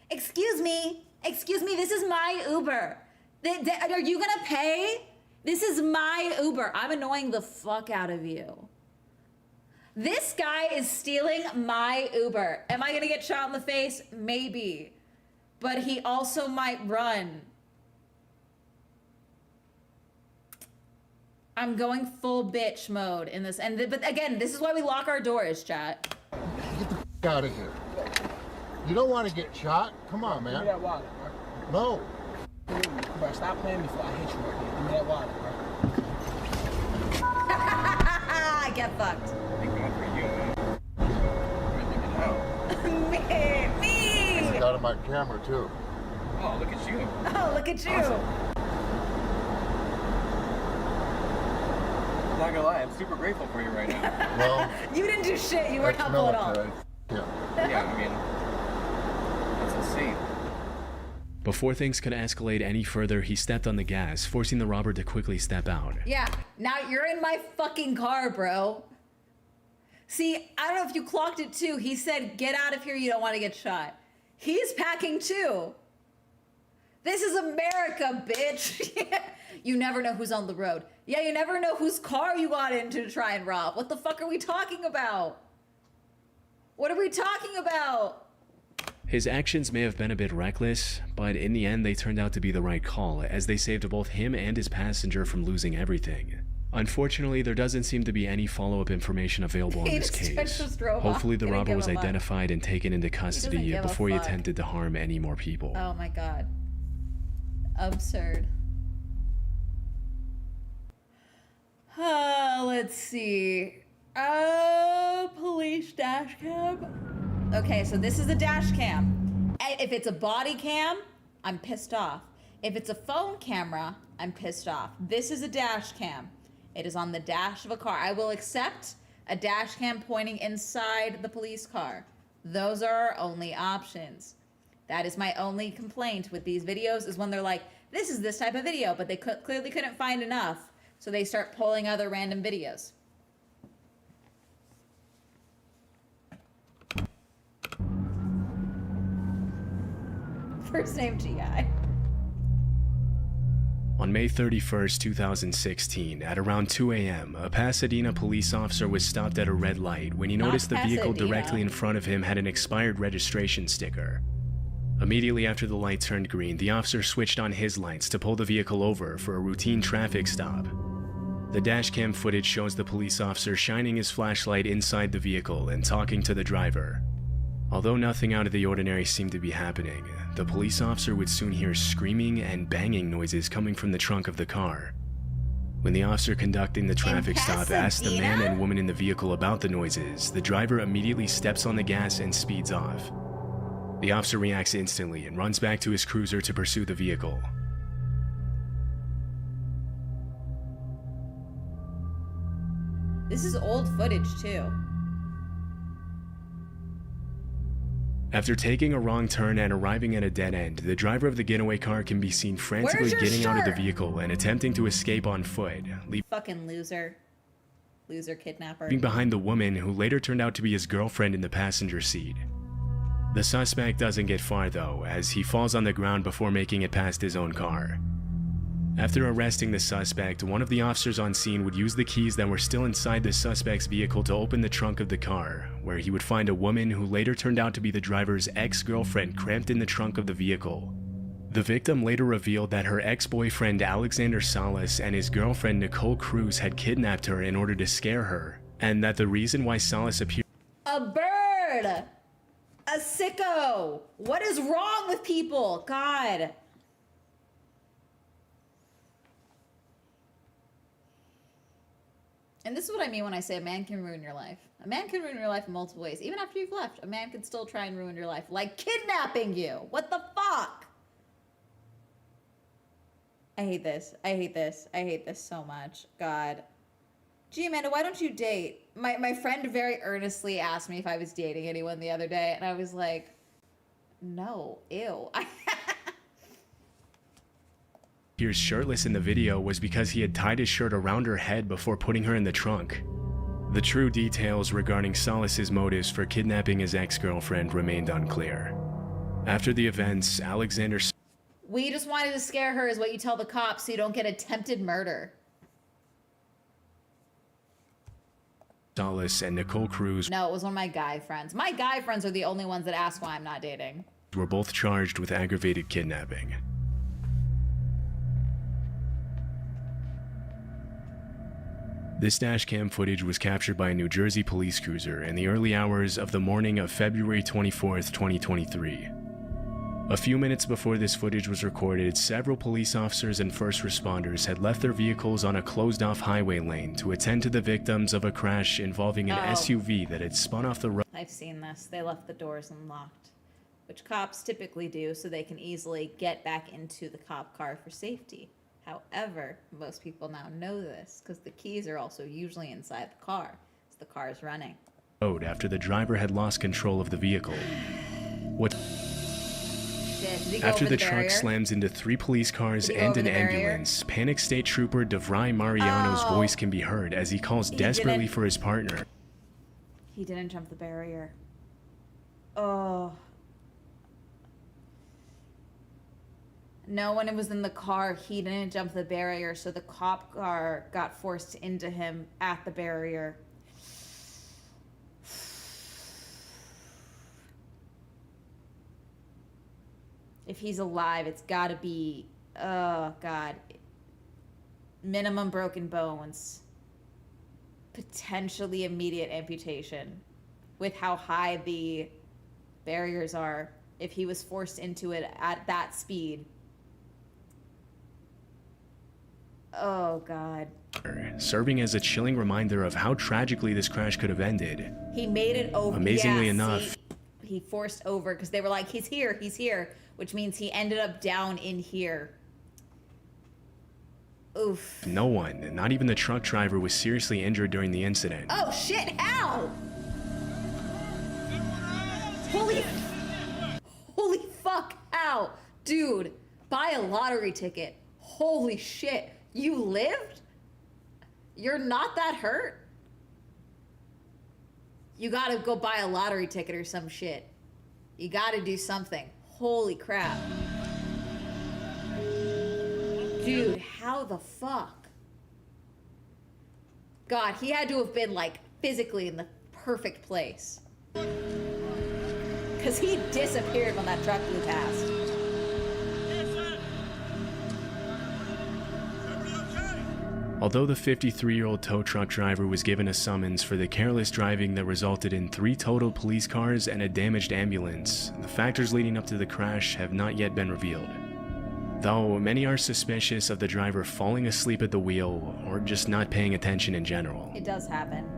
Excuse me, this is my Uber. Are you gonna pay? This is my Uber. I'm annoying the fuck out of you. This guy is stealing my Uber. Am I gonna get shot in the face? Maybe. But he also might run. I'm going full bitch mode in this. But again, this is why we lock our doors, chat. Get the f out of here. You don't want to get shot? Come on, man. Give me that wallet, bro. No. Bro, stop playing before I hit you right here. Give me that wallet, bro. Get fucked. Me. It's out of my camera, too. Oh, look at you. Oh, look at you. Awesome. I'm not gonna lie, I'm super grateful for you right now. Well, you didn't do shit. You weren't helpful at all. Yeah. Yeah, I mean, that's insane. Before things could escalate any further, he stepped on the gas, forcing the robber to quickly step out. Yeah, now you're in my fucking car, bro. See, I don't know if you clocked it too. He said, get out of here, you don't want to get shot. He's packing too. This is America, bitch. You never know who's on the road. Yeah, you never know whose car you got into to try and rob. What the fuck are we talking about? What are we talking about? His actions may have been a bit reckless, but in the end they turned out to be the right call, as they saved both him and his passenger from losing everything. Unfortunately, there doesn't seem to be any follow-up information available on this case. Hopefully the robber was identified and taken into custody before he attempted to harm any more people. Oh my god. Absurd. Let's see. Police dash cam. Okay, so this is a dash cam. If it's a body cam, I'm pissed off. If it's a phone camera, I'm pissed off. This is a dash cam. It is on the dash of a car. I will accept a dash cam pointing inside the police car. Those are our only options. That is my only complaint with these videos, is when they're like, this is this type of video, but they clearly couldn't find enough, so they start pulling other random videos. First name G.I. On May 31st, 2016, at around 2 a.m., a Pasadena police officer was stopped at a red light when he noticed the vehicle directly in front of him had an expired registration sticker. Immediately after the light turned green, the officer switched on his lights to pull the vehicle over for a routine traffic stop. The dashcam footage shows the police officer shining his flashlight inside the vehicle and talking to the driver. Although nothing out of the ordinary seemed to be happening, the police officer would soon hear screaming and banging noises coming from the trunk of the car. When the officer conducting the traffic stop asked the man and woman in the vehicle about the noises, the driver immediately steps on the gas and speeds off. The officer reacts instantly and runs back to his cruiser to pursue the vehicle. This is old footage too. After taking a wrong turn and arriving at a dead end, the driver of the getaway car can be seen frantically getting out of the vehicle and attempting to escape on foot, Fucking loser. Loser kidnapper. leaving behind the woman who later turned out to be his girlfriend in the passenger seat. The suspect doesn't get far though, as he falls on the ground before making it past his own car. After arresting the suspect, one of the officers on scene would use the keys that were still inside the suspect's vehicle to open the trunk of the car, where he would find a woman who later turned out to be the driver's ex-girlfriend cramped in the trunk of the vehicle. The victim later revealed that her ex-boyfriend Alexander Salas and his girlfriend Nicole Cruz had kidnapped her in order to scare her, and that the reason why Salas appeared— A bird! A sicko! What is wrong with people? God. And this is what I mean when I say a man can ruin your life. A man can ruin your life in multiple ways. Even after you've left, a man can still try and ruin your life. Like kidnapping you. What the fuck? I hate this. I hate this. I hate this so much. God. Gee, Amanda, why don't you date? My friend very earnestly asked me if I was dating anyone the other day, and I was like, no, ew. appears shirtless in the video was because he had tied his shirt around her head before putting her in the trunk. The true details regarding Salas's motives for kidnapping his ex-girlfriend remained unclear. After the events, Alexander We just wanted to scare her is what you tell the cops so you don't get attempted murder. Salas and Nicole Cruz No, it was one of my guy friends. My guy friends are the only ones that ask why I'm not dating. were both charged with aggravated kidnapping. This dashcam footage was captured by a New Jersey police cruiser in the early hours of the morning of February 24th, 2023. A few minutes before this footage was recorded, several police officers and first responders had left their vehicles on a closed-off highway lane to attend to the victims of a crash involving an SUV that had spun off the road. I've seen this. They left the doors unlocked, which cops typically do so they can easily get back into the cop car for safety. However, most people now know this because the keys are also usually inside the car as the car is running. After the driver had lost control of the vehicle. After the truck slams into 3 police cars and an ambulance, panicked State Trooper DeVry Mariano's voice can be heard as he calls desperately for his partner. He didn't jump the barrier. Oh. No one was in the car. He didn't jump the barrier, so the cop car got forced into him at the barrier. If he's alive, it's gotta be, oh God, minimum broken bones, potentially immediate amputation with how high the barriers are if he was forced into it at that speed. Oh God. Serving as a chilling reminder of how tragically this crash could have ended. He made it over. Amazingly enough, he forced over because they were like, he's here, which means he ended up down in here. Oof. no one, not even the truck driver, was seriously injured during the incident. Oh shit, how? Holy fuck, how? Dude, buy a lottery ticket. Holy shit, you lived? You're not that hurt? You gotta go buy a lottery ticket or some shit. You gotta do something. Holy crap. Dude, how the fuck? God, he had to have been like physically in the perfect place. Because he disappeared when that truck flew past. Although the 53-year-old tow truck driver was given a summons for the careless driving that resulted in 3 totaled police cars and a damaged ambulance, the factors leading up to the crash have not yet been revealed. Though many are suspicious of the driver falling asleep at the wheel or just not paying attention in general. It does happen.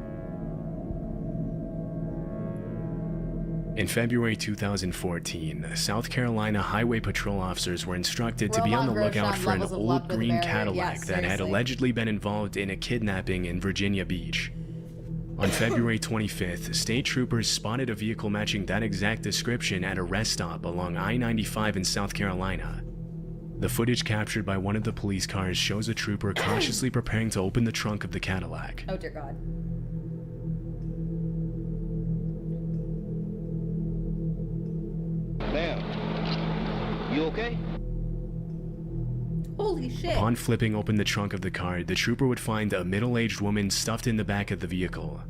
In February 2014, South Carolina Highway Patrol officers were instructed to be on the lookout for an old green Cadillac that had allegedly been involved in a kidnapping in Virginia Beach. On February 25th, state troopers spotted a vehicle matching that exact description at a rest stop along I-95 in South Carolina. The footage captured by one of the police cars shows a trooper cautiously preparing to open the trunk of the Cadillac. Oh dear God. Ma'am, you okay? Holy shit. Upon flipping open the trunk of the car, the trooper would find a middle-aged woman stuffed in the back of the vehicle.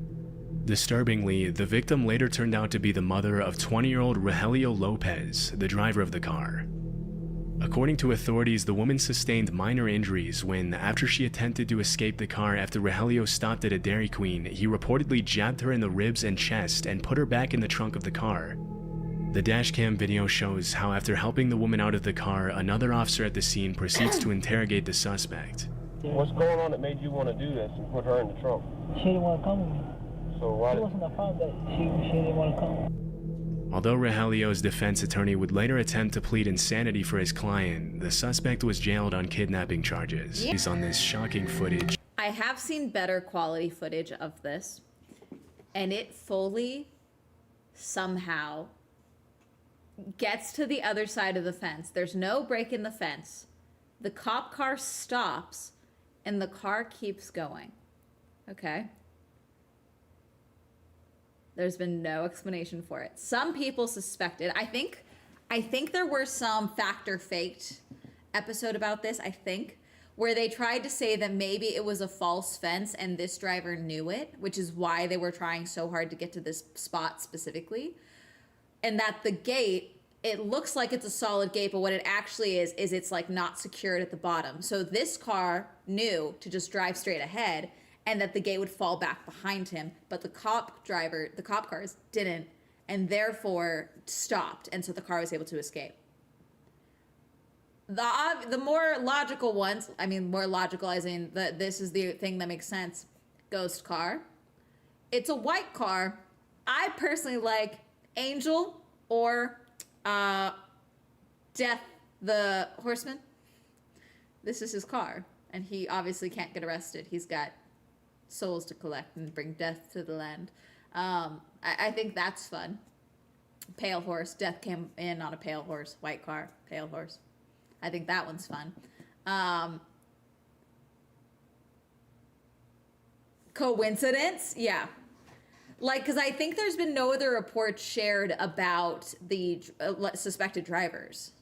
Disturbingly, the victim later turned out to be the mother of 20-year-old Rogelio Lopez, the driver of the car. According to authorities, the woman sustained minor injuries when, after she attempted to escape the car after Rogelio stopped at a Dairy Queen, he reportedly jabbed her in the ribs and chest and put her back in the trunk of the car. The dashcam video shows how, after helping the woman out of the car, another officer at the scene proceeds to interrogate the suspect. What's going on that made you want to do this and put her in the trunk? She didn't want to come with me. So why? She wasn't a problem that she didn't want to come. Although Rogelio's defense attorney would later attempt to plead insanity for his client, the suspect was jailed on kidnapping charges. Based on this shocking footage. I have seen better quality footage of this, and it fully somehow gets to the other side of the fence. There's no break in the fence. The cop car stops and the car keeps going. Okay. There's been no explanation for it. Some people suspected. I think there were some fact or faked episode about this, I think, where they tried to say that maybe it was a false fence and this driver knew it, which is why they were trying so hard to get to this spot specifically. And that the gate, it looks like it's a solid gate, but what it actually is it's like not secured at the bottom. So this car knew to just drive straight ahead and that the gate would fall back behind him, but the cop cars didn't, and therefore stopped, and so the car was able to escape. The more logical ones, I mean more logical as in this is the thing that makes sense, ghost car. It's a white car. I personally like Angel or Death the Horseman. This is his car, and he obviously can't get arrested. He's got souls to collect and bring death to the land. I think that's fun. Pale horse. Death came in on a pale horse. White car. Pale horse. I think that one's fun. Coincidence? Yeah. Like, because I think there's been no other reports shared about the suspected drivers.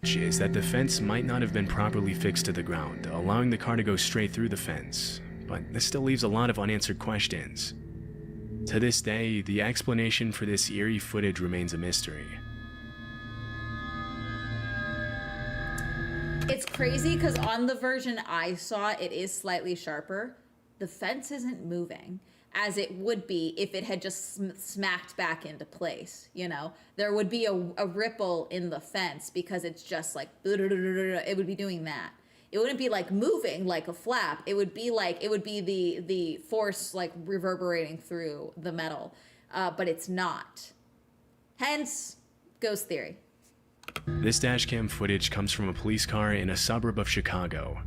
Is that the fence might not have been properly fixed to the ground, allowing the car to go straight through the fence. But this still leaves a lot of unanswered questions. To this day, the explanation for this eerie footage remains a mystery. It's crazy because on the version I saw, it is slightly sharper. The fence isn't moving as it would be if it had just smacked back into place, you know? There would be a ripple in the fence because it's just like, it would be doing that. It wouldn't be like moving like a flap. It would be like, it would be the force like reverberating through the metal, but it's not. Hence, ghost theory. This dashcam footage comes from a police car in a suburb of Chicago.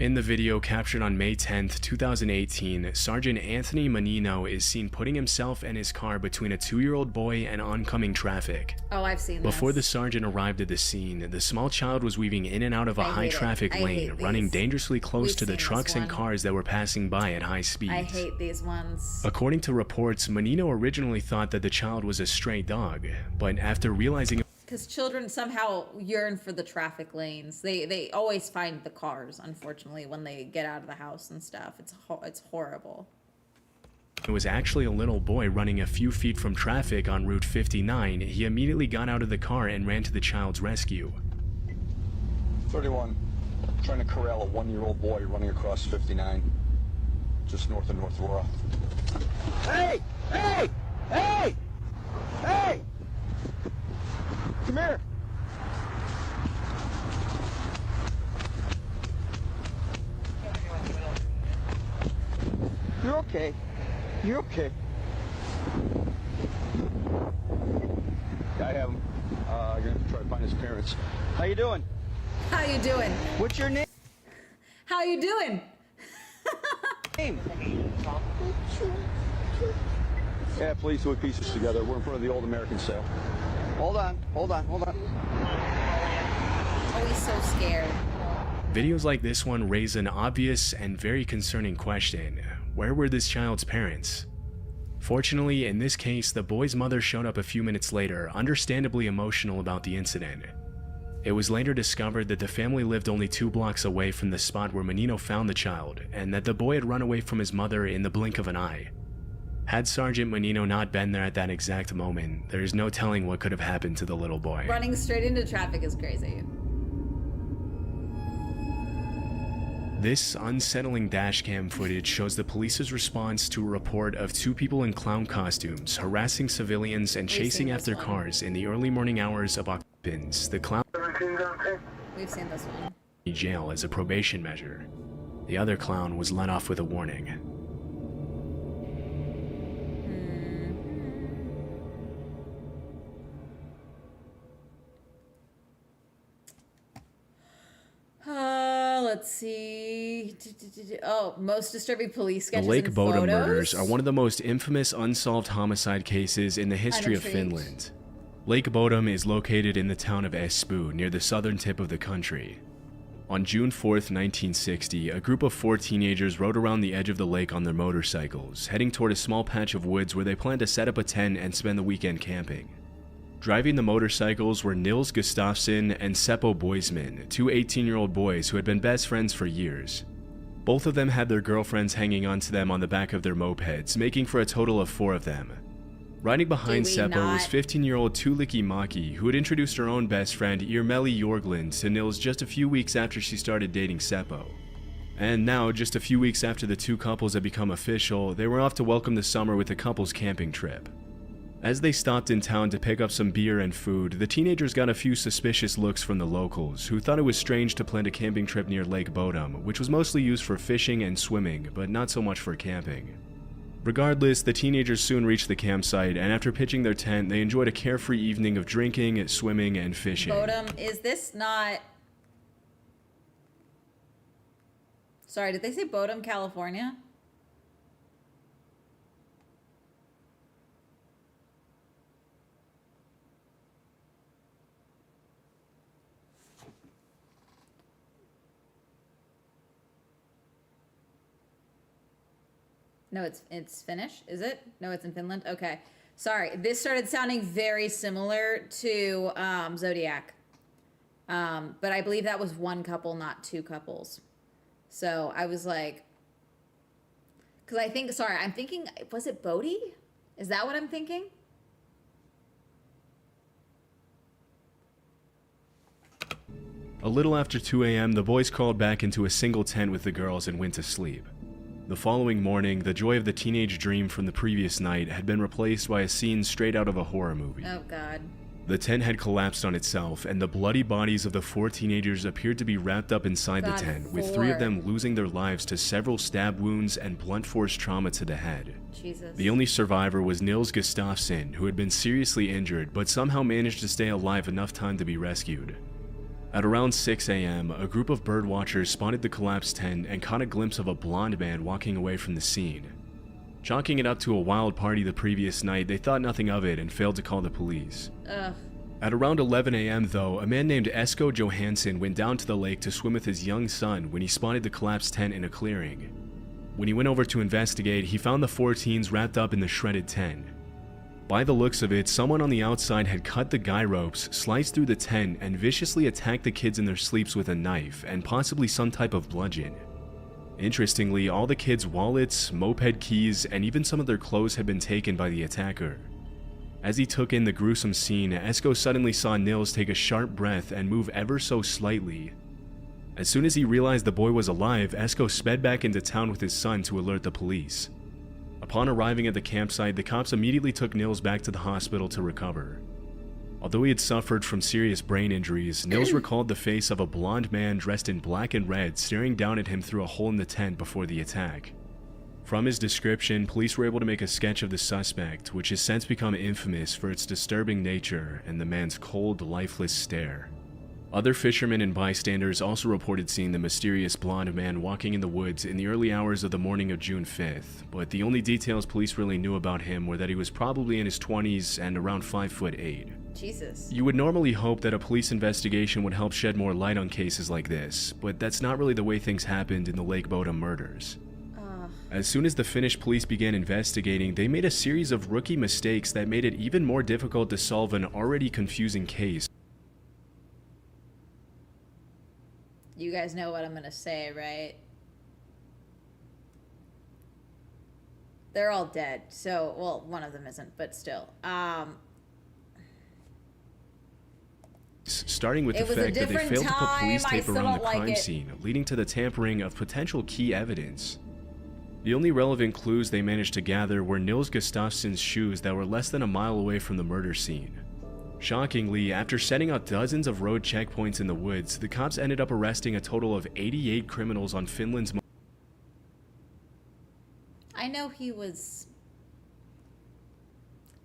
In the video captured on May 10th, 2018, Sergeant Anthony Menino is seen putting himself and his car between a 2-year-old boy and oncoming traffic. Oh, I've seen this. Before the sergeant arrived at the scene, the small child was weaving in and out of a high traffic lane, running dangerously close to the trucks and cars that were passing by at high speed. I hate these ones. According to reports, Menino originally thought that the child was a stray dog, but after realizing because children somehow yearn for the traffic lanes. They always find the cars, unfortunately, when they get out of the house and stuff. It's horrible. it was actually a little boy running a few feet from traffic on Route 59, he immediately got out of the car and ran to the child's rescue. 31, trying to corral a 1-year-old boy running across 59, just north of North Aurora. Hey! Hey! Hey! Hey! Come here! You're okay. You're okay. Yeah, I have him. I'm gonna have to try to find his parents. How you doing? How you doing? What's your name? How you doing? Name? Yeah, please put pieces together. We're in front of the Old American sale. Hold on, hold on, hold on. Always so scared. Videos like this one raise an obvious and very concerning question. Where were this child's parents? Fortunately, in this case, the boy's mother showed up a few minutes later, understandably emotional about the incident. It was later discovered that the family lived only 2 blocks away from the spot where Menino found the child, and that the boy had run away from his mother in the blink of an eye. Had Sergeant Menino not been there at that exact moment, there is no telling what could have happened to the little boy. Running straight into traffic is crazy. This unsettling dashcam footage shows the police's response to a report of 2 people in clown costumes harassing civilians and chasing after cars in the early morning hours of October. The clown We've seen this one. jail as a probation measure. The other clown was let off with a warning. let's see. Oh, most disturbing police The sketches Lake and Bodom photos. murders are one of the most infamous unsolved homicide cases in the history of intrigued. Finland. Lake Bodom is located in the town of Espoo, near the southern tip of the country. On June 4th, 1960, a group of 4 teenagers rode around the edge of the lake on their motorcycles, heading toward a small patch of woods where they planned to set up a tent and spend the weekend camping. Driving the motorcycles were Nils Gustafsson and Seppo Boisman, 2 18-year-old boys who had been best friends for years. Both of them had their girlfriends hanging onto them on the back of their mopeds, making for a total of 4 of them. Riding behind Do we Seppo was not- 15-year-old Tuulikki Maki, who had introduced her own best friend Irmeli Jorglund to Nils just a few weeks after she started dating Seppo. And now, just a few weeks after the 2 couples had become official, they were off to welcome the summer with a couple's camping trip. As they stopped in town to pick up some beer and food, the teenagers got a few suspicious looks from the locals, who thought it was strange to plan a camping trip near Lake Bodom, which was mostly used for fishing and swimming, but not so much for camping. Regardless, the teenagers soon reached the campsite, and after pitching their tent, they enjoyed a carefree evening of drinking, swimming, and fishing. Bodom, is this not... Sorry, did they say Bodom, California? No, it's Finnish, is it? No, it's in Finland. Okay, sorry. This started sounding very similar to Zodiac, but I believe that was 1 couple, not 2 couples. So I was like, because I think, sorry, I'm thinking, was it Bodhi? Is that what I'm thinking? A little after 2 a.m., the boys crawled back into a single tent with the girls and went to sleep. The following morning, the joy of the teenage dream from the previous night had been replaced by a scene straight out of a horror movie. Oh, God. The tent had collapsed on itself, and the bloody bodies of the 4 teenagers appeared to be wrapped up inside God, the tent, with 4. 3 of them losing their lives to several stab wounds and blunt force trauma to the head. Jesus. The only survivor was Nils Gustafsson, who had been seriously injured, but somehow managed to stay alive enough time to be rescued. At around 6 a.m., a group of birdwatchers spotted the collapsed tent and caught a glimpse of a blonde man walking away from the scene. Chalking it up to a wild party the previous night, they thought nothing of it and failed to call the police. Ugh. At around 11 a.m. though, a man named Esko Johansson went down to the lake to swim with his young son when he spotted the collapsed tent in a clearing. When he went over to investigate, he found the 4 teens wrapped up in the shredded tent. By the looks of it, someone on the outside had cut the guy ropes, sliced through the tent, and viciously attacked the kids in their sleeps with a knife and possibly some type of bludgeon. Interestingly, all the kids' wallets, moped keys, and even some of their clothes had been taken by the attacker. As he took in the gruesome scene, Esko suddenly saw Nils take a sharp breath and move ever so slightly. As soon as he realized the boy was alive, Esko sped back into town with his son to alert the police. Upon arriving at the campsite, the cops immediately took Nils back to the hospital to recover. Although he had suffered from serious brain injuries, Nils recalled the face of a blonde man dressed in black and red staring down at him through a hole in the tent before the attack. From his description, police were able to make a sketch of the suspect, which has since become infamous for its disturbing nature and the man's cold, lifeless stare. Other fishermen and bystanders also reported seeing the mysterious blonde man walking in the woods in the early hours of the morning of June 5th, but the only details police really knew about him were that he was probably in his 20s and around 5'8". Jesus. You would normally hope that a police investigation would help shed more light on cases like this, but that's not really the way things happened in the Lake Bodom murders. As soon as the Finnish police began investigating, they made a series of rookie mistakes that made it even more difficult to solve an already confusing case. You guys know what I'm gonna say, right? They're all dead. So, well, one of them isn't, but still. Starting with the It was a fact that they different failed to put police time. I tape still around the don't like crime it. scene, leading to the tampering of potential key evidence. The only relevant clues they managed to gather were Nils Gustafsson's shoes that were less than a mile away from the murder scene. Shockingly, after setting out dozens of road checkpoints in the woods, the cops ended up arresting a total of 88 criminals on Finland's I know he was...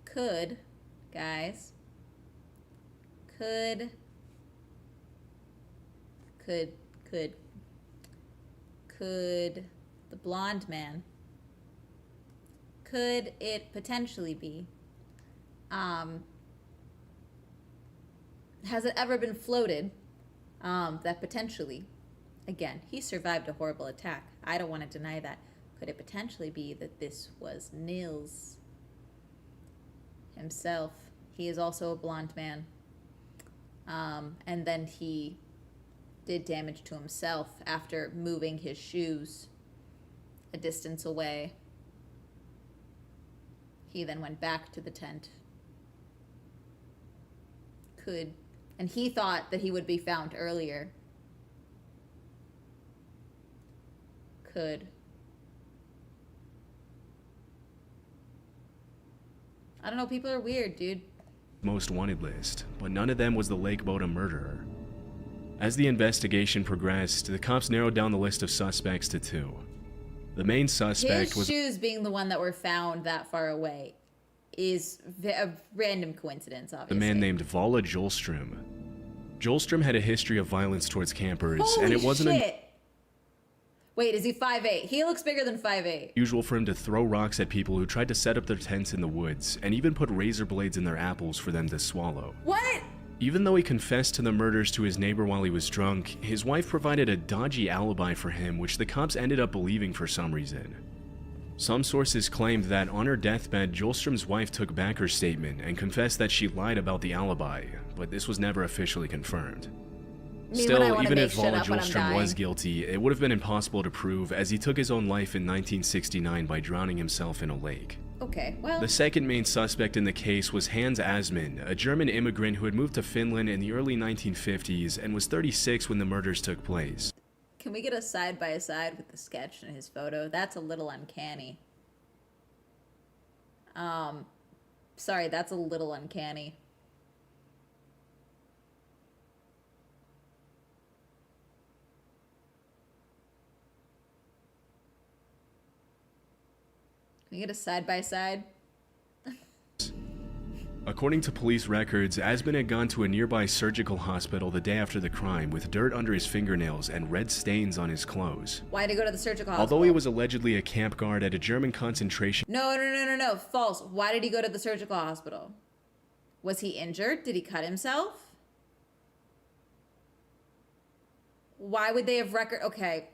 Could, guys. Could could the blonde man, could it potentially be, has it ever been floated that potentially, again, he survived a horrible attack. I don't want to deny that. Could it potentially be that this was Nils himself? He is also a blonde man. And then he did damage to himself after moving his shoes a distance away. He then went back to the tent. And he thought that he would be found earlier. I don't know, people are weird, dude. Most wanted list, but none of them was the Lake Bodom murderer. As the investigation progressed, the cops narrowed down the list of suspects to 2. The main suspect His was shoes being the one that were found that far away is a random coincidence, obviously. a man named Vala Jolstrom. Jolstrom had a history of violence towards campers, and it wasn't shit. Wait, is he 5'8"? He looks bigger than 5'8". unusual for him to throw rocks at people who tried to set up their tents in the woods, and even put razor blades in their apples for them to swallow. What? Even though he confessed to the murders to his neighbor while he was drunk, his wife provided a dodgy alibi for him, which the cops ended up believing for some reason. Some sources claimed that on her deathbed, Jolstrom's wife took back her statement and confessed that she lied about the alibi, but this was never officially confirmed. Still, even if Vala Jolstrom was guilty, it would have been impossible to prove, as he took his own life in 1969 by drowning himself in a lake. Okay, well... The second main suspect in the case was Hans Asman, a German immigrant who had moved to Finland in the early 1950s and was 36 when the murders took place. Can we get a side-by-side with the sketch and his photo? That's a little uncanny. Sorry, that's a little uncanny. Can we get a side-by-side? According to police records, Asman had gone to a nearby surgical hospital the day after the crime with dirt under his fingernails and red stains on his clothes. Why'd he go to the surgical hospital? Although he was allegedly a camp guard at a German concentration... No, false. Why did he go to the surgical hospital? Was he injured? Did he cut himself? Why would they have record... Okay,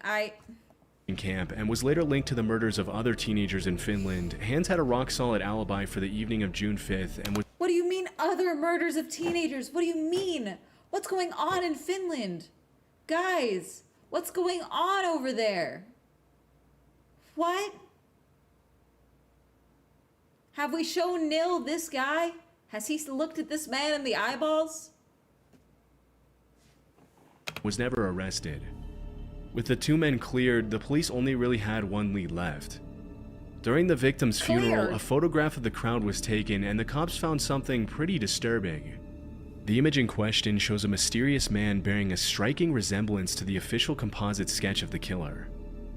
camp and was later linked to the murders of other teenagers in Finland. Hans had a rock-solid alibi for the evening of June 5th and was... What do you mean other murders of teenagers? What do you mean? What's going on in Finland? Guys, what's going on over there? What? Have we shown Nil this guy? Has he looked at this man in the eyeballs? Was never arrested. With the 2 men cleared, the police only really had one lead left. During the victim's funeral, a photograph of the crowd was taken and the cops found something pretty disturbing. The image in question shows a mysterious man bearing a striking resemblance to the official composite sketch of the killer.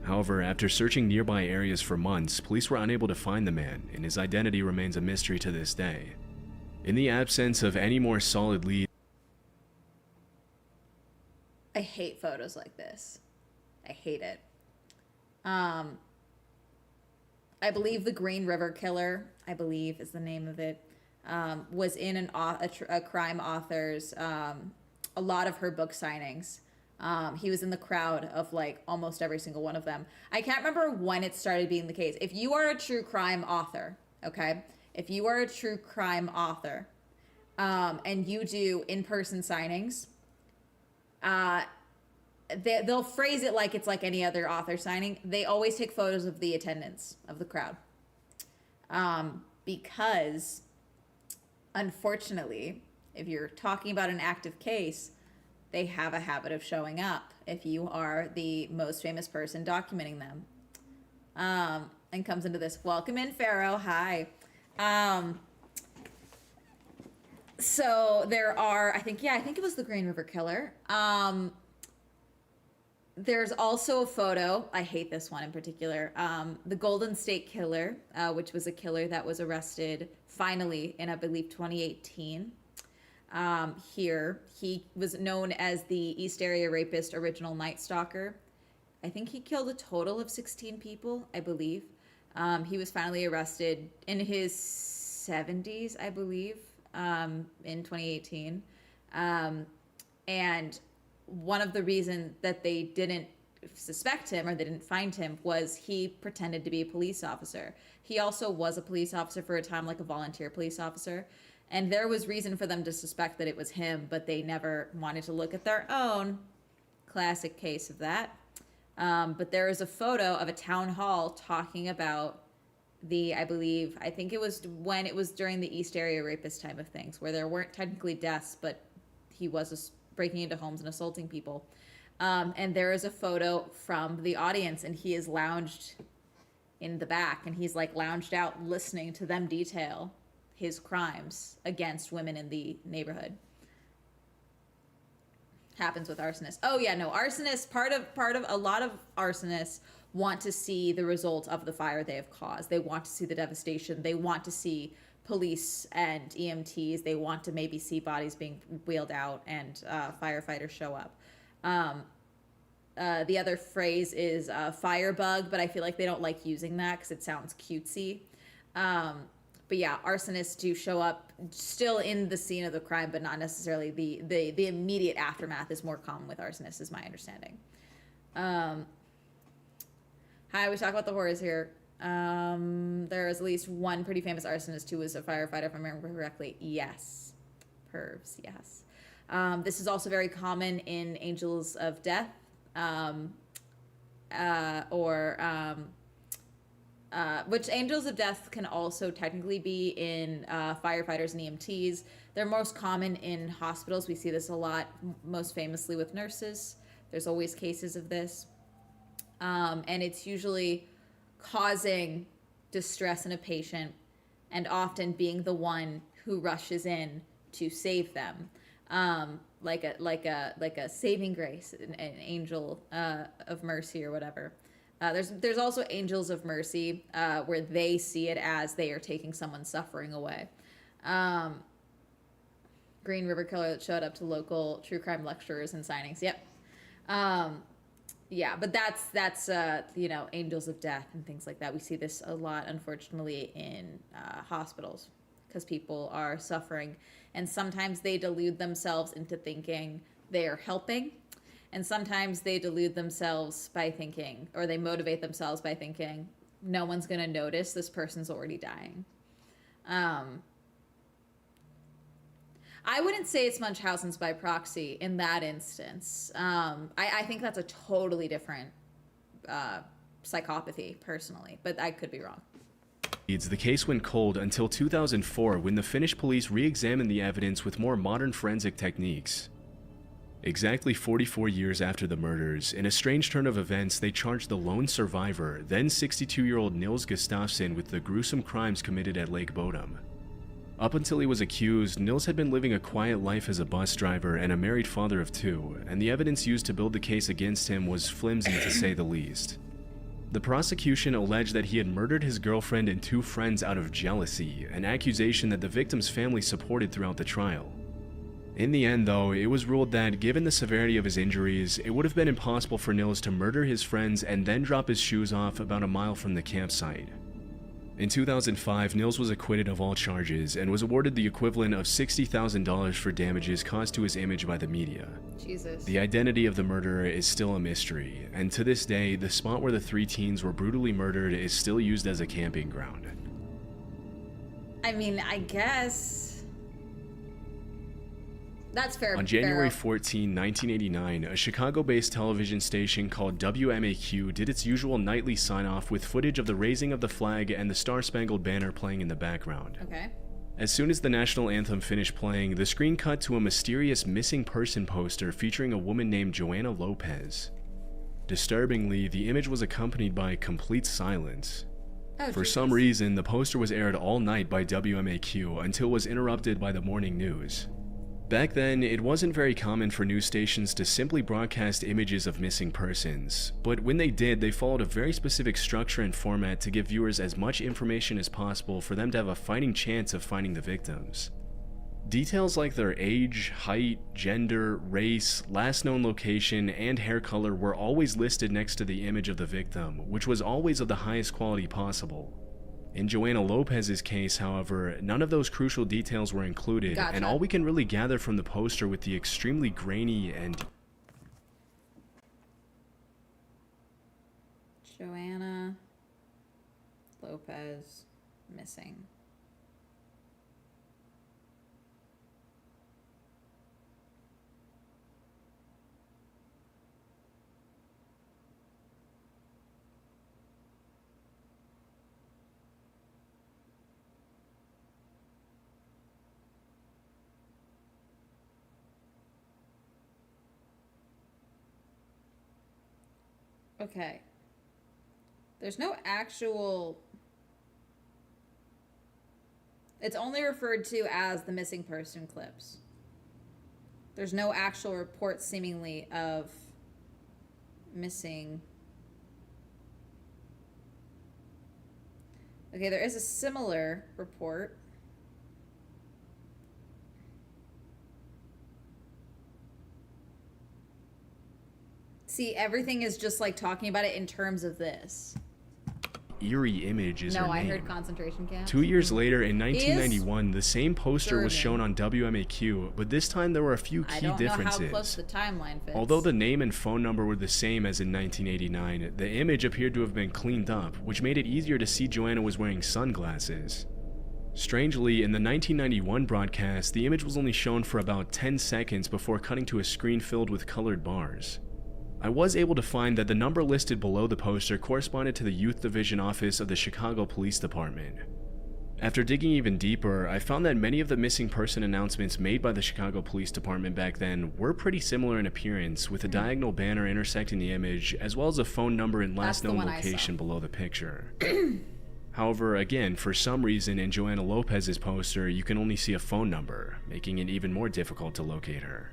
However, after searching nearby areas for months, police were unable to find the man, and his identity remains a mystery to this day. In the absence of any more solid lead... I hate photos like this. I hate it. I believe the Green River Killer, I believe is the name of it, was in a crime author's, a lot of her book signings. He was in the crowd of like almost every single one of them. I can't remember when it started being the case. If you are a true crime author, okay? If you are a true crime author, and you do in-person signings, they'll phrase it like it's like any other author signing. They always take photos of the attendance of the crowd. Because, unfortunately, if you're talking about an active case, they have a habit of showing up if you are the most famous person documenting them. And comes into this. Welcome in, Pharaoh. Hi. So there are, I think it was the Green River Killer. There's also a photo, I hate this one in particular, the Golden State Killer, which was a killer that was arrested finally in, I believe, 2018. Here, he was known as the East Area Rapist Original Night Stalker. I think he killed a total of 16 people, I believe. He was finally arrested in his 70s, I believe, in 2018. And one of the reasons that they didn't suspect him or they didn't find him was he pretended to be a police officer. He also was a police officer for a time, like a volunteer police officer. And there was reason for them to suspect that it was him, but they never wanted to look at their own. Classic case of that. But there is a photo of a town hall talking about I think it was when it was during the East Area Rapist time of things, where there weren't technically deaths, but he was breaking into homes and assaulting people. And there is a photo from the audience, and he is lounged in the back, and he's like lounged out listening to them detail his crimes against women in the neighborhood. Happens with arsonists. Oh yeah, no, arsonists, part of a lot of arsonists want to see the result of the fire they have caused. They want to see the devastation. They want to see police and EMTs. They want to maybe see bodies being wheeled out and firefighters show up. The other phrase is firebug, but I feel like they don't like using that because it sounds cutesy. But yeah, arsonists do show up still in the scene of the crime, but not necessarily the immediate aftermath is more common with arsonists, is my understanding. Hi, we talk about the horrors here. There is at least one pretty famous arsonist who was a firefighter, if I remember correctly. Yes. Pervs, yes. This is also very common in Angels of Death, which Angels of Death can also technically be in firefighters and EMTs. They're most common in hospitals. We see this a lot, most famously with nurses. There's always cases of this. And it's usually causing distress in a patient and often being the one who rushes in to save them. Like a saving grace, an angel of mercy or whatever. There's also angels of mercy where they see it as they are taking someone's suffering away. Green River Killer that showed up to local true crime lecturers and signings. Yep. Yeah, but that's angels of death and things like that. We see this a lot, unfortunately, in hospitals because people are suffering, and sometimes they delude themselves into thinking they are helping, and sometimes they delude themselves by thinking, or they motivate themselves by thinking, no one's going to notice, this person's already dying. I wouldn't say it's Munchausen's by proxy in that instance. I think that's a totally different psychopathy, personally, but I could be wrong. The case went cold until 2004 when the Finnish police re-examined the evidence with more modern forensic techniques. Exactly 44 years after the murders, in a strange turn of events, they charged the lone survivor, then 62-year-old Nils Gustafsson, with the gruesome crimes committed at Lake Bodom. Up until he was accused, Nils had been living a quiet life as a bus driver and a married father of two, and the evidence used to build the case against him was flimsy to say the least. The prosecution alleged that he had murdered his girlfriend and two friends out of jealousy, an accusation that the victim's family supported throughout the trial. In the end, though, it was ruled that, given the severity of his injuries, it would have been impossible for Nils to murder his friends and then drop his shoes off about a mile from the campsite. In 2005, Nils was acquitted of all charges and was awarded the equivalent of $60,000 for damages caused to his image by the media. Jesus. The identity of the murderer is still a mystery, and to this day, the spot where the three teens were brutally murdered is still used as a camping ground. I mean, I guess that's fair. On January 14, 1989, a Chicago-based television station called WMAQ did its usual nightly sign-off with footage of the raising of the flag and the Star-Spangled Banner playing in the background. Okay. As soon as the national anthem finished playing, the screen cut to a mysterious missing person poster featuring a woman named Joanna Lopez. Disturbingly, the image was accompanied by complete silence. For some reason, the poster was aired all night by WMAQ until it was interrupted by the morning news. Back then, it wasn't very common for news stations to simply broadcast images of missing persons, but when they did, they followed a very specific structure and format to give viewers as much information as possible for them to have a fighting chance of finding the victims. Details like their age, height, gender, race, last known location, and hair color were always listed next to the image of the victim, which was always of the highest quality possible. In Joanna Lopez's case, however, none of those crucial details were included, and all we can really gather from the poster with the extremely grainy and... Joanna Lopez missing. Okay. There's no actual... It's only referred to as the missing person clips. There's no actual report seemingly of missing... Okay, there is a similar report. See, everything is just like talking about it in terms of this. Eerie image is her No, I name. heard concentration camp. 2 years later, in 1991, the same poster was shown on WMAQ, but this time there were a few key differences. I don't know how close the timeline fits. Although the name and phone number were the same as in 1989, the image appeared to have been cleaned up, which made it easier to see Joanna was wearing sunglasses. Strangely, in the 1991 broadcast, the image was only shown for about 10 seconds before cutting to a screen filled with colored bars. I was able to find that the number listed below the poster corresponded to the Youth Division office of the Chicago Police Department. After digging even deeper, I found that many of the missing person announcements made by the Chicago Police Department back then were pretty similar in appearance, with a diagonal banner intersecting the image, as well as a phone number and last known location below the picture. However, again, for some reason in Joanna Lopez's poster, you can only see a phone number, making it even more difficult to locate her.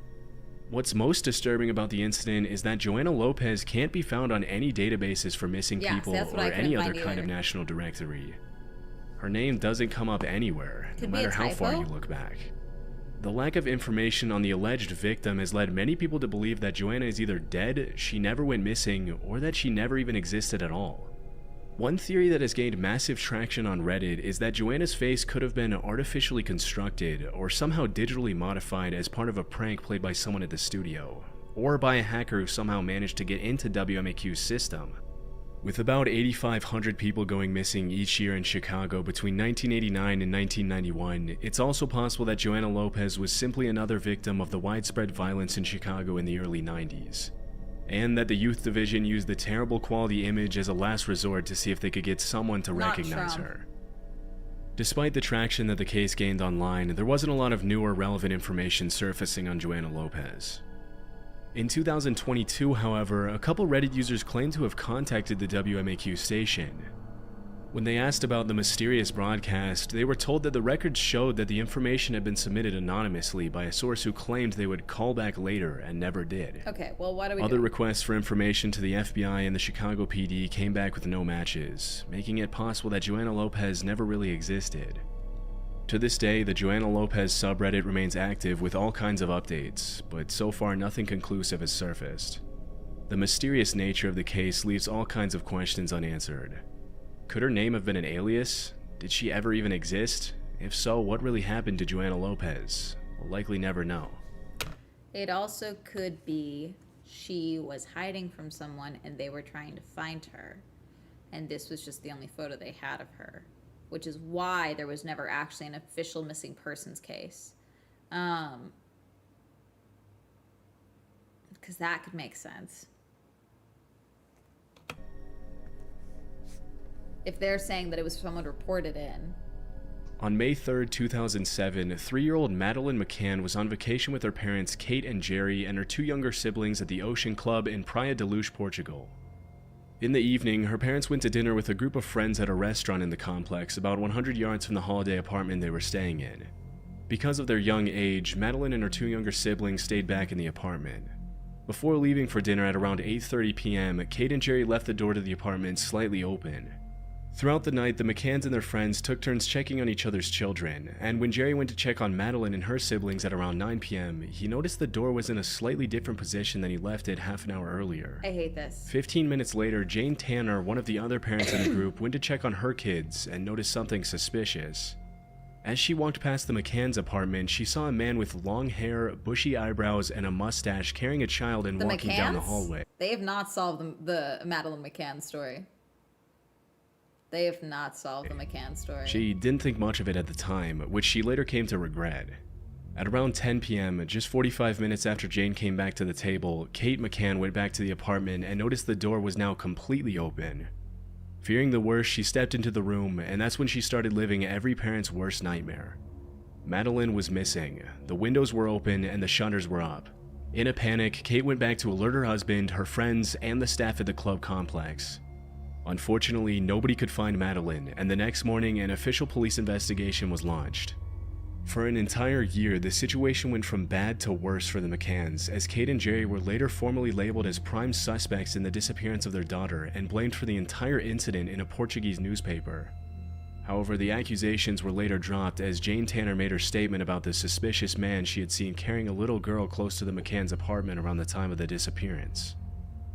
What's most disturbing about the incident is that Joanna Lopez can't be found on any databases for missing people or any other kind of national directory. Her name doesn't come up anywhere, no matter how far you look back. The lack of information on the alleged victim has led many people to believe that Joanna is either dead, she never went missing, or that she never even existed at all. One theory that has gained massive traction on Reddit is that Joanna's face could have been artificially constructed or somehow digitally modified as part of a prank played by someone at the studio, or by a hacker who somehow managed to get into WMAQ's system. With about 8,500 people going missing each year in Chicago between 1989 and 1991, it's also possible that Joanna Lopez was simply another victim of the widespread violence in Chicago in the early 90s. And that the Youth Division used the terrible quality image as a last resort to see if they could get someone to recognize her. Despite the traction that the case gained online, there wasn't a lot of new or relevant information surfacing on Joanna Lopez. In 2022, however, a couple Reddit users claimed to have contacted the WMAQ station. When they asked about the mysterious broadcast, they were told that the records showed that the information had been submitted anonymously by a source who claimed they would call back later and never did. Okay, well, what do we do? Other requests for information to the FBI and the Chicago PD came back with no matches, making it possible that Joanna Lopez never really existed. To this day, the Joanna Lopez subreddit remains active with all kinds of updates, but so far nothing conclusive has surfaced. The mysterious nature of the case leaves all kinds of questions unanswered. Could her name have been an alias? Did she ever even exist? If so, what really happened to Joanna Lopez? We'll likely never know. It also could be she was hiding from someone and they were trying to find her. And this was just the only photo they had of her. Which is why there was never actually an official missing persons case. Because that could make sense. If they're saying that it was someone reported in. On May 3rd, 2007, 3-year-old Madeline McCann was on vacation with her parents Kate and Jerry and her 2 younger siblings at the Ocean Club in Praia da Luz, Portugal. In the evening, her parents went to dinner with a group of friends at a restaurant in the complex about 100 yards from the holiday apartment they were staying in. Because of their young age, Madeline and her 2 younger siblings stayed back in the apartment. Before leaving for dinner at around 8:30 p.m., Kate and Jerry left the door to the apartment slightly open. Throughout the night, the McCanns and their friends took turns checking on each other's children, and when Jerry went to check on Madeline and her siblings at around 9 p.m., he noticed the door was in a slightly different position than he left it half an hour earlier. I hate this. 15 minutes later, Jane Tanner, one of the other parents in the group, went to check on her kids and noticed something suspicious. As she walked past the McCann's apartment, she saw a man with long hair, bushy eyebrows, and a mustache carrying a child and The walking down the McCanns? hallway. They have not solved the Madeline McCann story. They have not solved the McCann story. She didn't think much of it at the time, which she later came to regret. At around 10 p.m., just 45 minutes after Jane came back to the table, Kate McCann went back to the apartment and noticed the door was now completely open. Fearing the worst, she stepped into the room, and that's when she started living every parent's worst nightmare. Madeline was missing, the windows were open, and the shutters were up. In a panic, Kate went back to alert her husband, her friends, and the staff at the club complex. Unfortunately, nobody could find Madeline, and the next morning, an official police investigation was launched. For an entire year, the situation went from bad to worse for the McCanns, as Kate and Jerry were later formally labeled as prime suspects in the disappearance of their daughter and blamed for the entire incident in a Portuguese newspaper. However, the accusations were later dropped as Jane Tanner made her statement about the suspicious man she had seen carrying a little girl close to the McCanns' apartment around the time of the disappearance.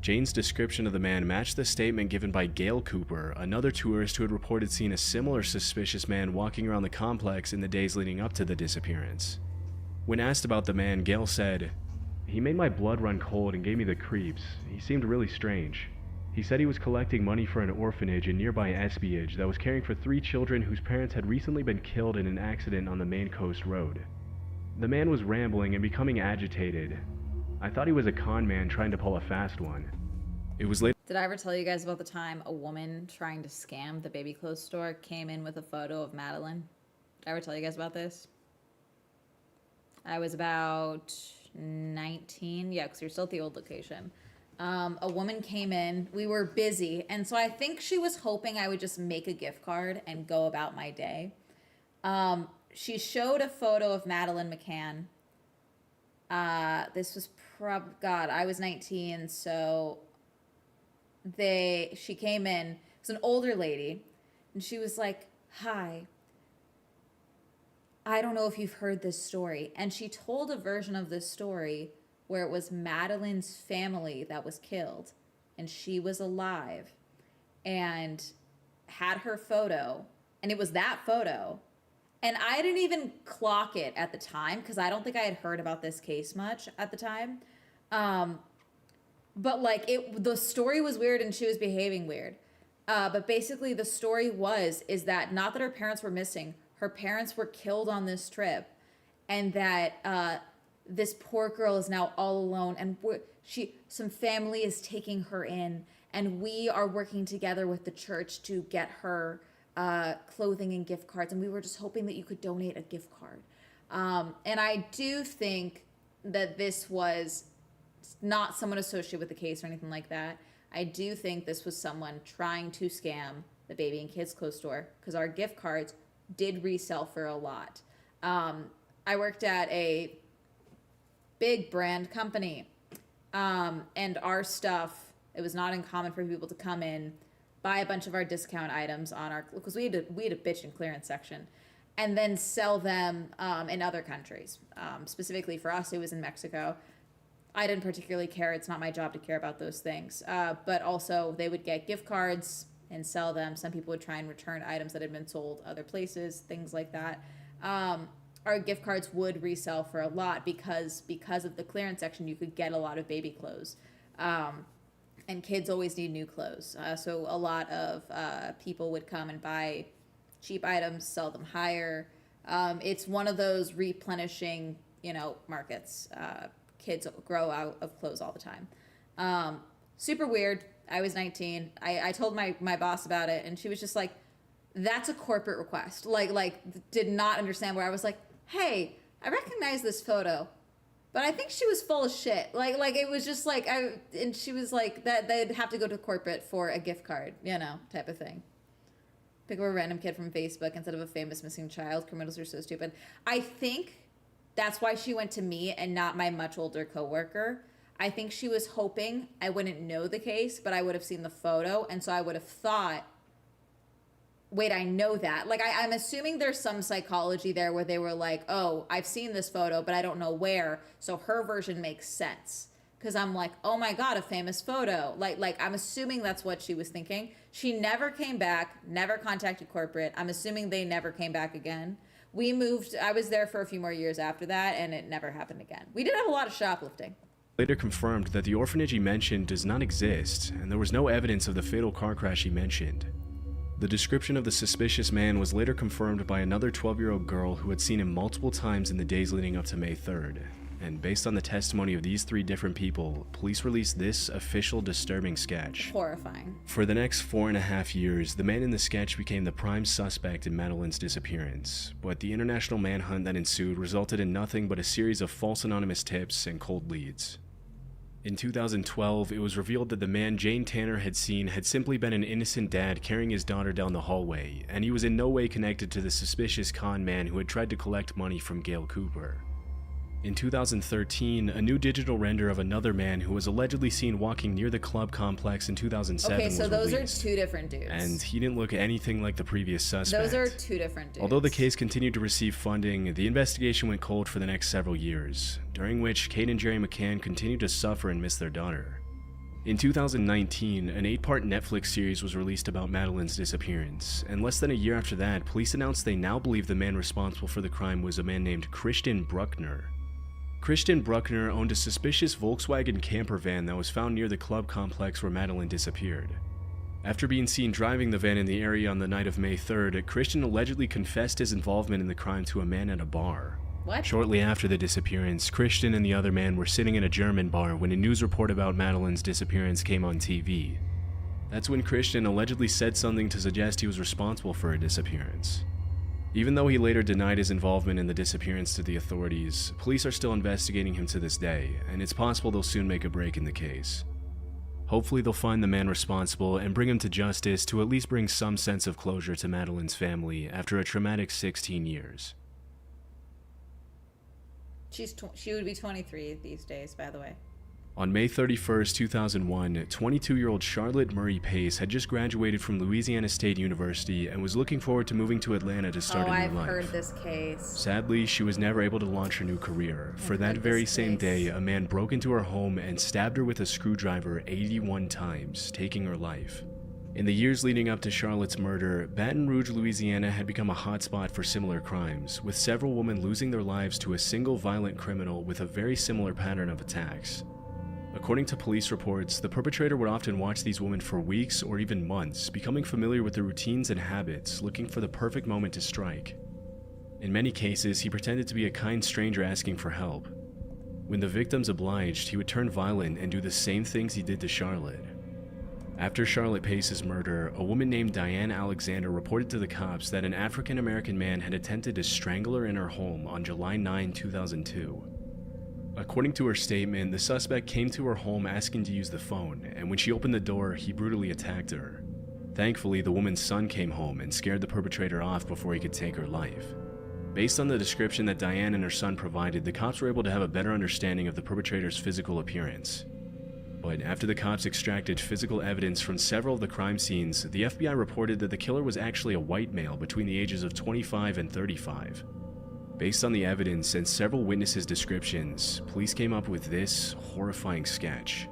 Jane's description of the man matched the statement given by Gail Cooper, another tourist who had reported seeing a similar suspicious man walking around the complex in the days leading up to the disappearance. When asked about the man, Gail said, "He made my blood run cold and gave me the creeps. He seemed really strange. He said he was collecting money for an orphanage in nearby Espiage that was caring for 3 children whose parents had recently been killed in an accident on the Main Coast Road. The man was rambling and becoming agitated. I thought he was a con man trying to pull a fast one." It was later. Did I ever tell you guys about the time a woman trying to scam the baby clothes store came in with a photo of Madeline? Did I ever tell you guys about this? I was about 19. Yeah, because you're still at the old location. A woman came in. We were busy. And so I think she was hoping I would just make a gift card and go about my day. She showed a photo of Madeline McCann. This was God, I was 19, so she came in. It was an older lady, and she was like, "Hi, I don't know if you've heard this story." And she told a version of this story where it was Madeline's family that was killed, and she was alive, and had her photo, and it was that photo. And I didn't even clock it at the time because I don't think I had heard about this case much at the time. But like the story was weird and she was behaving weird. But basically the story is that not that her parents were missing, her parents were killed on this trip, and that this poor girl is now all alone, and some family is taking her in, and we are working together with the church to get her clothing and gift cards, and we were just hoping that you could donate a gift card. And I do think that this was not someone associated with the case or anything like that. I do think this was someone trying to scam the baby and kids clothes store, because our gift cards did resell for a lot. I worked at a big brand company, and our stuff, it was not uncommon for people to come in, buy a bunch of our discount items on our, because we had a bitch and clearance section, and then sell them in other countries. Specifically for us, it was in Mexico. I didn't particularly care. It's not my job to care about those things. But also they would get gift cards and sell them. Some people would try and return items that had been sold other places, things like that. Our gift cards would resell for a lot because of the clearance section, you could get a lot of baby clothes. And kids always need new clothes. So a lot of people would come and buy cheap items, sell them higher. It's one of those replenishing, markets. Kids grow out of clothes all the time. Super weird. I was 19. I told my boss about it, and she was just like, that's a corporate request. Like did not understand where I was like, hey, I recognize this photo, but I think she was full of shit. Like it was just like, and she was like, that they'd have to go to corporate for a gift card, type of thing. Pick up a random kid from Facebook instead of a famous missing child. Criminals are so stupid. I think that's why she went to me and not my much older coworker. I think she was hoping I wouldn't know the case, but I would have seen the photo, and so I would have thought wait, I know that. Like, I'm assuming there's some psychology there where they were like, oh, I've seen this photo, but I don't know where. So her version makes sense. Because I'm like, oh my God, a famous photo. Like I'm assuming that's what she was thinking. She never came back, never contacted corporate. I'm assuming they never came back again. We moved, I was there for a few more years after that, and it never happened again. We did have a lot of shoplifting. Later confirmed that the orphanage he mentioned does not exist, and there was no evidence of the fatal car crash he mentioned. The description of the suspicious man was later confirmed by another 12-year-old girl who had seen him multiple times in the days leading up to May 3rd. And based on the testimony of these 3 different people, police released this official disturbing sketch. Horrifying. For the next 4.5 years, the man in the sketch became the prime suspect in Madeleine's disappearance, but the international manhunt that ensued resulted in nothing but a series of false anonymous tips and cold leads. In 2012, it was revealed that the man Jane Tanner had seen had simply been an innocent dad carrying his daughter down the hallway, and he was in no way connected to the suspicious con man who had tried to collect money from Gail Cooper. In 2013, a new digital render of another man who was allegedly seen walking near the club complex in 2007 Okay, so was those released, are 2 different dudes. and he didn't look anything like the previous suspect. Those are 2 different dudes. Although the case continued to receive funding, the investigation went cold for the next several years, during which Kate and Jerry McCann continued to suffer and miss their daughter. In 2019, an 8-part Netflix series was released about Madeleine's disappearance, and less than a year after that, police announced they now believe the man responsible for the crime was a man named Christian Bruckner. Christian Bruckner owned a suspicious Volkswagen camper van that was found near the club complex where Madeleine disappeared. After being seen driving the van in the area on the night of May 3rd, Christian allegedly confessed his involvement in the crime to a man at a bar. What? Shortly after the disappearance, Christian and the other man were sitting in a German bar when a news report about Madeleine's disappearance came on TV. That's when Christian allegedly said something to suggest he was responsible for her disappearance. Even though he later denied his involvement in the disappearance to the authorities, police are still investigating him to this day, and it's possible they'll soon make a break in the case. Hopefully they'll find the man responsible and bring him to justice to at least bring some sense of closure to Madeleine's family after a traumatic 16 years. She would be 23 these days, by the way. On May 31st, 2001, 22-year-old Charlotte Murray Pace had just graduated from Louisiana State University and was looking forward to moving to Atlanta to start a new life. I've heard this case. Sadly, she was never able to launch her new career. For that very same day, a man broke into her home and stabbed her with a screwdriver 81 times, taking her life. In the years leading up to Charlotte's murder, Baton Rouge, Louisiana had become a hotspot for similar crimes, with several women losing their lives to a single violent criminal with a very similar pattern of attacks. According to police reports, the perpetrator would often watch these women for weeks or even months, becoming familiar with their routines and habits, looking for the perfect moment to strike. In many cases, he pretended to be a kind stranger asking for help. When the victims obliged, he would turn violent and do the same things he did to Charlotte. After Charlotte Pace's murder, a woman named Diane Alexander reported to the cops that an African-American man had attempted to strangle her in her home on July 9, 2002. According to her statement, the suspect came to her home asking to use the phone, and when she opened the door, he brutally attacked her. Thankfully, the woman's son came home and scared the perpetrator off before he could take her life. Based on the description that Diane and her son provided, the cops were able to have a better understanding of the perpetrator's physical appearance. But after the cops extracted physical evidence from several of the crime scenes, the FBI reported that the killer was actually a white male between the ages of 25 and 35. Based on the evidence and several witnesses' descriptions, police came up with this horrifying sketch.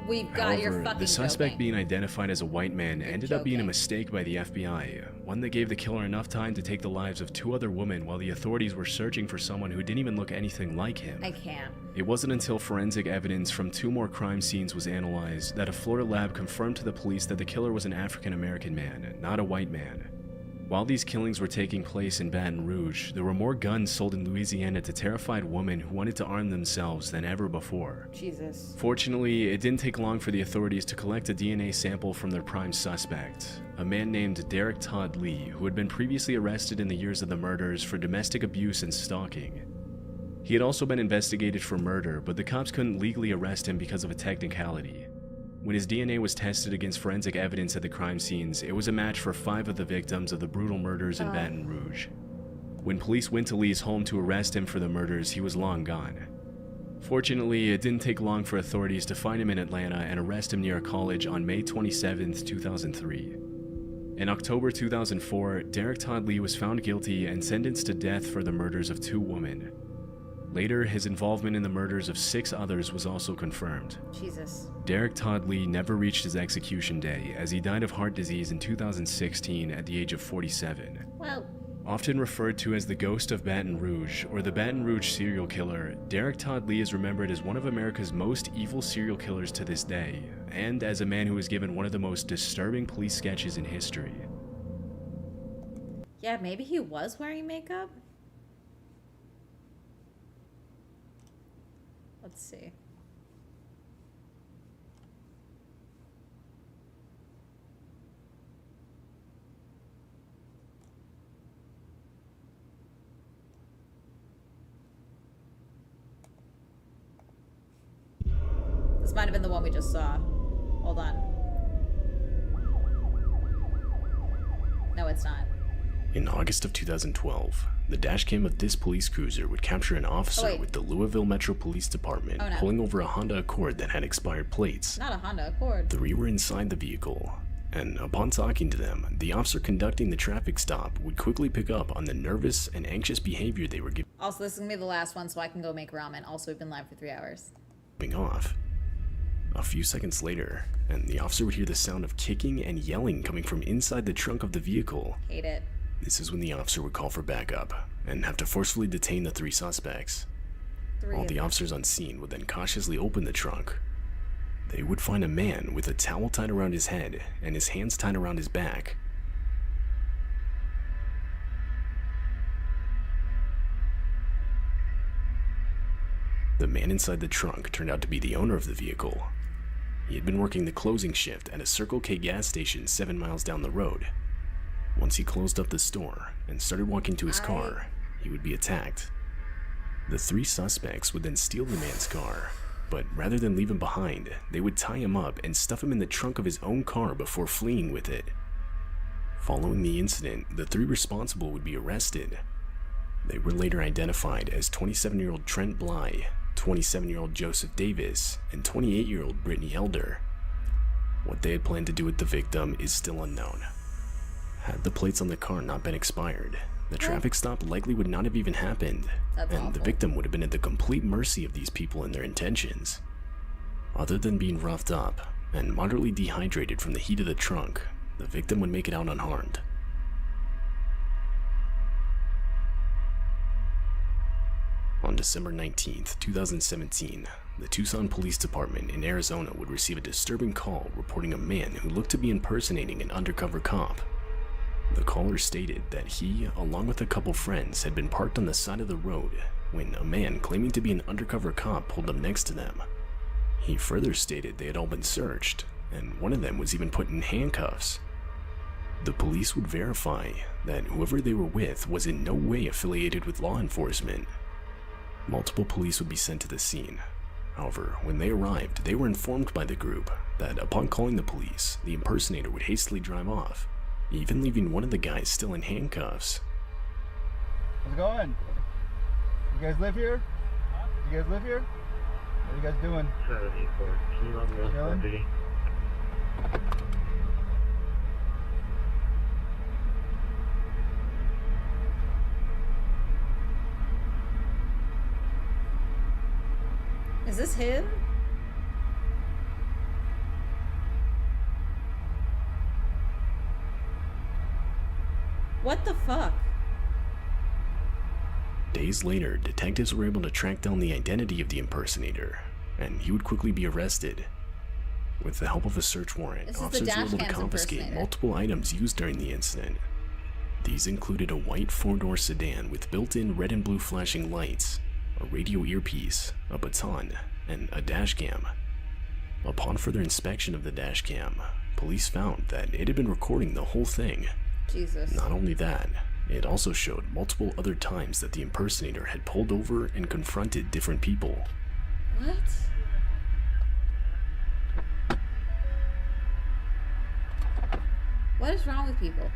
We've got your However, fucking the suspect joking. being identified as a white man ended up being a mistake by the FBI, one that gave the killer enough time to take the lives of 2 other women while the authorities were searching for someone who didn't even look anything like him. I can't. It wasn't until forensic evidence from 2 more crime scenes was analyzed that a Florida lab confirmed to the police that the killer was an African-American man, not a white man. While these killings were taking place in Baton Rouge, there were more guns sold in Louisiana to terrified women who wanted to arm themselves than ever before. Jesus. Fortunately, it didn't take long for the authorities to collect a DNA sample from their prime suspect, a man named Derek Todd Lee, who had been previously arrested in the years of the murders for domestic abuse and stalking. He had also been investigated for murder, but the cops couldn't legally arrest him because of a technicality. When his DNA was tested against forensic evidence at the crime scenes, it was a match for 5 of the victims of the brutal murders in Baton Rouge. When police went to Lee's home to arrest him for the murders, he was long gone. Fortunately, it didn't take long for authorities to find him in Atlanta and arrest him near a college on May 27, 2003. In October 2004, Derek Todd Lee was found guilty and sentenced to death for the murders of 2 women. Later, his involvement in the murders of 6 others was also confirmed. Jesus. Derek Todd Lee never reached his execution day, as he died of heart disease in 2016 at the age of 47. Well, often referred to as the Ghost of Baton Rouge or the Baton Rouge serial killer, Derek Todd Lee is remembered as one of America's most evil serial killers to this day, and as a man who was given one of the most disturbing police sketches in history. yeah, maybe he was wearing makeup? Let's see. This might have been the one we just saw. Hold on. No, it's not. In August of 2012, the dashcam of this police cruiser would capture an officer with the Louisville Metro Police Department pulling over a Honda Accord that had expired plates. Not a Honda Accord. 3 were inside the vehicle, and upon talking to them, the officer conducting the traffic stop would quickly pick up on the nervous and anxious behavior they were Also, this is gonna be the last one so I can go make ramen. Also, we've been live for 3 hours. giving off. A few seconds later, and the officer would hear the sound of kicking and yelling coming from inside the trunk of the vehicle. Hate it. This is when the officer would call for backup and have to forcefully detain the 3 suspects. All the officers on scene would then cautiously open the trunk. They would find a man with a towel tied around his head and his hands tied around his back. The man inside the trunk turned out to be the owner of the vehicle. He had been working the closing shift at a Circle K gas station 7 miles down the road. Once he closed up the store and started walking to his car, he would be attacked. The 3 suspects would then steal the man's car, but rather than leave him behind, they would tie him up and stuff him in the trunk of his own car before fleeing with it. Following the incident, the 3 responsible would be arrested. They were later identified as 27-year-old Trent Bly, 27-year-old Joseph Davis, and 28-year-old Brittany Elder. What they had planned to do with the victim is still unknown. Had the plates on the car not been expired, the traffic stop likely would not have even happened, and the victim would have been at the complete mercy of these people and their intentions. Other than being roughed up and moderately dehydrated from the heat of the trunk, the victim would make it out unharmed. On December 19th, 2017, the Tucson Police Department in Arizona would receive a disturbing call reporting a man who looked to be impersonating an undercover cop. The caller stated that he, along with a couple friends, had been parked on the side of the road when a man claiming to be an undercover cop pulled up next to them. He further stated they had all been searched, and one of them was even put in handcuffs. The police would verify that whoever they were with was in no way affiliated with law enforcement. Multiple police would be sent to the scene. However, when they arrived, they were informed by the group that upon calling the police, the impersonator would hastily drive off, even leaving one of the guys still in handcuffs. How's it going? You guys live here? You guys live here? What are you guys doing? 74. Can you log me up for duty? Is this him? What the fuck? Days later, detectives were able to track down the identity of the impersonator, and he would quickly be arrested. With the help of a search warrant, officers were able to confiscate multiple items used during the incident. These included a white 4-door sedan with built-in red and blue flashing lights, a radio earpiece, a baton, and a dashcam. Upon further inspection of the dashcam, police found that it had been recording the whole thing. Jesus. Not only that, it also showed multiple other times that the impersonator had pulled over and confronted different people. What? What is wrong with people?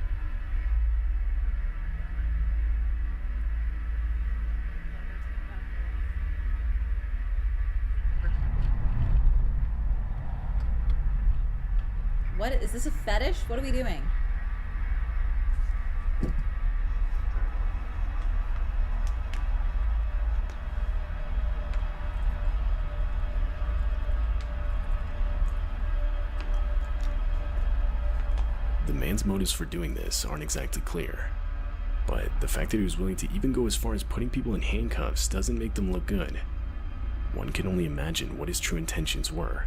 What is this, a fetish? What are we doing? man's motives for doing this aren't exactly clear, but the fact that he was willing to even go as far as putting people in handcuffs doesn't make them look good. One can only imagine what his true intentions were.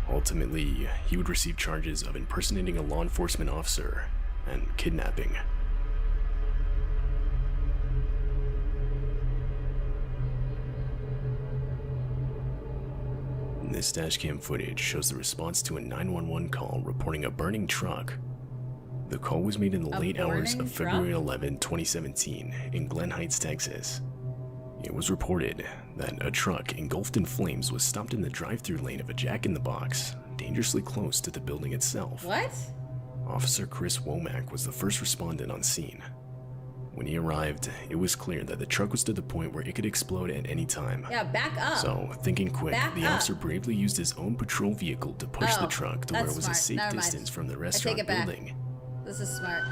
Ultimately, he would receive charges of impersonating a law enforcement officer and kidnapping. This dashcam footage shows the response to a 911 call reporting a burning truck. The call was made in the late hours of February 11, 2017 in Glen Heights, Texas. It was reported that a truck engulfed in flames was stopped in the drive-thru lane of a Jack in the Box, dangerously close to the building itself. What? Officer Chris Womack was the first respondent on scene. When he arrived, it was clear that the truck was to the point where it could explode at any time. Yeah, back up. So, thinking quick, Back the up. officer bravely used his own patrol vehicle to push the Oh, truck to where it that's was smart. a safe Never mind. distance from the I take restaurant it back. building. This is smart.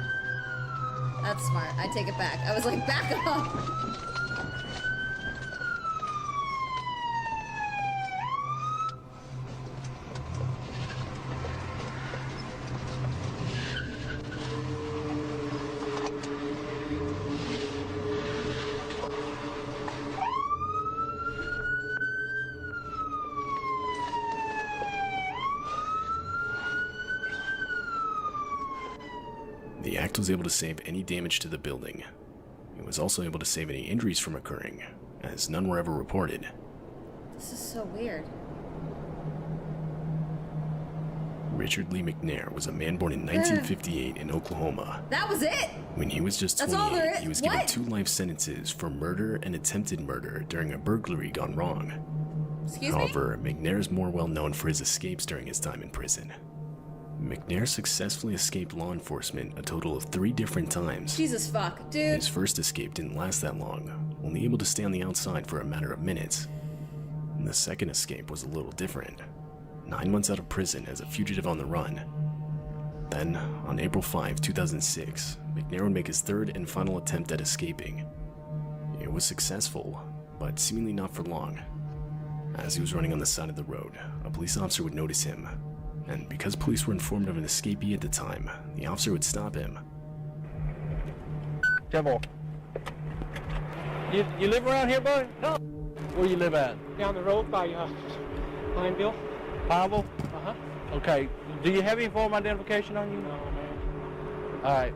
That's smart. I take it back. I was like, back up. The act was able to save any damage to the building. It was also able to save any injuries from occurring, as none were ever reported. This is so weird. Richard Lee McNair was a man born in 1958 in Oklahoma. That was it. When he was just That's all there 28, is? he was given What? 2 life sentences for murder and attempted murder during a burglary gone wrong. Excuse me? However, McNair is more well known for his escapes during his time in prison. McNair successfully escaped law enforcement a total of 3 different times. Jesus fuck, dude. His first escape didn't last that long, only able to stay on the outside for a matter of minutes. And the second escape was a little different. 9 months out of prison as a fugitive on the run. Then, on April 5, 2006, McNair would make his 3rd and final attempt at escaping. It was successful, but seemingly not for long. As he was running on the side of the road, a police officer would notice him, and because police were informed of an escapee at the time, the officer would stop him. Temple. You live around here, buddy? No. Where you live at? Down the road by Pineville. Pineville? Uh-huh. Okay. Do you have any form of identification on you? No, man. All right.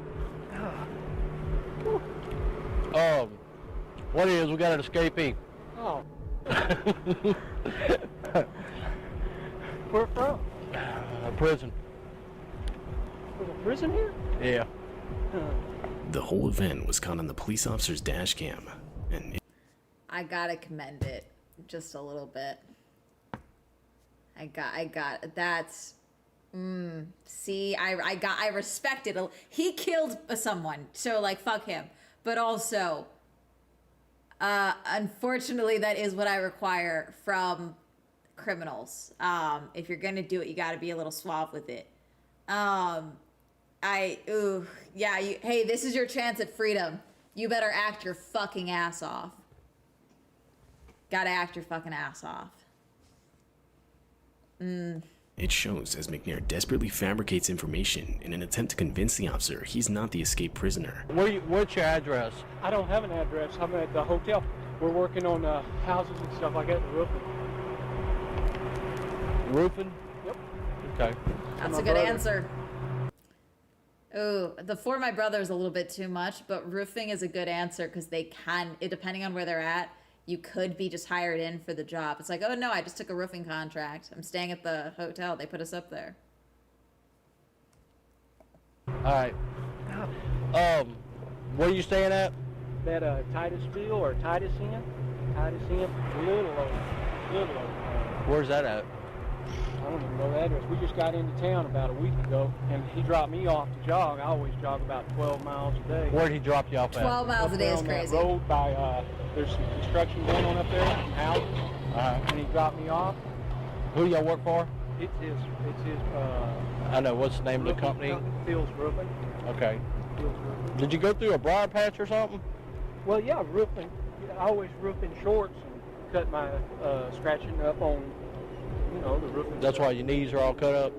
What is? We got an escapee. Oh. Where from? Prison. There's a prison here? Yeah. The whole event was caught on the police officer's dash cam, and I gotta commend it just a little bit. That's, see, I respect it. He killed someone, so like, fuck him. But also, unfortunately, that is what I require from criminals. If you're gonna do it, you gotta be a little suave with it. Hey, this is your chance at freedom. You better act your fucking ass off. Gotta act your fucking ass off. it shows as McNair desperately fabricates information in an attempt to convince the officer he's not the escaped prisoner. What's your address? I don't have an address. I'm at the hotel. We're working on houses and stuff like that, the roofing. Roofing? Yep. Okay. That's a good answer. Oh, the For My Brother is a little bit too much, but roofing is a good answer because they can, depending on where they're at, you could be just hired in for the job. It's like, oh no, I just took a roofing contract. I'm staying at the hotel. They put us up there. All right. Where are you staying at? That Titusville or Titus Inn? Titus Inn, little over. Where's that at? I don't even know the address. We just got into town about a week ago, and he dropped me off to jog. I always jog about 12 miles a day. Where'd he drop you off at? 12 miles a day is crazy. That road by, there's some construction going on up there, some houses, and he dropped me off. Who y'all work for? It's his, I know, what's the name of the company? Phil's Roofing. Okay. Phil's Roofing. Did you go through a briar patch or something? Well, yeah, roofing. I always roof in shorts and cut my scratching up on, you know, the roofing. That's why your knees are all cut up?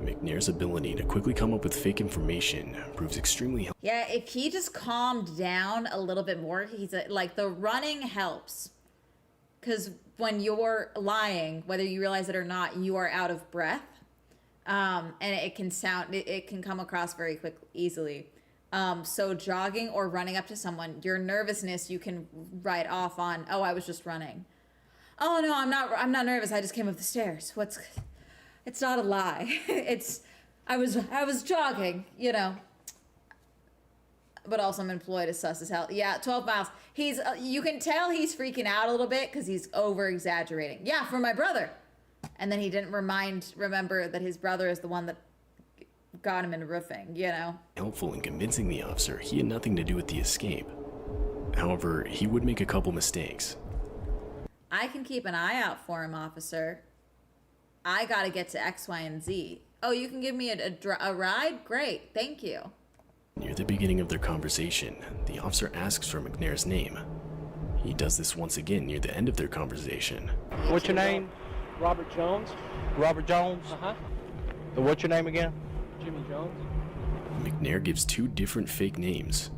McNair's ability to quickly come up with fake information proves extremely helpful. Yeah, if he just calmed down a little bit more, like the running helps. Because when you're lying, whether you realize it or not, you are out of breath. And it can come across very easily. So jogging or running up to someone, your nervousness, you can write off on, oh, I was just running. Oh no, I'm not nervous. I just came up the stairs. It's not a lie. I was jogging, you know. But also I'm employed as sus as hell. Yeah, 12 miles. You can tell he's freaking out a little bit because he's over exaggerating. Yeah, for my brother. And then he didn't remember that his brother is the one that got him in roofing, you know. Helpful in convincing the officer he had nothing to do with the escape. However, he would make a couple mistakes. I can keep an eye out for him, officer. I gotta get to X, Y, and Z. Oh, you can give me a ride? Great, thank you. Near the beginning of their conversation, the officer asks for McNair's name. He does this once again near the end of their conversation. What's your name? Robert Jones. Robert Jones? Uh-huh. What's your name again? Jimmy Jones. McNair gives two different fake names.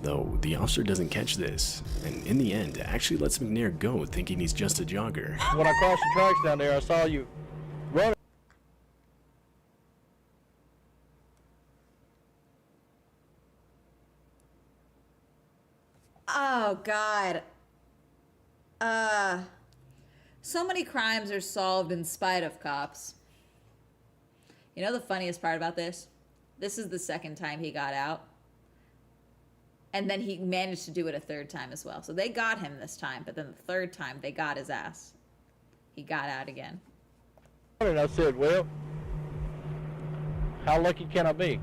Though the officer doesn't catch this, and in the end actually lets McNair go thinking he's just a jogger. When I crossed the tracks down there, I saw you running. Oh, God. So many crimes are solved in spite of cops. You know the funniest part about this? This is the second time he got out. And then he managed to do it a third time as well. So they got him this time, but then the third time they got his ass. He got out again. And I said, well, how lucky can I be?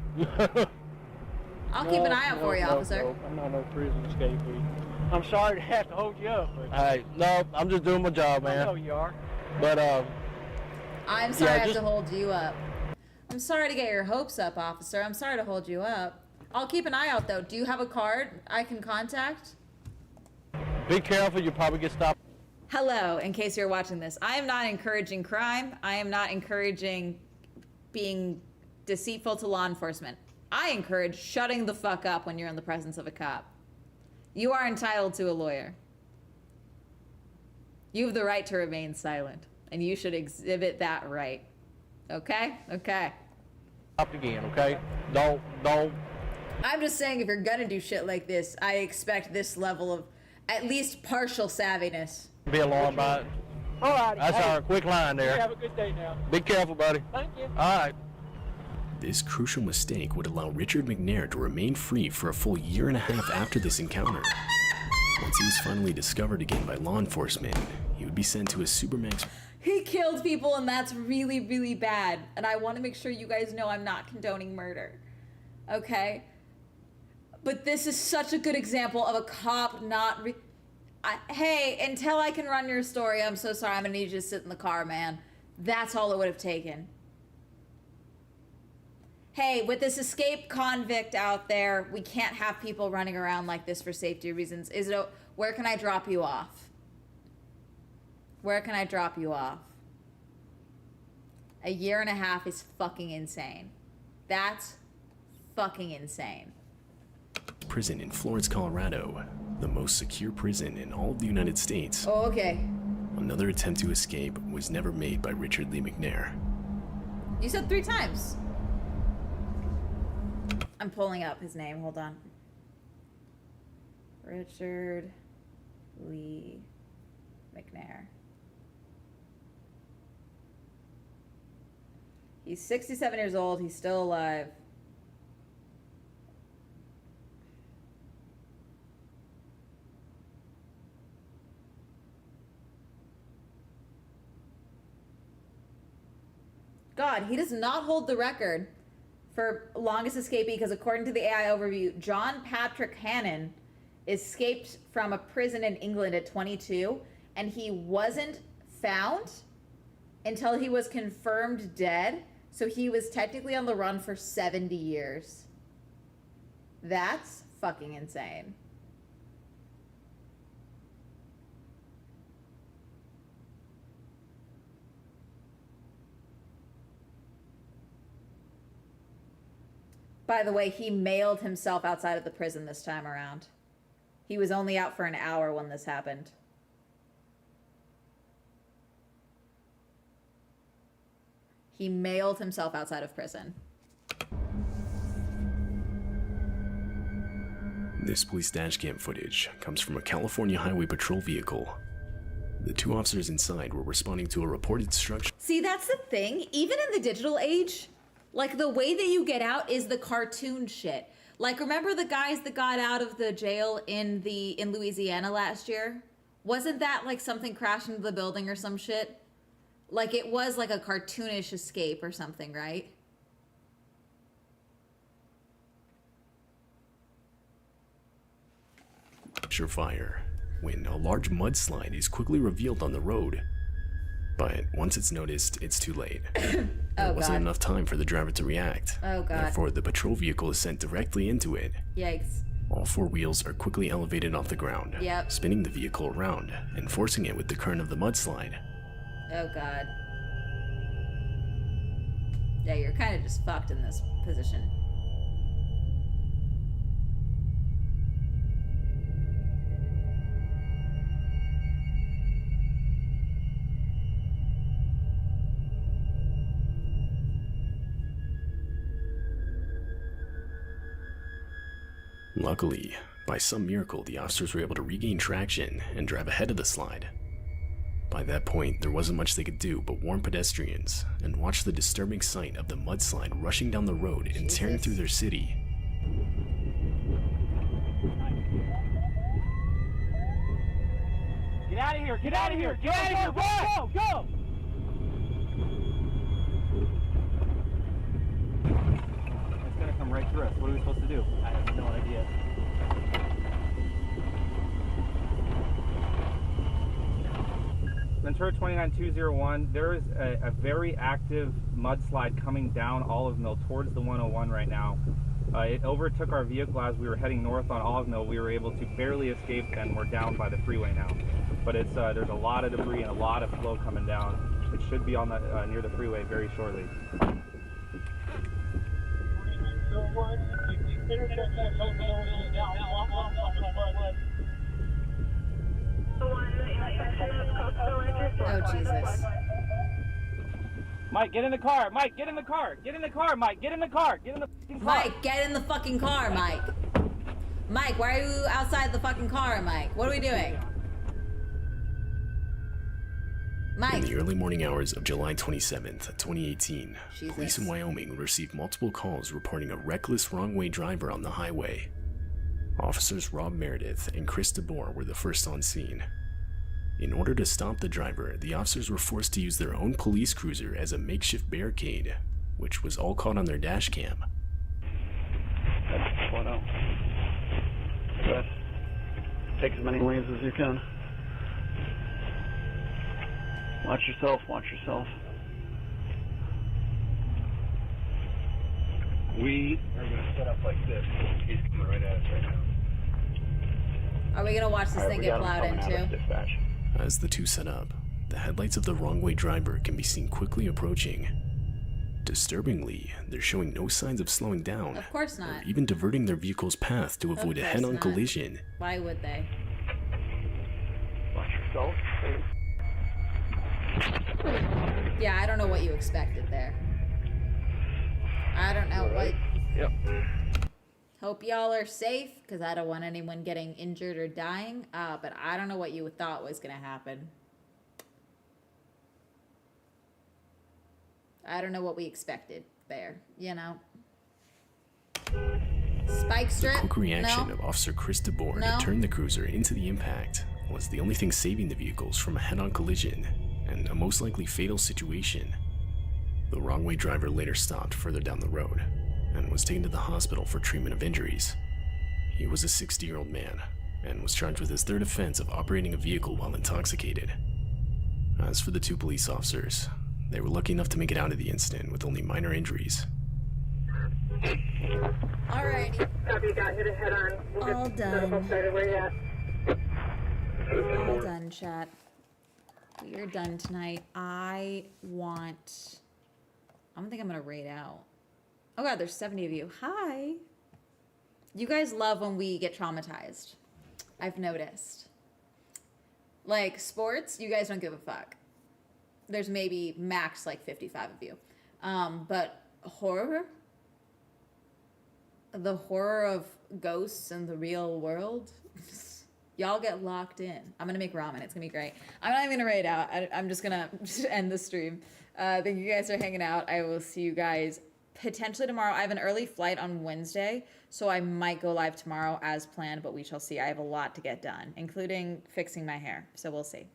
I'll keep an eye out for you, officer. No, I'm not no prison escapee. I'm sorry to have to hold you up, but... Hey, no, I'm just doing my job, man. I know you are. But, I'm sorry I have to hold you up. I'm sorry to get your hopes up, officer. I'm sorry to hold you up. I'll keep an eye out, though. Do you have a card I can contact? Be careful, you'll probably get stopped. Hello, in case you're watching this. I am not encouraging crime. I am not encouraging being deceitful to law enforcement. I encourage shutting the fuck up when you're in the presence of a cop. You are entitled to a lawyer. You have the right to remain silent, and you should exhibit that right. Okay? Okay. Stop again, okay? Don't. I'm just saying, if you're gonna do shit like this, I expect this level of at least partial savviness. Be alarmed by it. All right. That's our quick line there. You have a good day now. Be careful, buddy. Thank you. All right. This crucial mistake would allow Richard McNair to remain free for a full year and a half after this encounter. Once he was finally discovered again by law enforcement, he would be sent to a Supermax. He killed people, and that's really, really bad. And I want to make sure you guys know I'm not condoning murder. Okay? But this is such a good example of a cop not... hey, until I can run your story, I'm so sorry. I'm going to need you to sit in the car, man. That's all it would have taken. Hey, with this escaped convict out there, we can't have people running around like this for safety reasons. Where can I drop you off? Where can I drop you off? A year and a half is fucking insane. That's fucking insane. Prison in Florence, Colorado, the most secure prison in all of the United States. Oh, okay. Another attempt to escape was never made by Richard Lee McNair. You said 3 times. I'm pulling up his name. Hold on. Richard Lee McNair. He's 67 years old. He's still alive. God, he does not hold the record for longest escapee because according to the AI overview, John Patrick Hannon escaped from a prison in England at 22, and he wasn't found until he was confirmed dead. So he was technically on the run for 70 years. That's fucking insane. By the way, he mailed himself outside of the prison this time around. He was only out for an hour when this happened. He mailed himself outside of prison. This police dashcam footage comes from a California Highway Patrol vehicle. The two officers inside were responding to a reported structure. See, that's the thing. Even in the digital age, like, the way that you get out is the cartoon shit. Like, remember the guys that got out of the jail in Louisiana last year? Wasn't that like something crashed into the building or some shit? Like, it was like a cartoonish escape or something, right? Fire when a large mudslide is quickly revealed on the road. But once it's noticed, it's too late. There wasn't enough time for the driver to react. Oh, God. Therefore, the patrol vehicle is sent directly into it. Yikes. All four wheels are quickly elevated off the ground, spinning the vehicle around and forcing it with the current of the mudslide. Oh, God. Yeah, you're kind of just fucked in this position. Luckily, by some miracle, the officers were able to regain traction and drive ahead of the slide. By that point, there wasn't much they could do but warn pedestrians and watch the disturbing sight of the mudslide rushing down the road and tearing through their city. Get out of here! Get out of here! Get out of here! Go! Go! It's gonna come right through us. What are we supposed to do? I have no idea. Ventura 29201, there is a very active mudslide coming down Olive Mill towards the 101 right now. It overtook our vehicle as we were heading north on Olive Mill. We were able to barely escape and we're down by the freeway now. But it's there's a lot of debris and a lot of flow coming down. It should be on the near the freeway very shortly. Oh, Jesus. Mike, get in the car. Mike, get in the car. Get in the car, Mike. Get in the car. Get in the fucking car. Mike, get in the fucking car, Mike. Mike, why are you outside the fucking car, Mike? What are we doing? Mike. In the early morning hours of July 27th, 2018, police in Wyoming received multiple calls reporting a reckless wrong-way driver on the highway. Officers Rob Meredith and Chris DeBoer were the first on scene. In order to stop the driver, the officers were forced to use their own police cruiser as a makeshift barricade, which was all caught on their dash cam. That's 1-0. Good. Take as many lanes as you can. Watch yourself, watch yourself. We are going to set up like this. He's coming right at us right now. Are we going to watch this thing get plowed into? As the two set up, the headlights of the wrong-way driver can be seen quickly approaching. Disturbingly, they're showing no signs of slowing down. Of course not. Or even diverting their vehicle's path to avoid a head-on collision. Why would they? Watch yourself, please. Yeah, I don't know what you expected there. I don't know what... Yep. Hope y'all are safe, because I don't want anyone getting injured or dying, but I don't know what you thought was going to happen. I don't know what we expected there, you know? Spike strip? The quick reaction of Officer Chris DeBoer to turn the cruiser into the impact was the only thing saving the vehicles from a head-on collision and a most likely fatal situation. The wrong-way driver later stopped further down the road and was taken to the hospital for treatment of injuries. He was a 60-year-old man and was charged with his third offense of operating a vehicle while intoxicated. As for the two police officers, they were lucky enough to make it out of the incident with only minor injuries. Alrighty. Copy, got hit a head on. All done. Where you at? All done, chat. We are done tonight. I think I'm gonna raid out. Oh god, there's 70 of you. Hi. You guys love when we get traumatized. I've noticed. Like sports, you guys don't give a fuck. There's maybe max like 55 of you. But horror? The horror of ghosts in the real world? Y'all get locked in. I'm gonna make ramen. It's gonna be great. I'm not even gonna write it out. I'm just gonna end the stream. Thank you guys for hanging out. I will see you guys potentially tomorrow. I have an early flight on Wednesday, so I might go live tomorrow as planned, but we shall see. I have a lot to get done, including fixing my hair, so we'll see.